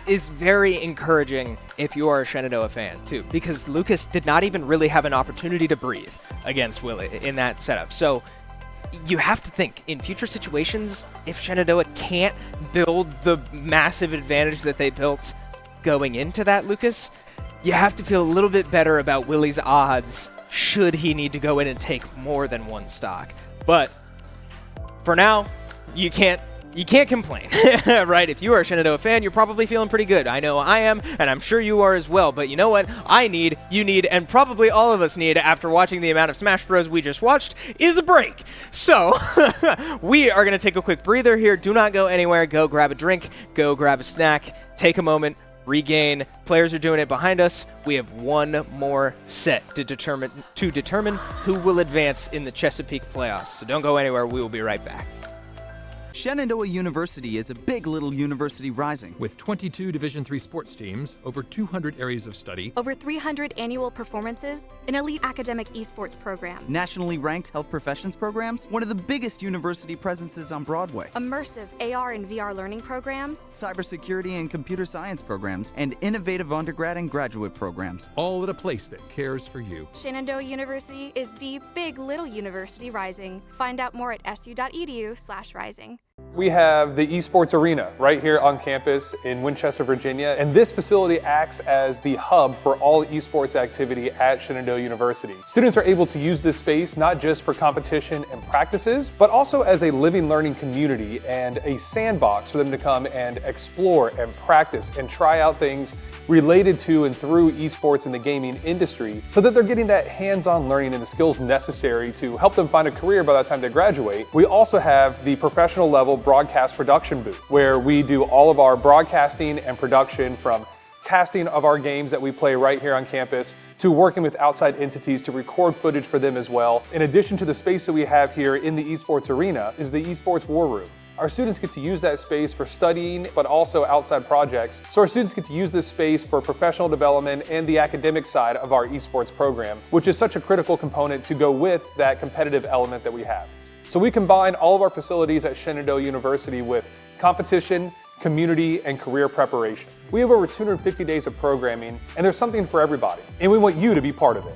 is very encouraging if you are a Shenandoah fan, too, because Lucas did not even really have an opportunity to breathe against Willie in that setup. So you have to think, in future situations, if Shenandoah can't build the massive advantage that they built going into that, Lucas, you have to feel a little bit better about Willie's odds should he need to go in and take more than 1 stock. But for now, you can't complain, right? If you are a Shenandoah fan, you're probably feeling pretty good. I know I am, and I'm sure you are as well. But you know what? You need, and probably all of us need, after watching the amount of Smash Bros. We just watched, is a break. So we are going to take a quick breather here. Do not go anywhere. Go grab a drink. Go grab a snack. Take a moment. Regain. Players are doing it behind us. We have 1 more set to determine who will advance in the Chesapeake playoffs. So don't go anywhere. We will be right back. Shenandoah University is a big little university rising. With 22 Division III sports teams, over 200 areas of study, Over 300 annual performances, an elite academic esports program, Nationally ranked health professions programs, one of the biggest university presences on Broadway. immersive AR and VR learning programs, Cybersecurity and computer science programs, and innovative undergrad and graduate programs. all at a place that cares for you. Shenandoah University is the big little university rising. Find out more at su.edu/rising. We have the Esports Arena right here on campus in Winchester, Virginia, and this facility acts as the hub for all esports activity at Shenandoah University. Students are able to use this space not just for competition and practices, but also as a living learning community and a sandbox for them to come and explore and practice and try out things related to and through esports in the gaming industry so that they're getting that hands-on learning and the skills necessary to help them find a career by the time they graduate. We also have the professional level broadcast production booth where we do all of our broadcasting and production, from casting of our games that we play right here on campus to working with outside entities to record footage for them as well. In addition to the space that we have here in the Esports Arena is the Esports War Room. Our students get to use that space for studying, but also outside projects. So our students get to use this space for professional development and the academic side of our esports program, which is such a critical component to go with that competitive element that we have. So we combine all of our facilities at Shenandoah University with competition, community, and career preparation. We have over 250 days of programming, and there's something for everybody, and we want you to be part of it.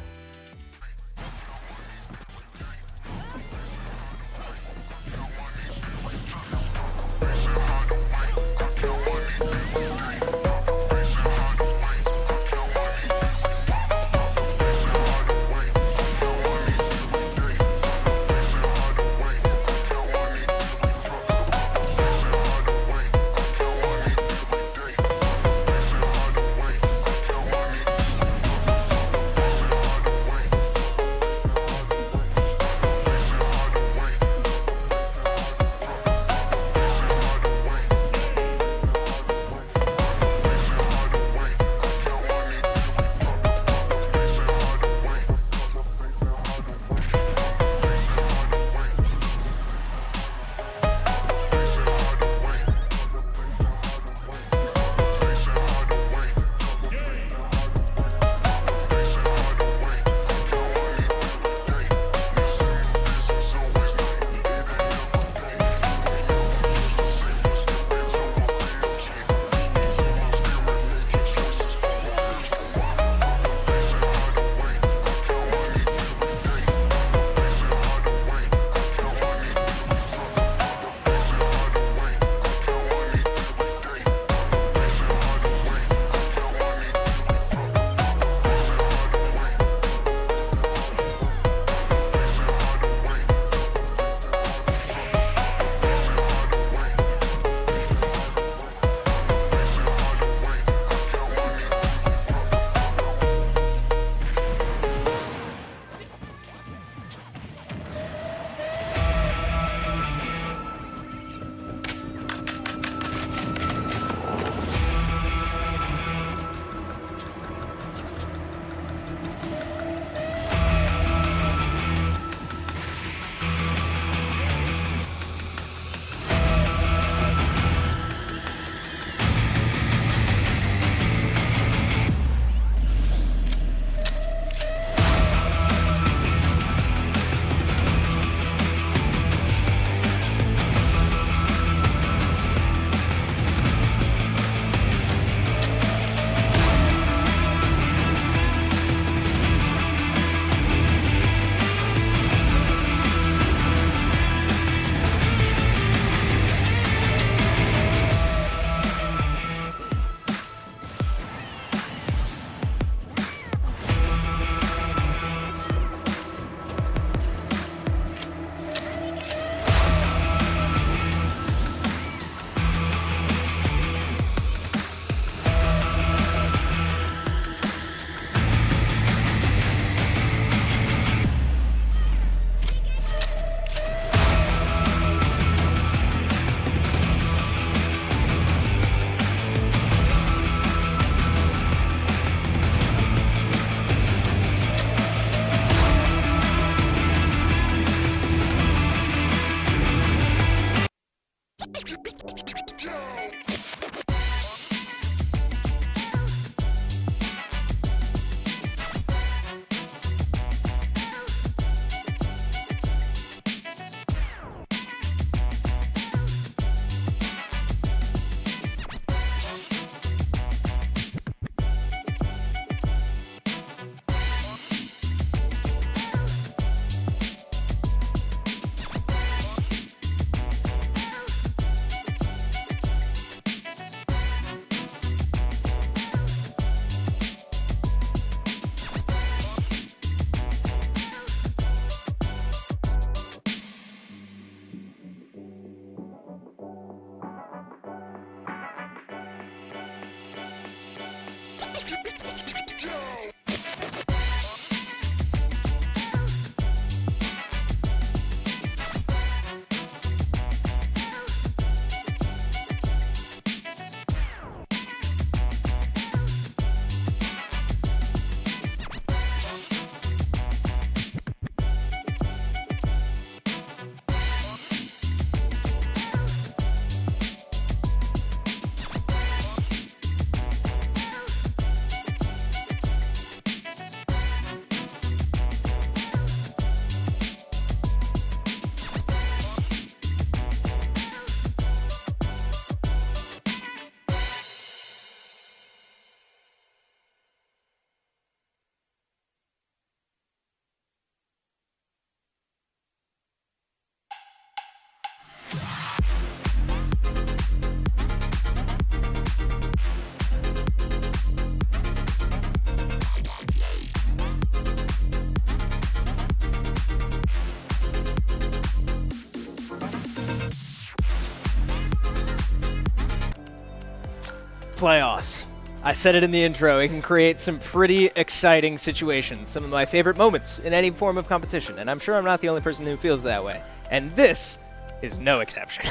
Playoffs. I said it in the intro, it can create some pretty exciting situations, some of my favorite moments in any form of competition, and I'm sure I'm not the only person who feels that way. And this is no exception.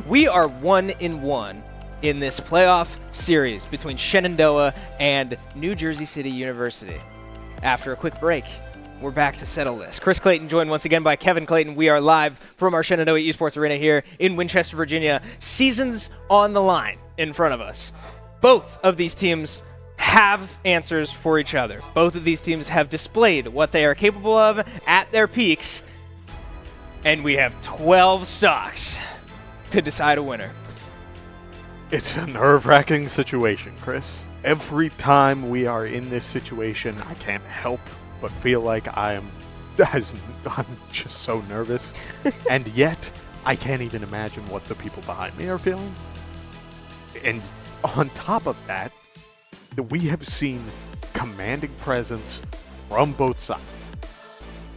We are 1-1 in this playoff series between Shenandoah and New Jersey City University. After a quick break, we're back to settle this. Chris Clayton joined once again by Kevin Clayton. We are live from our Shenandoah Esports Arena here in Winchester, Virginia. Seasons on the line in front of us. Both of these teams have answers for each other. Both of these teams have displayed what they are capable of at their peaks. And we have 12 stocks to decide a winner. It's a nerve-wracking situation, Chris. Every time we are in this situation, I can't help but feel like I'm just so nervous. And yet, I can't even imagine what the people behind me are feeling. And on top of that, we have seen commanding presence from both sides.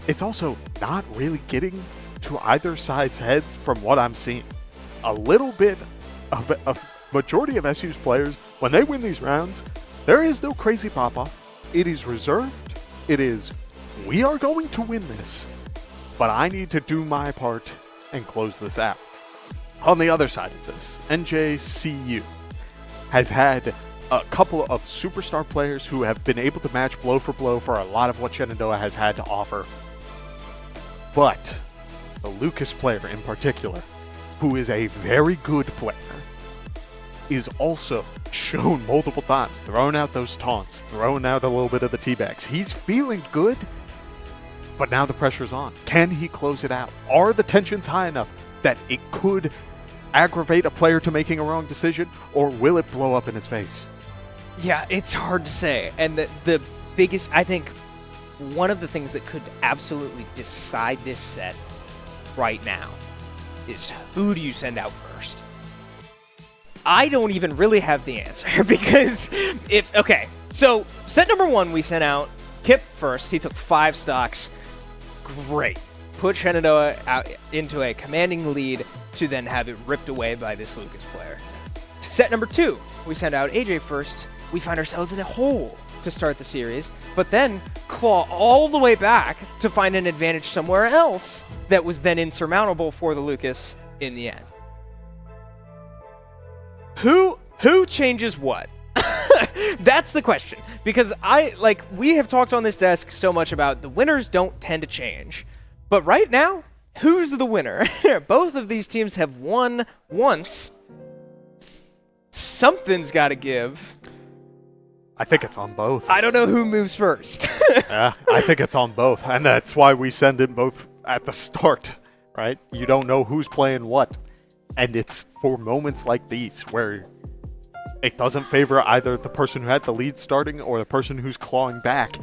It's also not really getting to either side's heads from what I'm seeing. A little bit of a majority of SU's players, when they win these rounds, there is no crazy pop-off. It is reserved. It is, we are going to win this, but I need to do my part and close this out. On the other side of this, NJCU has had a couple of superstar players who have been able to match blow for blow for a lot of what Shenandoah has had to offer. But the Lucas player in particular, who is a very good player, is also shown multiple times, throwing out those taunts, throwing out a little bit of the teabags. He's feeling good, but now the pressure's on. Can he close it out? Are the tensions high enough that it could aggravate a player to making a wrong decision, or will it blow up in his face? Yeah, it's hard to say. And the biggest, I think, one of the things that could absolutely decide this set right now is who do you send out first? I don't even really have the answer because so set number 1, we sent out Kip first. He took 5 stocks. Great. Put Shenandoah out into a commanding lead to then have it ripped away by this Lucas player. Set number 2, we send out AJ first. We find ourselves in a hole to start the series, but then claw all the way back to find an advantage somewhere else that was then insurmountable for the Lucas in the end. Who changes what? That's the question. Because we have talked on this desk so much about the winners don't tend to change. But right now, who's the winner? Both of these teams have won once. Something's got to give. I think it's on both. I don't know who moves first. Yeah, I think it's on both. And that's why we send in both at the start, right? You don't know who's playing what. And it's for moments like these where it doesn't favor either the person who had the lead starting or the person who's clawing back.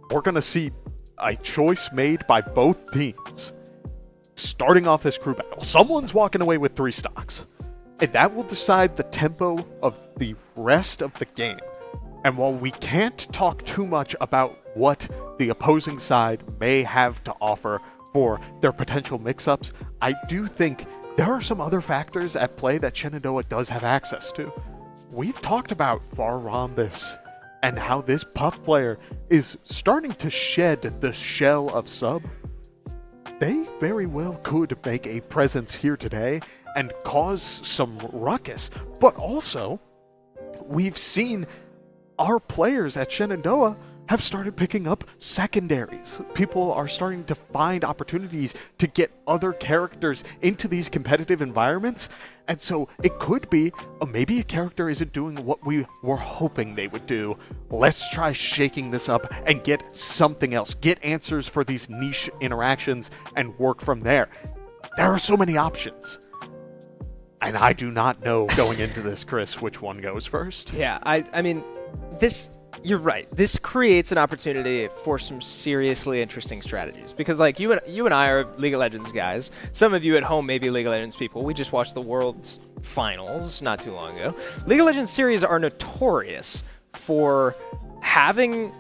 We're going to see a choice made by both teams starting off this crew battle. Someone's walking away with 3 stocks, and that will decide the tempo of the rest of the game. And while we can't talk too much about what the opposing side may have to offer for their potential mix-ups, I do think there are some other factors at play that Shenandoah does have access to. We've talked about Far Rhombus and how this Puff player is starting to shed the shell of sub. They very well could make a presence here today and cause some ruckus. But also, we've seen our players at Shenandoah have started picking up secondaries. People are starting to find opportunities to get other characters into these competitive environments. And so it could be, maybe a character isn't doing what we were hoping they would do. Let's try shaking this up and get something else. Get answers for these niche interactions and work from there. There are so many options. And I do not know going into this, Chris, which one goes first. Yeah, I mean, you're right. This creates an opportunity for some seriously interesting strategies because, like, you and I are League of Legends guys. Some of you at home may be League of Legends people. We just watched the World's Finals not too long ago. League of Legends series are notorious for having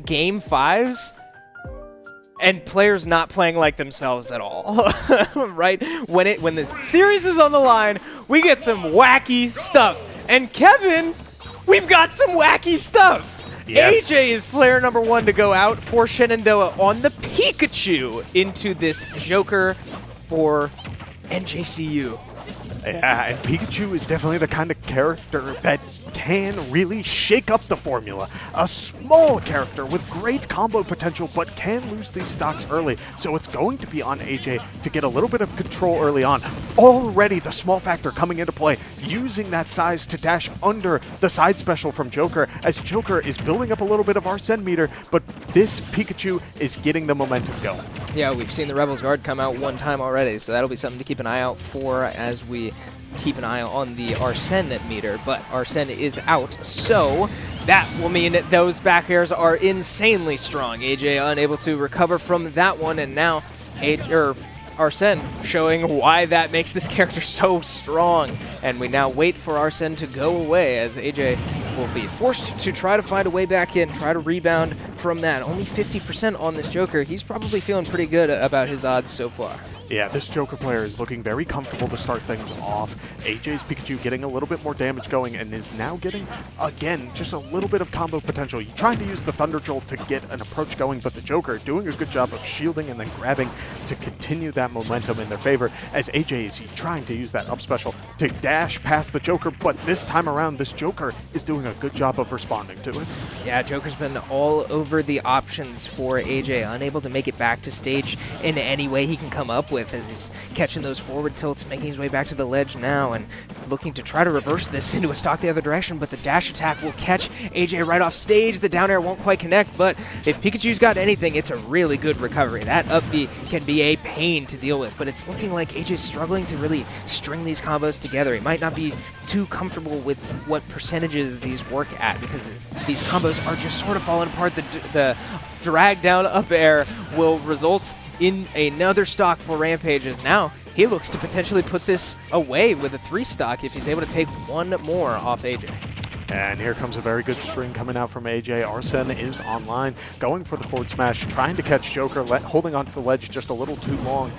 Game 5s and players not playing like themselves at all, right? When the series is on the line, we get some wacky stuff. And Kevin, we've got some wacky stuff. Yes. AJ is player number 1 to go out for Shenandoah on the Pikachu into this Joker for NJCU. Yeah, and Pikachu is definitely the kind of character that can really shake up the formula. A small character with great combo potential, but can lose these stocks early. So it's going to be on AJ to get a little bit of control early on. Already the small factor coming into play, using that size to dash under the side special from Joker, as Joker is building up a little bit of Arsene meter, but this Pikachu is getting the momentum going. Yeah, we've seen the Rebels Guard come out one time already, so that'll be something to keep an eye out for as we keep an eye on the Arsene meter, but Arsene is out, so that will mean that those back airs are insanely strong. AJ unable to recover from that one, and now Arsene showing why that makes this character so strong. And we now wait for Arsene to go away, as AJ will be forced to try to find a way back in, try to rebound from that. Only 50% on this Joker. He's probably feeling pretty good about his odds so far. Yeah, this Joker player is looking very comfortable to start things off. AJ's Pikachu getting a little bit more damage going and is now getting, again, just a little bit of combo potential. You're trying to use the Thunder Jolt to get an approach going, but the Joker doing a good job of shielding and then grabbing to continue that momentum in their favor, as AJ is trying to use that up special to dash past the Joker, but this time around, this Joker is doing a good job of responding to it. Yeah, Joker's been all over the options for AJ, unable to make it back to stage in any way he can come up with, as he's catching those forward tilts, making his way back to the ledge now, and looking to try to reverse this into a stock the other direction, but the dash attack will catch AJ right off stage. The down air won't quite connect, but if Pikachu's got anything, it's a really good recovery. That up B can be a pain to deal with, but it's looking like AJ's struggling to really string these combos together. He might not be too comfortable with what percentages these work at, because these combos are just sort of falling apart. The drag down up air will result in another stock for Rampages. Now he looks to potentially put this away with a 3 stock if he's able to take one more off AJ. And here comes a very good string coming out from AJ. Arsene is online, going for the forward smash, trying to catch Joker, holding onto the ledge just a little too long,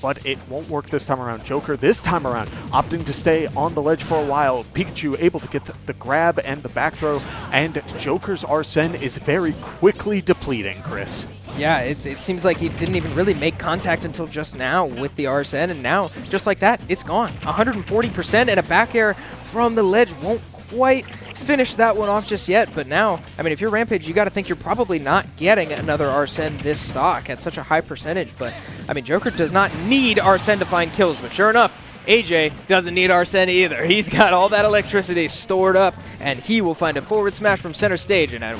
but it won't work this time around. Joker, this time around, opting to stay on the ledge for a while. Pikachu able to get the grab and the back throw, and Joker's Arsene is very quickly depleting, Chris. Yeah, it seems like he didn't even really make contact until just now with the Arsene, and now, just like that, it's gone. 140%, and a back air from the ledge won't quite finish that one off just yet, but now, I mean, if you're Rampage, you got to think you're probably not getting another Arsene this stock at such a high percentage, but, I mean, Joker does not need Arsene to find kills, but sure enough, AJ doesn't need Arsene either. He's got all that electricity stored up, and he will find a forward smash from center stage, and a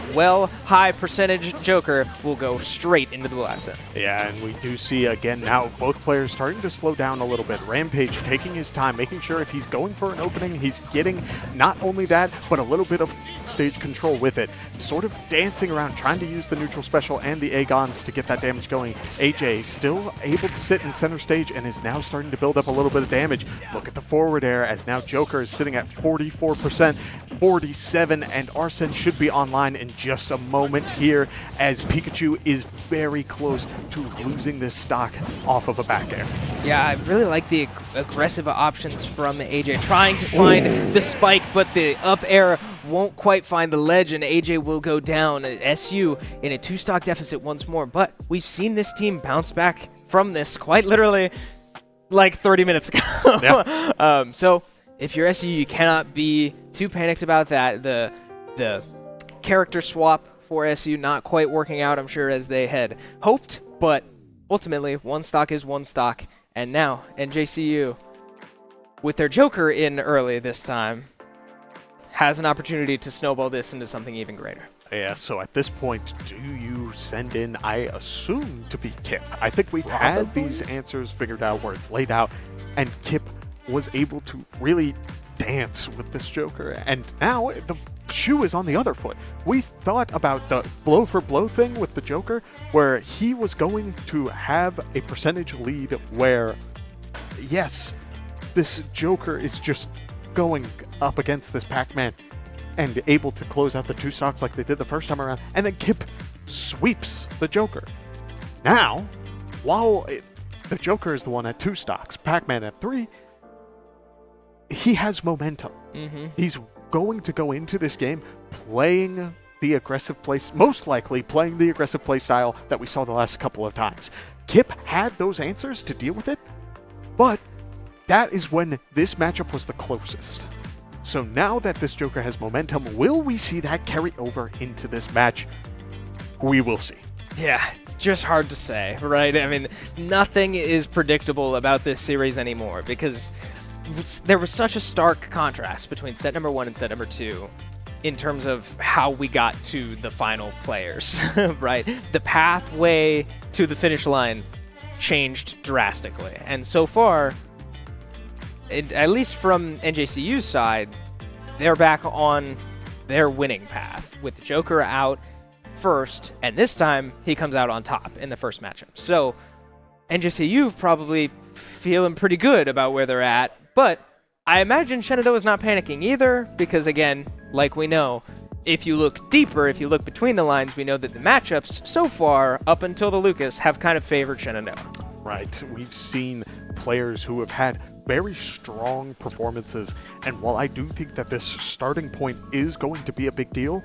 high percentage Joker will go straight into the blast zone. Yeah, and we do see again now both players starting to slow down a little bit. Rampage taking his time, making sure if he's going for an opening, he's getting not only that, but a little bit of stage control with it. Sort of dancing around, trying to use the neutral special and the Agons to get that damage going. AJ still able to sit in center stage and is now starting to build up a little bit of damage. Look at the forward air, as now Joker is sitting at 44%, 47, and Arsene should be online in just a moment here, as Pikachu is very close to losing this stock off of a back air. Yeah, I really like the aggressive options from AJ, trying to find the spike, but the up air won't quite find the ledge, and AJ will go down. SU in a 2-stock deficit once more, but we've seen this team bounce back from this quite literally like 30 minutes ago. Yeah. So if you're SU, you cannot be too panicked about that. The character swap for SU not quite working out, I'm sure, as they had hoped, but ultimately one stock is one stock, and now NJCU, with their Joker in early this time, has an opportunity to snowball this into something even greater. Yeah, so at this point, do you send in, I assume, to be Kip? I think we've had these answers figured out where it's laid out, and Kip was able to really dance with this Joker, and now the shoe is on the other foot. We thought about the blow-for-blow thing with the Joker, where he was going to have a percentage lead where, yes, this Joker is just going up against this Pac-Man and able to close out the 2 stocks like they did the first time around, and then Kip sweeps the Joker. Now, while the Joker is the one at 2 stocks, Pac-Man at 3, he has momentum. He's going to go into this game playing the aggressive play, most likely playing the aggressive play style that we saw the last couple of times. Kip had those answers to deal with it, but that is when this matchup was the closest. So now that this Joker has momentum, will we see that carry over into this match? We will see. Yeah, it's just hard to say, right? I mean, nothing is predictable about this series anymore because there was such a stark contrast between set number 1 and set number 2 in terms of how we got to the final players, right? The pathway to the finish line changed drastically. And so far, at least from NJCU's side, they're back on their winning path with the Joker out first, and this time he comes out on top in the first matchup. So NJCU probably feeling pretty good about where they're at, but I imagine Shenandoah is not panicking either because, again, like we know, if you look deeper, if you look between the lines, we know that the matchups so far, up until the Lucas, have kind of favored Shenandoah. Right. We've seen players who have had very strong performances, and while I do think that this starting point is going to be a big deal,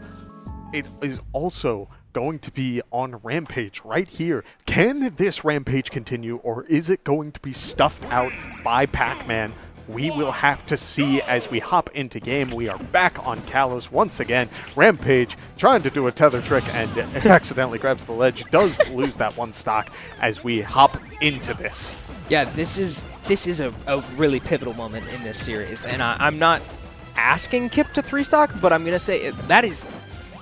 it is also going to be on Rampage right here. Can this Rampage continue, or is it going to be stuffed out by Pac-Man? We will have to see as we hop into game. We are back on Kalos once again. Rampage trying to do a tether trick and accidentally grabs the ledge. Does lose that one stock as we hop into this. Yeah, this is a really pivotal moment in this series. And I'm not asking Kip to 3-stock, but I'm going to say that is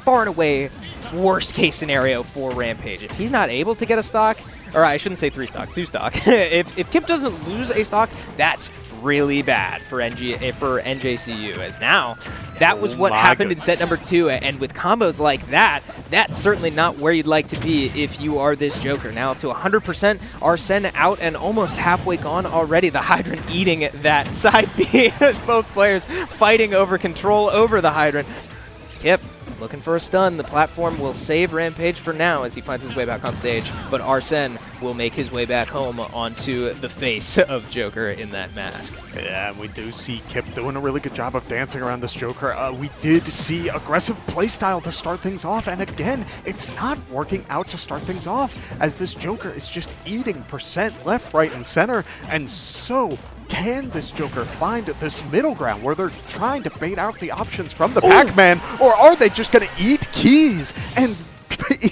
far and away worst case scenario for Rampage. If he's not able to get a stock, or I shouldn't say 3-stock, 2-stock. if Kip doesn't lose a stock, that's really bad for NJCU, as now that was what happened in set number 2, and with combos like that, that's certainly not where you'd like to be if you are this Joker. Now up to 100%, Arsene out and almost halfway gone already. The Hydrant eating that side B as both players fighting over control over the Hydrant. Kip looking for a stun. The platform will save Rampage for now as he finds his way back on stage, but Arsene will make his way back home onto the face of Joker in that mask. Yeah, we do see Kip doing a really good job of dancing around this Joker. We did see aggressive playstyle to start things off, and again, it's not working out to start things off as this Joker is just eating percent left, right, and center, and so can this Joker find this middle ground where they're trying to bait out the options from the Pac-Man, or are they just going to eat keys and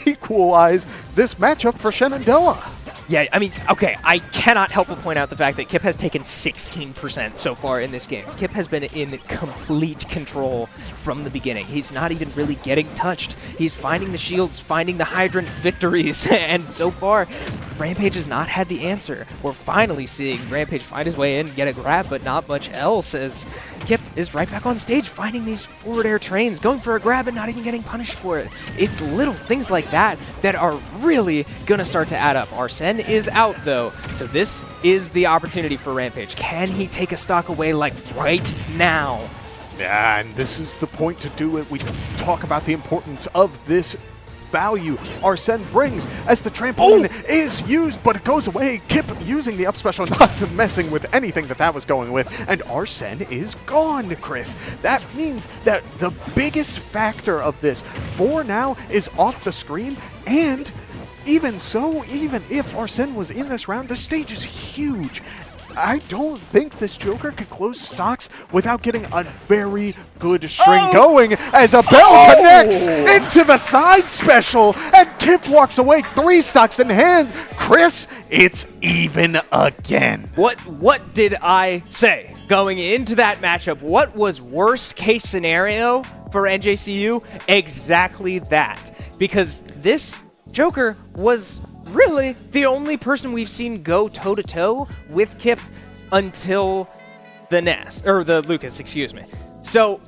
equalize this matchup for Shenandoah? Yeah, I mean, okay, I cannot help but point out the fact that Kip has taken 16% so far in this game. Kip has been in complete control from the beginning. He's not even really getting touched. He's finding the shields, finding the Hydrant victories, and so far, Rampage has not had the answer. We're finally seeing Rampage find his way in, get a grab, but not much else, as Kip is right back on stage finding these forward air trains, going for a grab and not even getting punished for it. It's little things like that that are really going to start to add up. Arsene is out, though, so this is the opportunity for Rampage. Can he take a stock away, like, right now? Yeah, and this is the point to do it. We talk about the importance of this value Arsene brings as the trampoline is used, but it goes away. Kip using the up special, not messing with anything that was going with, and Arsene is gone, Chris. That means that the biggest factor of this for now is off the screen, and even so, even if Arsene was in this round, the stage is huge. I don't think this Joker could close stocks without getting a very good string going as a bell connects into the side special and Kip walks away 3 stocks in hand. Chris, it's even again. What did I say going into that matchup? What was worst case scenario for NJCU? Exactly that. Because this Joker was really the only person we've seen go toe-to-toe with Kip until the the Lucas, excuse me. So,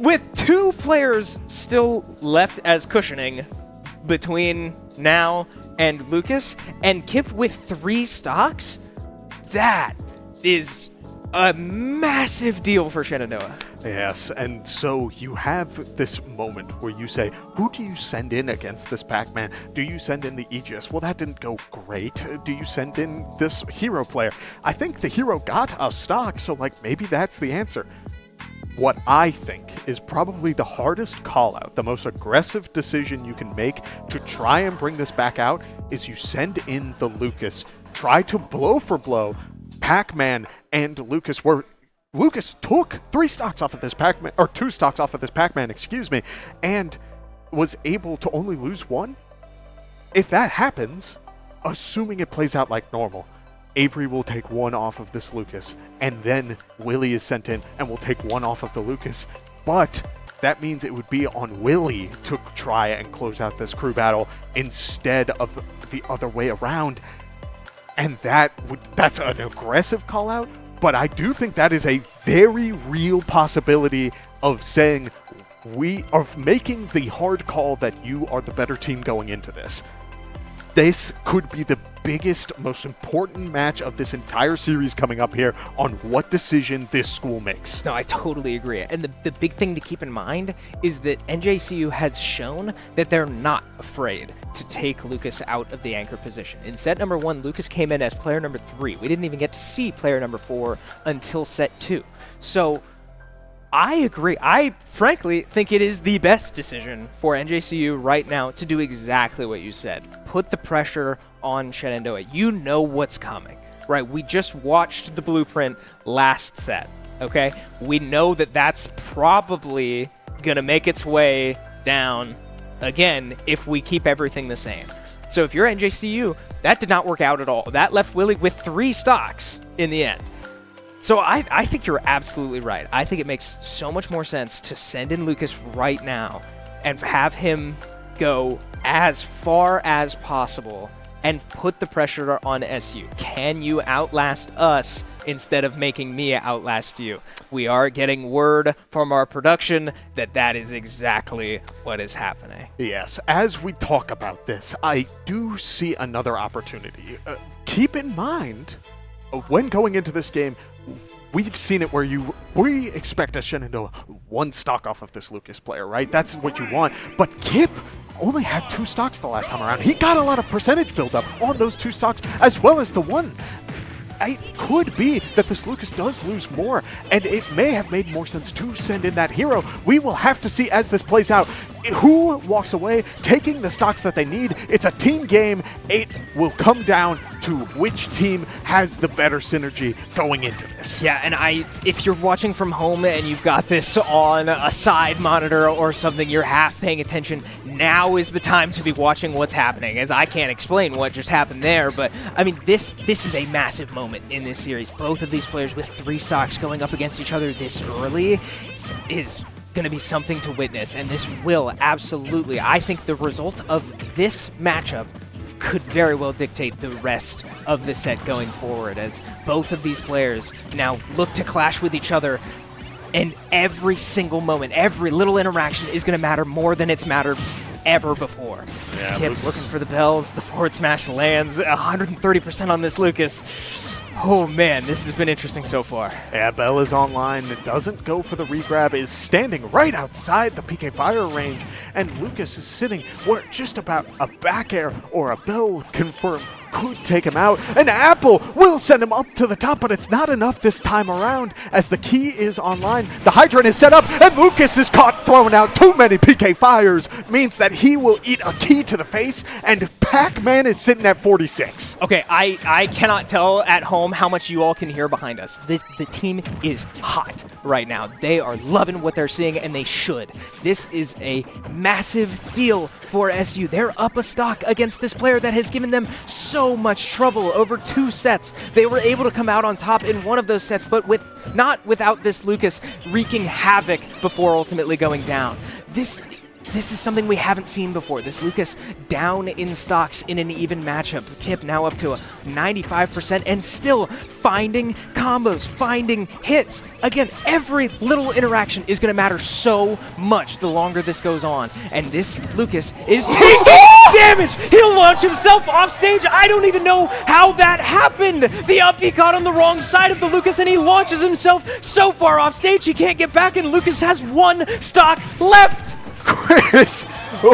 with 2 players still left as cushioning between now and Lucas, and Kip with 3 stocks, that is a massive deal for Shenandoah. Yes, and so you have this moment where you say, who do you send in against this Pac-Man? Do you send in the Aegis? Well, that didn't go great. Do you send in this hero player? I think the hero got a stock, so like maybe that's the answer. what I think is probably the hardest call out, the most aggressive decision you can make to try and bring this back out is you send in the Lucas. Try to blow for blow Pac-Man and Lucas, where Lucas took 3 stocks off of this Pac-Man, or 2 stocks off of this Pac-Man, excuse me, and was able to only lose 1. If that happens, assuming it plays out like normal, Avery will take 1 off of this Lucas, and then Willie is sent in and will take 1 off of the Lucas. But that means it would be on Willie to try and close out this crew battle instead of the other way around. And that's an aggressive call out, but I do think that is a very real possibility of saying of making the hard call that you are the better team going into this. This could be the biggest, most important match of this entire series coming up here on what decision this school makes. No, I totally agree. And the big thing to keep in mind is that NJCU has shown that they're not afraid to take Lucas out of the anchor position. In set number 1, Lucas came in as player number 3. We didn't even get to see player number 4 until set 2. So I agree. I frankly think it is the best decision for NJCU right now to do exactly what you said. Put the pressure on Shenandoah. You know what's coming, right? We just watched the blueprint last set, okay? We know that that's probably going to make its way down again if we keep everything the same. So if you're NJCU, that did not work out at all. That left Willie with 3 stocks in the end. So I think you're absolutely right. I think it makes so much more sense to send in Lucas right now and have him go as far as possible and put the pressure on SU. Can you outlast us instead of making me outlast you? We are getting word from our production that that is exactly what is happening. Yes, as we talk about this, I do see another opportunity. Keep in mind, when going into this game, we've seen it where we expect a Shenandoah 1 stock off of this Lucas player, right? That's what you want. But Kip only had 2 stocks the last time around. He got a lot of percentage buildup on those 2 stocks as well as the 1. It could be that this Lucas does lose more, and it may have made more sense to send in that hero. We will have to see as this plays out who walks away taking the stocks that they need. It's a team game. It will come down to which team has the better synergy going into this. Yeah, and if you're watching from home and you've got this on a side monitor or something, you're half paying attention, now is the time to be watching what's happening, as I can't explain what just happened there, but I mean, this is a massive moment in this series. Both of these players with 3 stocks going up against each other this early is going to be something to witness, and this will absolutely, I think the result of this matchup could very well dictate the rest of the set going forward, as both of these players now look to clash with each other, and every single moment, every little interaction is going to matter more than it's mattered ever before. Yeah, Kip Lucas looking for the bells, the forward smash lands, 130% on this Lucas. Oh man, this has been interesting so far. Yeah, Bell is online. It doesn't go for the regrab, is standing right outside the PK fire range, and Lucas is sitting where just about a back air or a Bell confirm could take him out. An apple will send him up to the top, but it's not enough this time around as the key is online. The hydrant is set up, and Lucas is caught throwing out too many PK fires. Means that he will eat a key to the face, and Pac-Man is sitting at 46. Okay, I cannot tell at home how much you all can hear behind us. The team is hot right now. They are loving what they're seeing, and they should. This is a massive deal for SU. They're up a stock against this player that has given them so much trouble over 2 sets. They were able to come out on top in one of those sets, but not without this Lucas wreaking havoc before ultimately going down. This is something we haven't seen before. This Lucas down in stocks in an even matchup. Kip now up to a 95% and still finding combos, finding hits. Again, every little interaction is going to matter so much the longer this goes on. And this Lucas is taking damage. He'll launch himself off stage. I don't even know how that happened. The up he caught on the wrong side of the Lucas, and he launches himself so far off stage he can't get back, and Lucas has 1 stock left. Chris,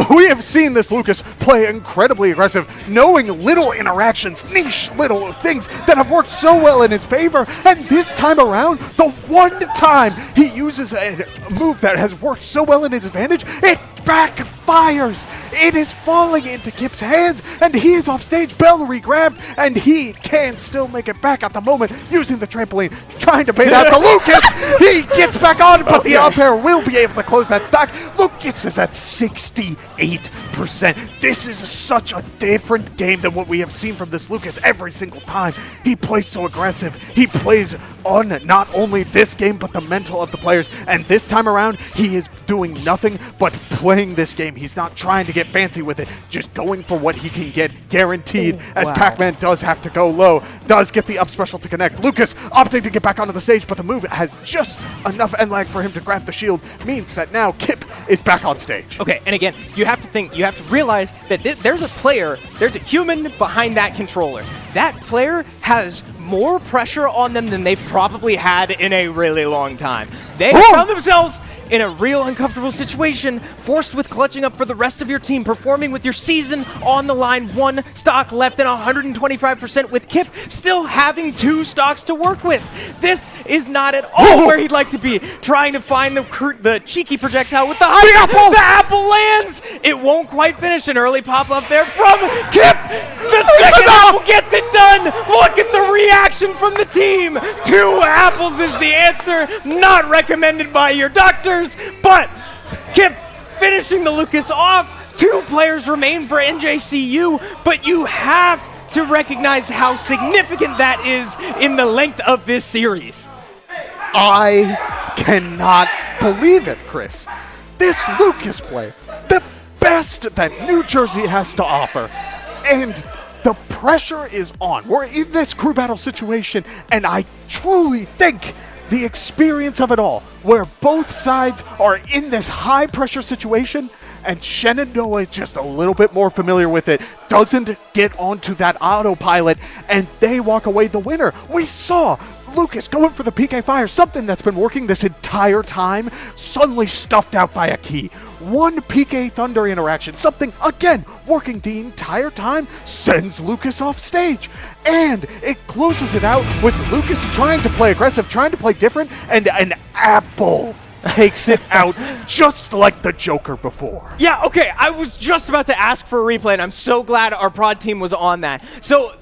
We have seen this Lucas play incredibly aggressive, knowing little interactions, niche little things that have worked so well in his favor. And this time around, the one time he uses a move that has worked so well in his advantage, it backfires. It is falling into Kip's hands, and he is off stage. Bell re-grabbed, and he can still make it back at the moment using the trampoline, trying to bait out the Lucas. He gets back on, but the up air will be able to close that stock. Lucas is at 68%. This is such a different game than what we have seen from this Lucas every single time. He plays so aggressive. He plays on not only this game, but the mental of the players. And this time around, he is doing nothing but playing this game. He's not trying to get fancy with it, just going for what he can get guaranteed, as Pac-Man does have to go low, does get the up special to connect. Lucas opting to get back onto the stage, but the move has just enough end lag for him to grab the shield, means that now Kip is back on stage. Okay, and again, you have to realize that there's a player, there's a human behind that controller. That player has more pressure on them than they've probably had in a really long time. They have found themselves in a real uncomfortable situation, forced with clutching up for the rest of your team, performing with your season on the line, 1 stock left and 125% with Kip still having 2 stocks to work with. This is not at all where he'd like to be, trying to find the cheeky projectile with the high apple. The apple lands. It won't quite finish. An early pop-up there from Kip. The second apple gets it done. Look at the reaction from the team. 2 apples is the answer. Not recommended by your doctors, but Kip finishing the Lucas off. 2 players remain for NJCU, but you have to recognize how significant that is in the length of this series. I cannot believe it, Chris. This Lucas play, the best that New Jersey has to offer, and the pressure is on. We're in this crew battle situation, and I truly think the experience of it all, where both sides are in this high-pressure situation, and Shenandoah is just a little bit more familiar with it, doesn't get onto that autopilot, and they walk away the winner. We saw Lucas going for the PK Fire, something that's been working this entire time, suddenly stuffed out by a key. 1 PK Thunder interaction, something, again, working the entire time, sends Lucas off stage. And it closes it out with Lucas trying to play aggressive, trying to play different, and an apple takes it out just like the Joker before. Yeah, okay, I was just about to ask for a replay, and I'm so glad our prod team was on that. So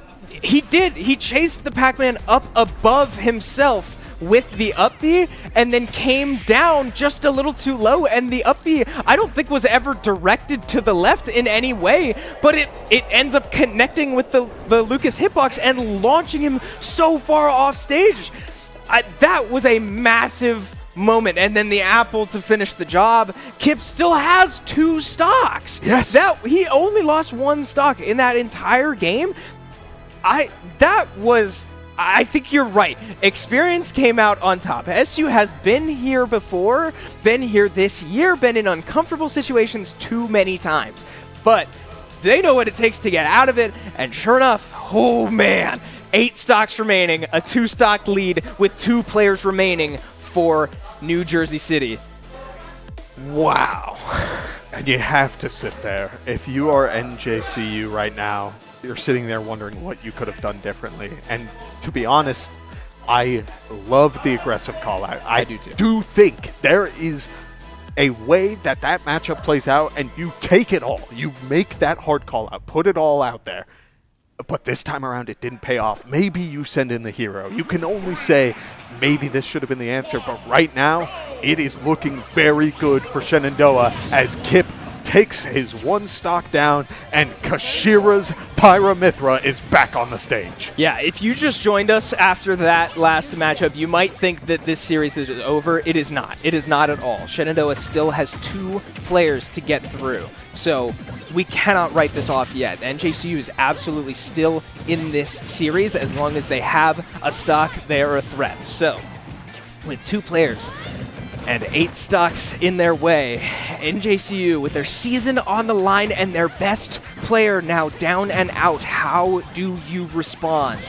he chased the Pac-Man up above himself with the up B, and then came down just a little too low, and the up B I don't think was ever directed to the left in any way, but it ends up connecting with the Lucas hitbox and launching him so far off stage. That was a massive moment, and then the apple to finish the job. Kip still has 2 stocks. Yes. He only lost 1 stock in that entire game. I think you're right. Experience came out on top. SU has been here before, been here this year, been in uncomfortable situations too many times. But they know what it takes to get out of it, and sure enough, oh man, 8 stocks remaining, a 2-stock lead with 2 players remaining for New Jersey City. Wow. And you have to sit there. If you are NJCU right now, you're sitting there wondering what you could have done differently. And to be honest, I love the aggressive call out. I do too. Do think there is a way that matchup plays out, and you take it all. You make that hard call out, put it all out there. But this time around, it didn't pay off. Maybe you send in the hero. You can only say, maybe this should have been the answer. But right now, it is looking very good for Shenandoah as Kip takes his 1 stock down, and Kashira's Pyramithra is back on the stage. Yeah, if you just joined us after that last matchup, you might think that this series is over. It is not. It is not at all. Shenandoah still has 2 players to get through. So we cannot write this off yet. NJCU is absolutely still in this series. As long as they have a stock, they are a threat. So with 2 players and 8 stocks in their way, NJCU with their season on the line and their best player now down and out, how do you respond?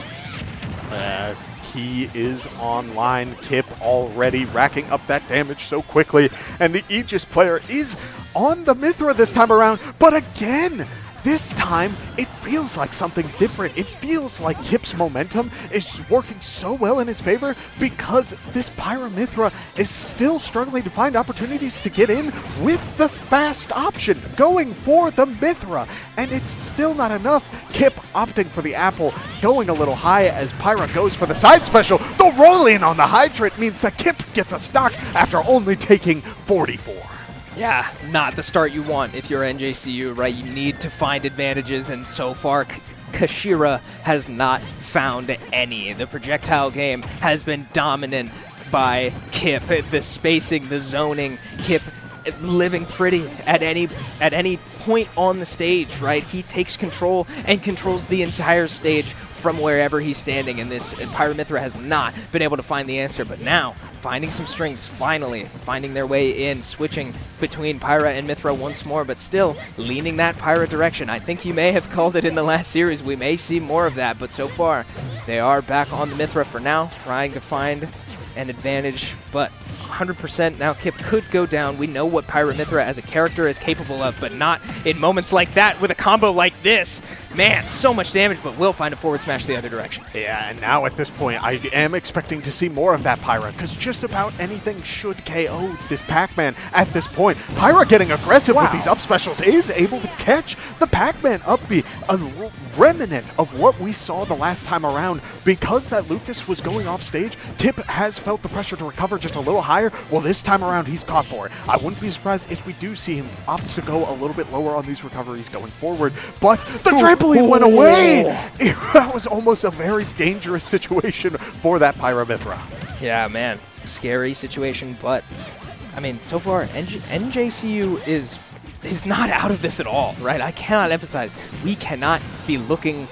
He is online. Kip already racking up that damage so quickly, and the Aegis player is on the Mithra this time around, but again, this time, it feels like something's different. It feels like Kip's momentum is working so well in his favor because this Pyra Mithra is still struggling to find opportunities to get in with the fast option, going for the Mithra. And it's still not enough. Kip opting for the apple, going a little high as Pyra goes for the side special. The roll-in on the hydrant means that Kip gets a stock after only taking 44. Yeah, not the start you want if you're NJCU, right? You need to find advantages, and so far, Kashira has not found any. The projectile game has been dominant by Kip. The spacing, the zoning, Kip living pretty at any point on the stage, right? He takes control and controls the entire stage from wherever he's standing, and this Pyra Mithra has not been able to find the answer, but now finding some strings, finally finding their way in, switching between Pyra and Mithra once more, but still leaning that Pyra direction. I think you may have called it in the last series. We may see more of that, but so far they are back on the Mithra for now, trying to find an advantage, but 100% now Kip could go down. We know what Pyra Mithra as a character is capable of, but not in moments like that with a combo like this. Man, so much damage, but will find a forward smash the other direction. Yeah, and now at this point, I am expecting to see more of that Pyra, because just about anything should KO this Pac-Man at this point. Pyra getting aggressive with these up specials is able to catch the Pac-Man up B, a remnant of what we saw the last time around. Because that Lucas was going off stage, Kip has felt the pressure to recover just a little higher. Well, this time around, he's caught for it. I wouldn't be surprised if we do see him opt to go a little bit lower on these recoveries going forward, but the trampoline went away! That was almost a very dangerous situation for that Pyra Mithra. Yeah, man, scary situation, but I mean, so far, NJCU is not out of this at all, right? I cannot emphasize, we cannot be looking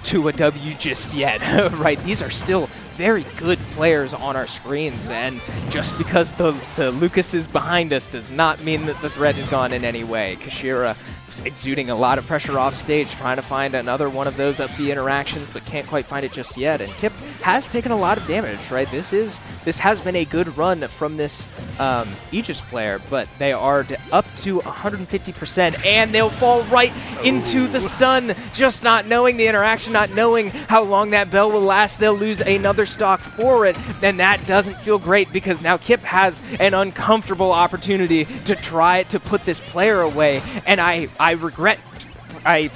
to a W just yet, right? These are still very good players on our screens, and just because the Lucas is behind us does not mean that the threat is gone in any way. Kashira exuding a lot of pressure off stage, trying to find another one of those up B interactions, but can't quite find it just yet. And Kip has taken a lot of damage, right? This has been a good run from this Aegis player, but they are up to 150%, and they'll fall right into the stun, just not knowing the interaction, not knowing how long that bell will last. They'll lose another stock for it, and that doesn't feel great because now Kip has an uncomfortable opportunity to try to put this player away, and I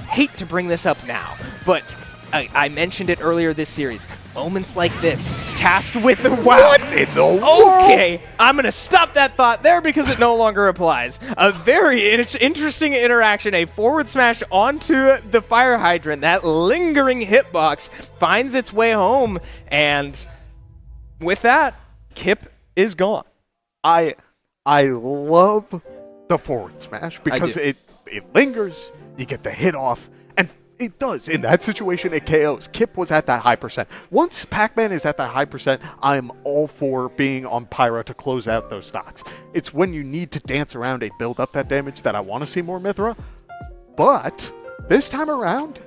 hate to bring this up now, but I mentioned it earlier this series. Moments like this, tasked with the What in the world? Okay, I'm going to stop that thought there because it no longer applies. A very interesting interaction, a forward smash onto the fire hydrant. That lingering hitbox finds its way home, and with that, Kip is gone. I love the forward smash because it lingers, you get the hit off, and it does. In that situation, it KOs. Kip was at that high percent. Once Pac-Man is at that high percent, I'm all for being on Pyra to close out those stocks. It's when you need to dance around and build up that damage that I want to see more Mithra. But this time around,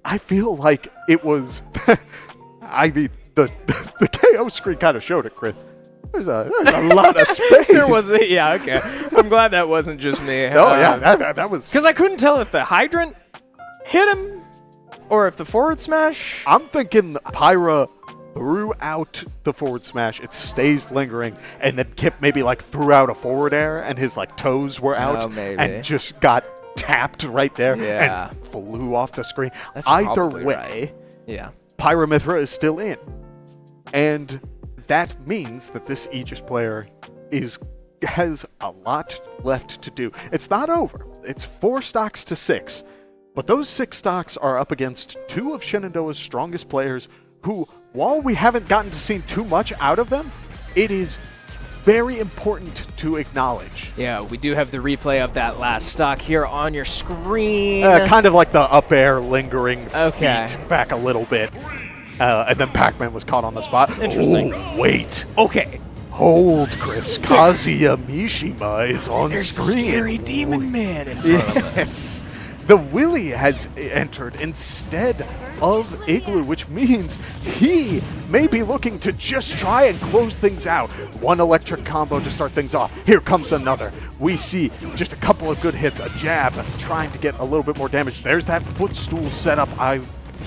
I feel like it was... I mean, the KO screen kind of showed it, Chris. There's a lot of space. There was yeah, okay. I'm glad that wasn't just me. No, yeah, that was... Because I couldn't tell if the hydrant hit him or if the forward smash... I'm thinking Pyra threw out the forward smash, it stays lingering, and then Kip maybe like threw out a forward air and his like toes were out and just got tapped right there and flew off the screen. That's Either probably way, right. Pyra Mithra is still in. And that means that this Aegis player has a lot left to do. It's not over. It's 4 stocks to 6. But those 6 stocks are up against 2 of Shenandoah's strongest players who, while we haven't gotten to see too much out of them, it is very important to acknowledge. Yeah, we do have the replay of that last stock here on your screen. Kind of like the up air lingering feet back a little bit. And then Pac-Man was caught on the spot. Interesting. Ooh, wait. Okay. Hold, Chris. Kazuya Mishima is on There's screen. A scary demon man in front of us. Yes. The Willy has entered instead of Igloo, which means he may be looking to just try and close things out. One electric combo to start things off. Here comes another. We see just a couple of good hits, a jab, trying to get a little bit more damage. There's that footstool setup I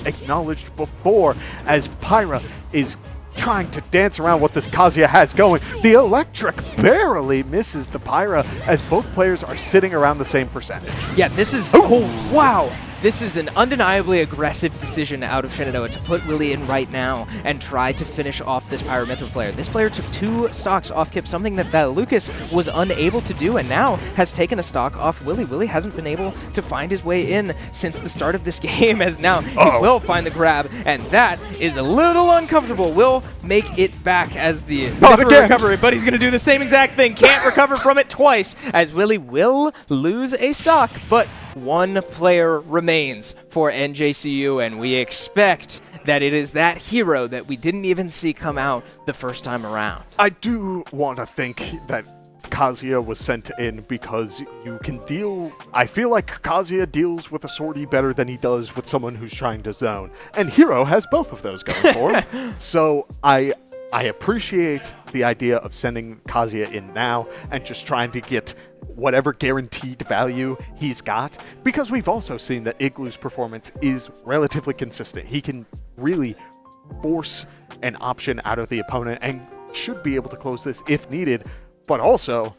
acknowledged before as Pyra is trying to dance around what this Kazuya has going. The electric barely misses the Pyra as both players are sitting around the same percentage. Yeah, this is... Oh, wow! This is an undeniably aggressive decision out of Shenandoah to put Willie in right now and try to finish off this Pyramithra player. This player took 2 stocks off Kip, something that Lucas was unable to do, and now has taken a stock off Willie. Willie hasn't been able to find his way in since the start of this game, as now he will find the grab, and that is a little uncomfortable. Will make it back as the recovery, but he's going to do the same exact thing. Can't recover from it twice, as Willie will lose a stock, but one player remains for NJCU, and we expect that it is that hero that we didn't even see come out the first time around. I do want to think that Kazuya was sent in because you can deal... I feel like Kazuya deals with a sortie better than he does with someone who's trying to zone. And Hero has both of those going for him. So I appreciate the idea of sending Kazuya in now and just trying to get whatever guaranteed value he's got, because we've also seen that Igloo's performance is relatively consistent. He can really force an option out of the opponent and should be able to close this if needed. But also,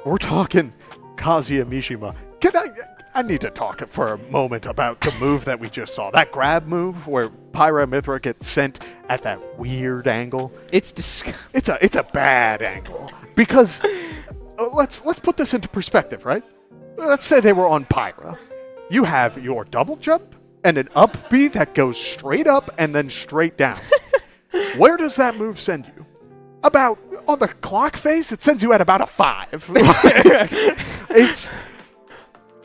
we're talking Kazuya Mishima. I need to talk for a moment about the move that we just saw. That grab move where Pyramithra gets sent at that weird angle. It's disgusting. It's a bad angle. Because let's put this into perspective, right? Let's say they were on Pyra. You have your double jump and an up B that goes straight up and then straight down. Where does that move send you? About, on the clock face, it sends you at about a 5.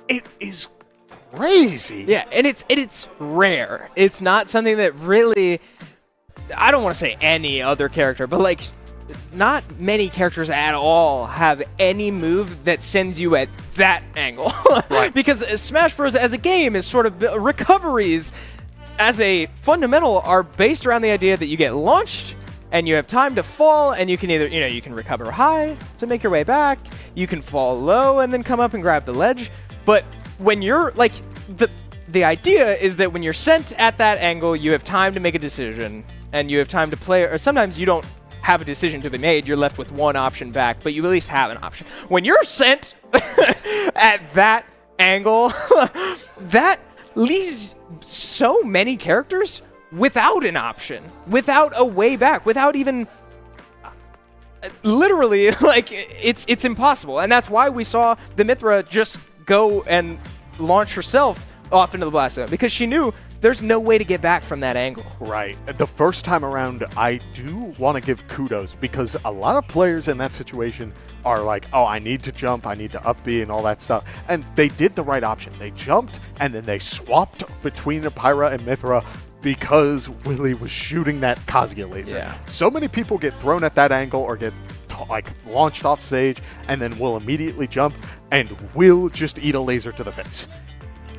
It is crazy. Yeah, and it's rare. It's not something that really, I don't want to say any other character, but like not many characters at all have any move that sends you at that angle. Right. Because Smash Bros. As a game is sort of recoveries as a fundamental are based around the idea that you get launched and you have time to fall, and you can either, you can recover high to make your way back, you can fall low and then come up and grab the ledge. But when you're, like, the idea is that when you're sent at that angle, you have time to make a decision, and you have time to play, or sometimes you don't have a decision to be made, you're left with one option back, but you at least have an option. When you're sent at that angle, that leaves so many characters without an option, without a way back, without even... literally, like, it's impossible. And that's why we saw the Mithra just go and launch herself off into the blast zone, because she knew there's no way to get back from that angle. Right. The first time around, I do want to give kudos, because a lot of players in that situation are like, oh, I need to jump, I need to up B and all that stuff. And they did the right option. They jumped, and then they swapped between Pyra and Mithra because Willie was shooting that Kazuya laser. Yeah. So many people get thrown at that angle or get launched off stage, and then will immediately jump and will just eat a laser to the face.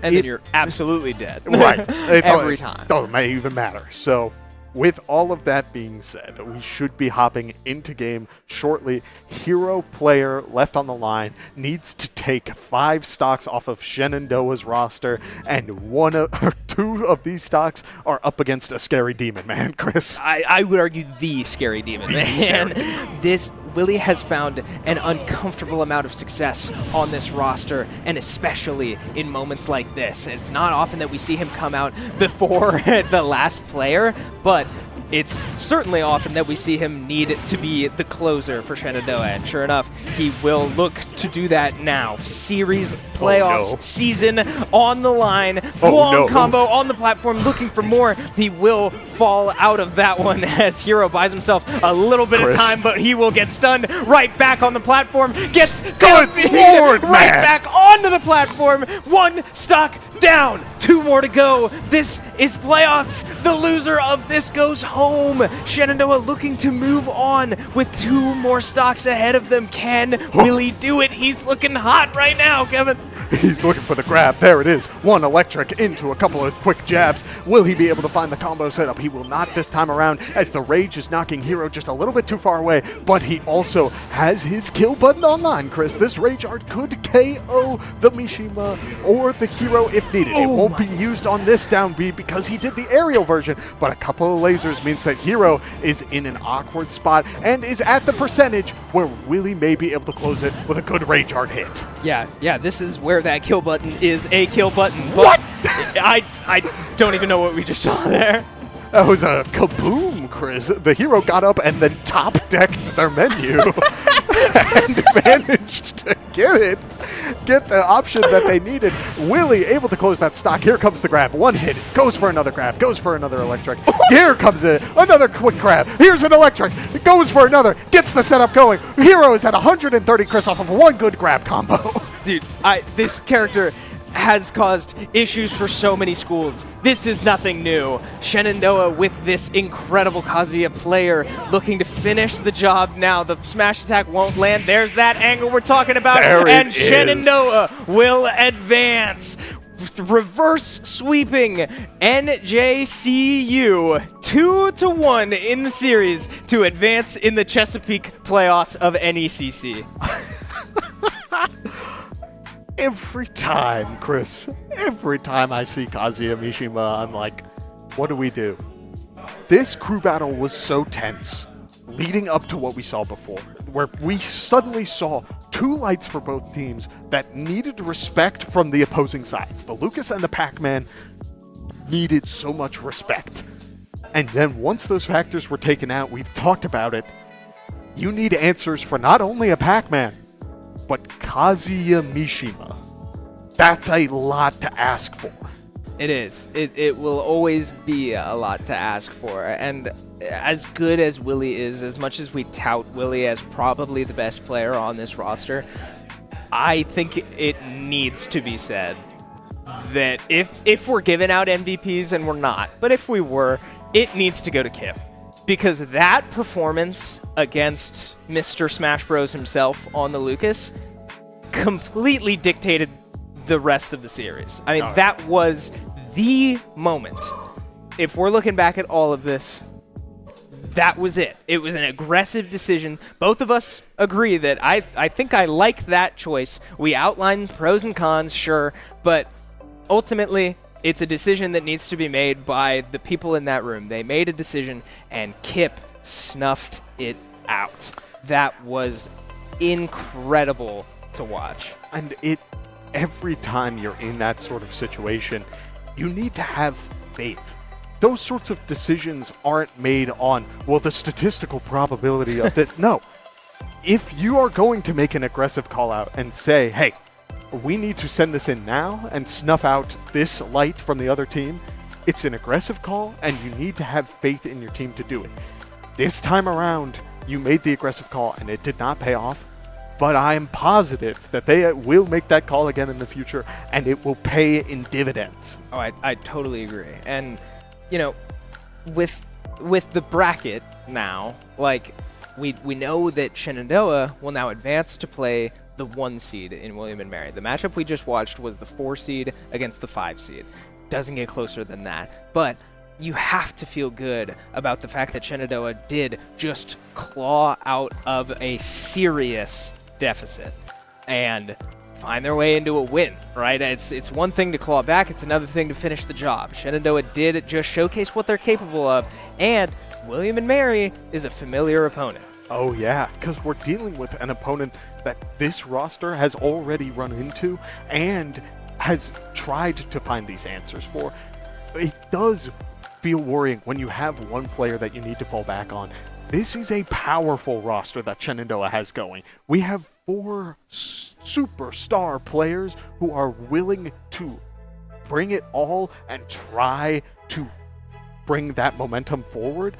And then you're absolutely dead. Right. Every time. Doesn't even matter. So with all of that being said, we should be hopping into game shortly. Hero player left on the line needs to take 5 stocks off of Shenandoah's roster, and 2 of these stocks are up against a scary demon, man, Chris. I would argue the scary demon, man. This Willie has found an uncomfortable amount of success on this roster, and especially in moments like this. It's not often that we see him come out before the last player, but it's certainly often that we see him need to be the closer for Shenandoah, and sure enough, he will look to do that now. Series, playoffs, season on the line, long combo on the platform, looking for more. He will fall out of that one as Hero buys himself a little bit of time, but he will get stunned right back on the platform, gets right back onto the platform, 1 stock down, 2 more to go. This is playoffs. The loser of this goes home. Shenandoah looking to move on with 2 more stocks ahead of them. Can Willie do it? He's looking hot right now, Kevin. He's looking for the grab. There it is. One electric into a couple of quick jabs. Will he be able to find the combo setup? He will not this time around, as the rage is knocking Hero just a little bit too far away, but he also has his kill button online, Chris. This rage art could KO the Mishima or the Hero if needed. It won't be used on this down B because he did the aerial version, but a couple of lasers means that Hero is in an awkward spot and is at the percentage where Willie may be able to close it with a good rage art hit. Yeah, this is where that kill button is a kill button. What? I don't even know what we just saw there. That was a kaboom, Chris. The Hero got up and then top-decked their menu and managed to get the option that they needed. Willie able to close that stock. Here comes the grab. One hit. Goes for another grab. Goes for another electric. Here comes it. Another quick grab. Here's an electric. It goes for another. Gets the setup going. Hero is at 130, Chris, off of one good grab combo. Dude, this character has caused issues for so many schools. This is nothing new. Shenandoah with this incredible Kazuya player looking to finish the job now. The smash attack won't land. There's that angle we're talking about. There and it Shenandoah will advance. Reverse sweeping NJCU 2-1 in the series to advance in the Chesapeake playoffs of NECC. Every time, Chris, every time I see Kazuya Mishima, I'm like, what do we do? This crew battle was so tense, leading up to what we saw before, where we suddenly saw two lights for both teams that needed respect from the opposing sides. The Lucas and the Pac-Man needed so much respect. And then once those factors were taken out, we've talked about it, you need answers for not only a Pac-Man, but Kazuya Mishima. That's a lot to ask for. It is. It will always be a lot to ask for. And as good as Willie is, as much as we tout Willie as probably the best player on this roster, I think it needs to be said that if we're giving out MVPs, and we're not, but if we were, it needs to go to Kip. Because that performance against Mr. Smash Bros. Himself on the Lucas completely dictated the rest of the series. I mean, that was the moment. If we're looking back at all of this, that was it. It was an aggressive decision. Both of us agree that I think I like that choice. We outlined pros and cons, sure, but ultimately, it's a decision that needs to be made by the people in that room. They made a decision, and Kip snuffed it out. That was incredible to watch. And every time you're in that sort of situation, you need to have faith. Those sorts of decisions aren't made on, well, the statistical probability of this. No. If you are going to make an aggressive call out and say, hey, we need to send this in now and snuff out this light from the other team, it's an aggressive call, and you need to have faith in your team to do it. This time around, you made the aggressive call, and it did not pay off, but I am positive that they will make that call again in the future, and it will pay in dividends. Oh, I totally agree. And, you know, with the bracket now, like, we know that Shenandoah will now advance to play the 1 seed in William & Mary. The matchup we just watched was the 4 seed against the 5 seed. Doesn't get closer than that. But you have to feel good about the fact that Shenandoah did just claw out of a serious deficit and find their way into a win, right? It's one thing to claw back, it's another thing to finish the job. Shenandoah did just showcase what they're capable of, and William & Mary is a familiar opponent. Oh yeah, because we're dealing with an opponent that this roster has already run into and has tried to find these answers for. It does feel worrying when you have one player that you need to fall back on. This is a powerful roster that Shenandoah has going. We have 4 superstar players who are willing to bring it all and try to bring that momentum forward.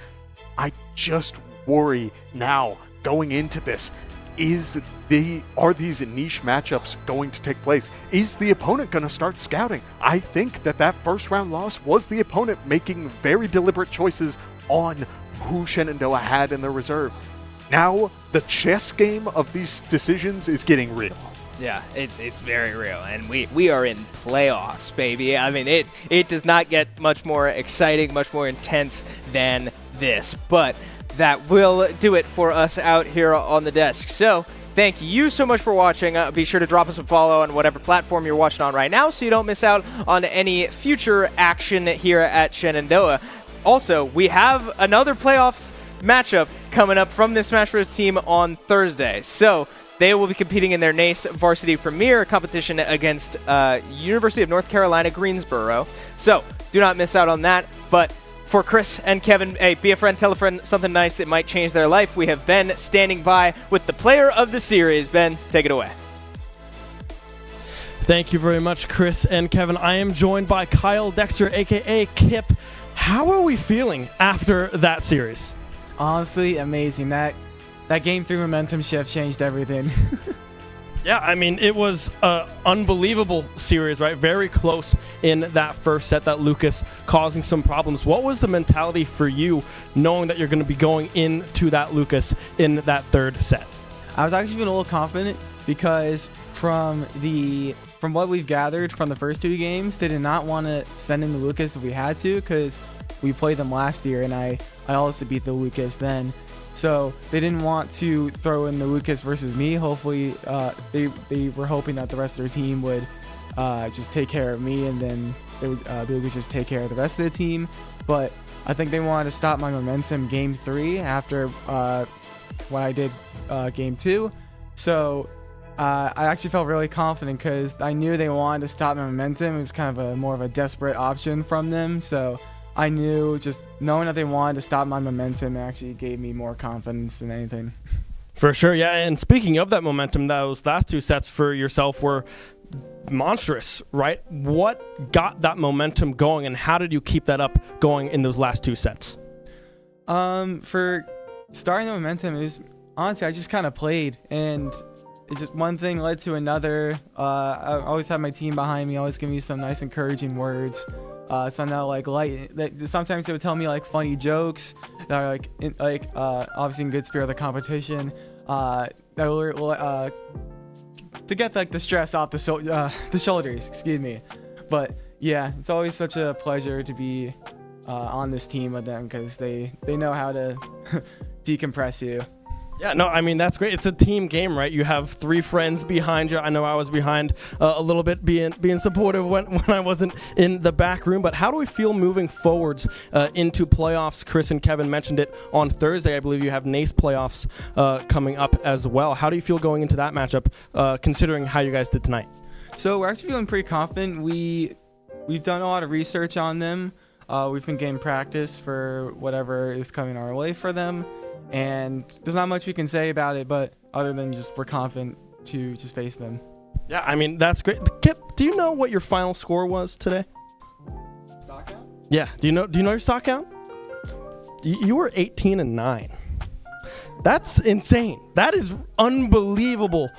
I just worry now going into this. Are these niche matchups going to take place? Is the opponent going to start scouting? I think that first round loss was the opponent making very deliberate choices on who Shenandoah had in their reserve. Now the chess game of these decisions is getting real. Yeah, it's very real, and we are in playoffs, baby. I mean, it does not get much more exciting, much more intense than this, but that will do it for us out here on the desk. So thank you so much for watching. Be sure to drop us a follow on whatever platform you're watching on right now so you don't miss out on any future action here at Shenandoah. Also, we have another playoff matchup coming up from this Smash Bros. Team on Thursday. So they will be competing in their NECC Varsity Premier competition against University of North Carolina, Greensboro. So do not miss out on that. But for Chris and Kevin, hey, be a friend, tell a friend something nice. It might change their life. We have Ben standing by with the player of the series. Ben, take it away. Thank you very much, Chris and Kevin. I am joined by Kyle Dexter, a.k.a. Kip. How are we feeling after that series? Honestly, amazing. That Game 3 momentum shift changed everything. Yeah, I mean, it was an unbelievable series, right? Very close in that first set, that Lucas causing some problems. What was the mentality for you knowing that you're going to be going into that Lucas in that third set? I was actually feeling a little confident because from what we've gathered from the first two games, they did not want to send in the Lucas if we had to because we played them last year and I also beat the Lucas then. So they didn't want to throw in the Lucas versus me. Hopefully, they were hoping that the rest of their team would just take care of me and then they would just take care of the rest of the team. But I think they wanted to stop my momentum Game 3 after when I did Game 2. So I actually felt really confident because I knew they wanted to stop my momentum. It was kind of more of a desperate option from them. So I knew just knowing that they wanted to stop my momentum actually gave me more confidence than anything. For sure, yeah. And speaking of that momentum, those last two sets for yourself were monstrous, right? What got that momentum going and how did you keep that up going in those last two sets? For starting the momentum, it was honestly, I just kind of played and it just one thing led to another. I always had my team behind me, always give me some nice encouraging words. Sometimes they would tell me like funny jokes that are like obviously in good spirit of the competition. That were to get like the stress off the shoulders. Excuse me. But yeah, it's always such a pleasure to be on this team with them because they know how to decompress you. Yeah, no, I mean, that's great. It's a team game, right? You have three friends behind you. I know I was behind a little bit being supportive when I wasn't in the back room. But how do we feel moving forwards into playoffs? Chris and Kevin mentioned it on Thursday. I believe you have NECC playoffs coming up as well. How do you feel going into that matchup, considering how you guys did tonight? So we're actually feeling pretty confident. We've done a lot of research on them. We've been getting practice for whatever is coming our way for them. And there's not much we can say about it, but other than just we're confident to just face them. Yeah, I mean, that's great. Kip, do you know what your final score was today? Stock count? Yeah, do you know your stock count? You were 18-9. That's insane. That is unbelievable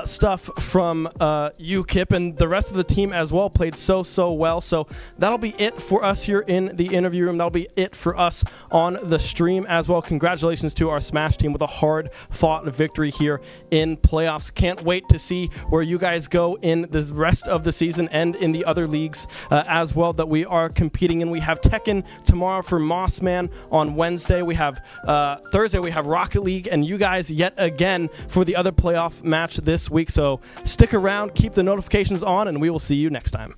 stuff from you, Kip, and the rest of the team as well played so well. So that'll be it for us here in the interview room. That'll be it for us on the stream as well. Congratulations to our Smash team with a hard-fought victory here in playoffs. Can't wait to see where you guys go in the rest of the season and in the other leagues as well that we are competing in. We have Tekken tomorrow for Mossman on Wednesday. We have Thursday, we have Rocket League, and you guys yet again for the other playoff match this week. So stick around, keep the notifications on, and we will see you next time.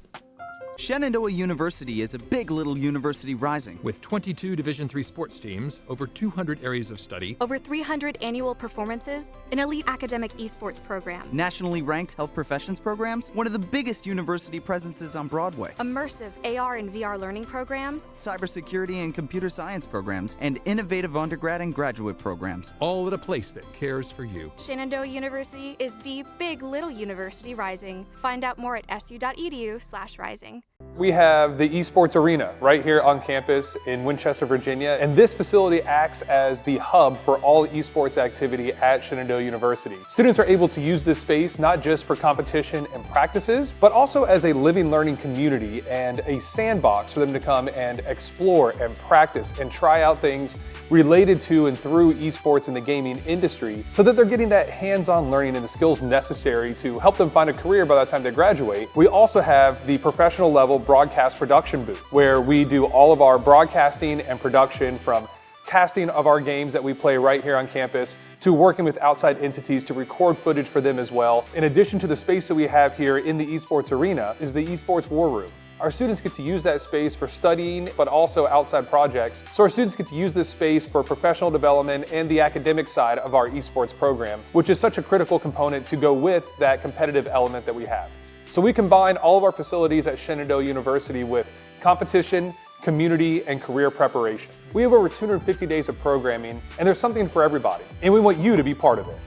Shenandoah University is a big little university rising. With 22 Division III sports teams, over 200 areas of study, Over 300 annual performances, an elite academic esports program, Nationally ranked health professions programs, one of the biggest university presences on Broadway. immersive AR and VR learning programs, Cybersecurity and computer science programs, and innovative undergrad and graduate programs. all at a place that cares for you. Shenandoah University is the big little university rising. Find out more at su.edu/rising. We have the Esports Arena right here on campus in Winchester, Virginia, and this facility acts as the hub for all esports activity at Shenandoah University. Students are able to use this space not just for competition and practices, but also as a living learning community and a sandbox for them to come and explore and practice and try out things related to and through esports in the gaming industry so that they're getting that hands-on learning and the skills necessary to help them find a career by the time they graduate. We also have the professional level broadcast production booth, where we do all of our broadcasting and production, from casting of our games that we play right here on campus to working with outside entities to record footage for them as well. In addition to the space that we have here in the Esports Arena is the Esports War Room. Our students get to use that space for studying, but also outside projects. So our students get to use this space for professional development and the academic side of our esports program, which is such a critical component to go with that competitive element that we have. So we combine all of our facilities at Shenandoah University with competition, community, and career preparation. We have over 250 days of programming, and there's something for everybody, and we want you to be part of it.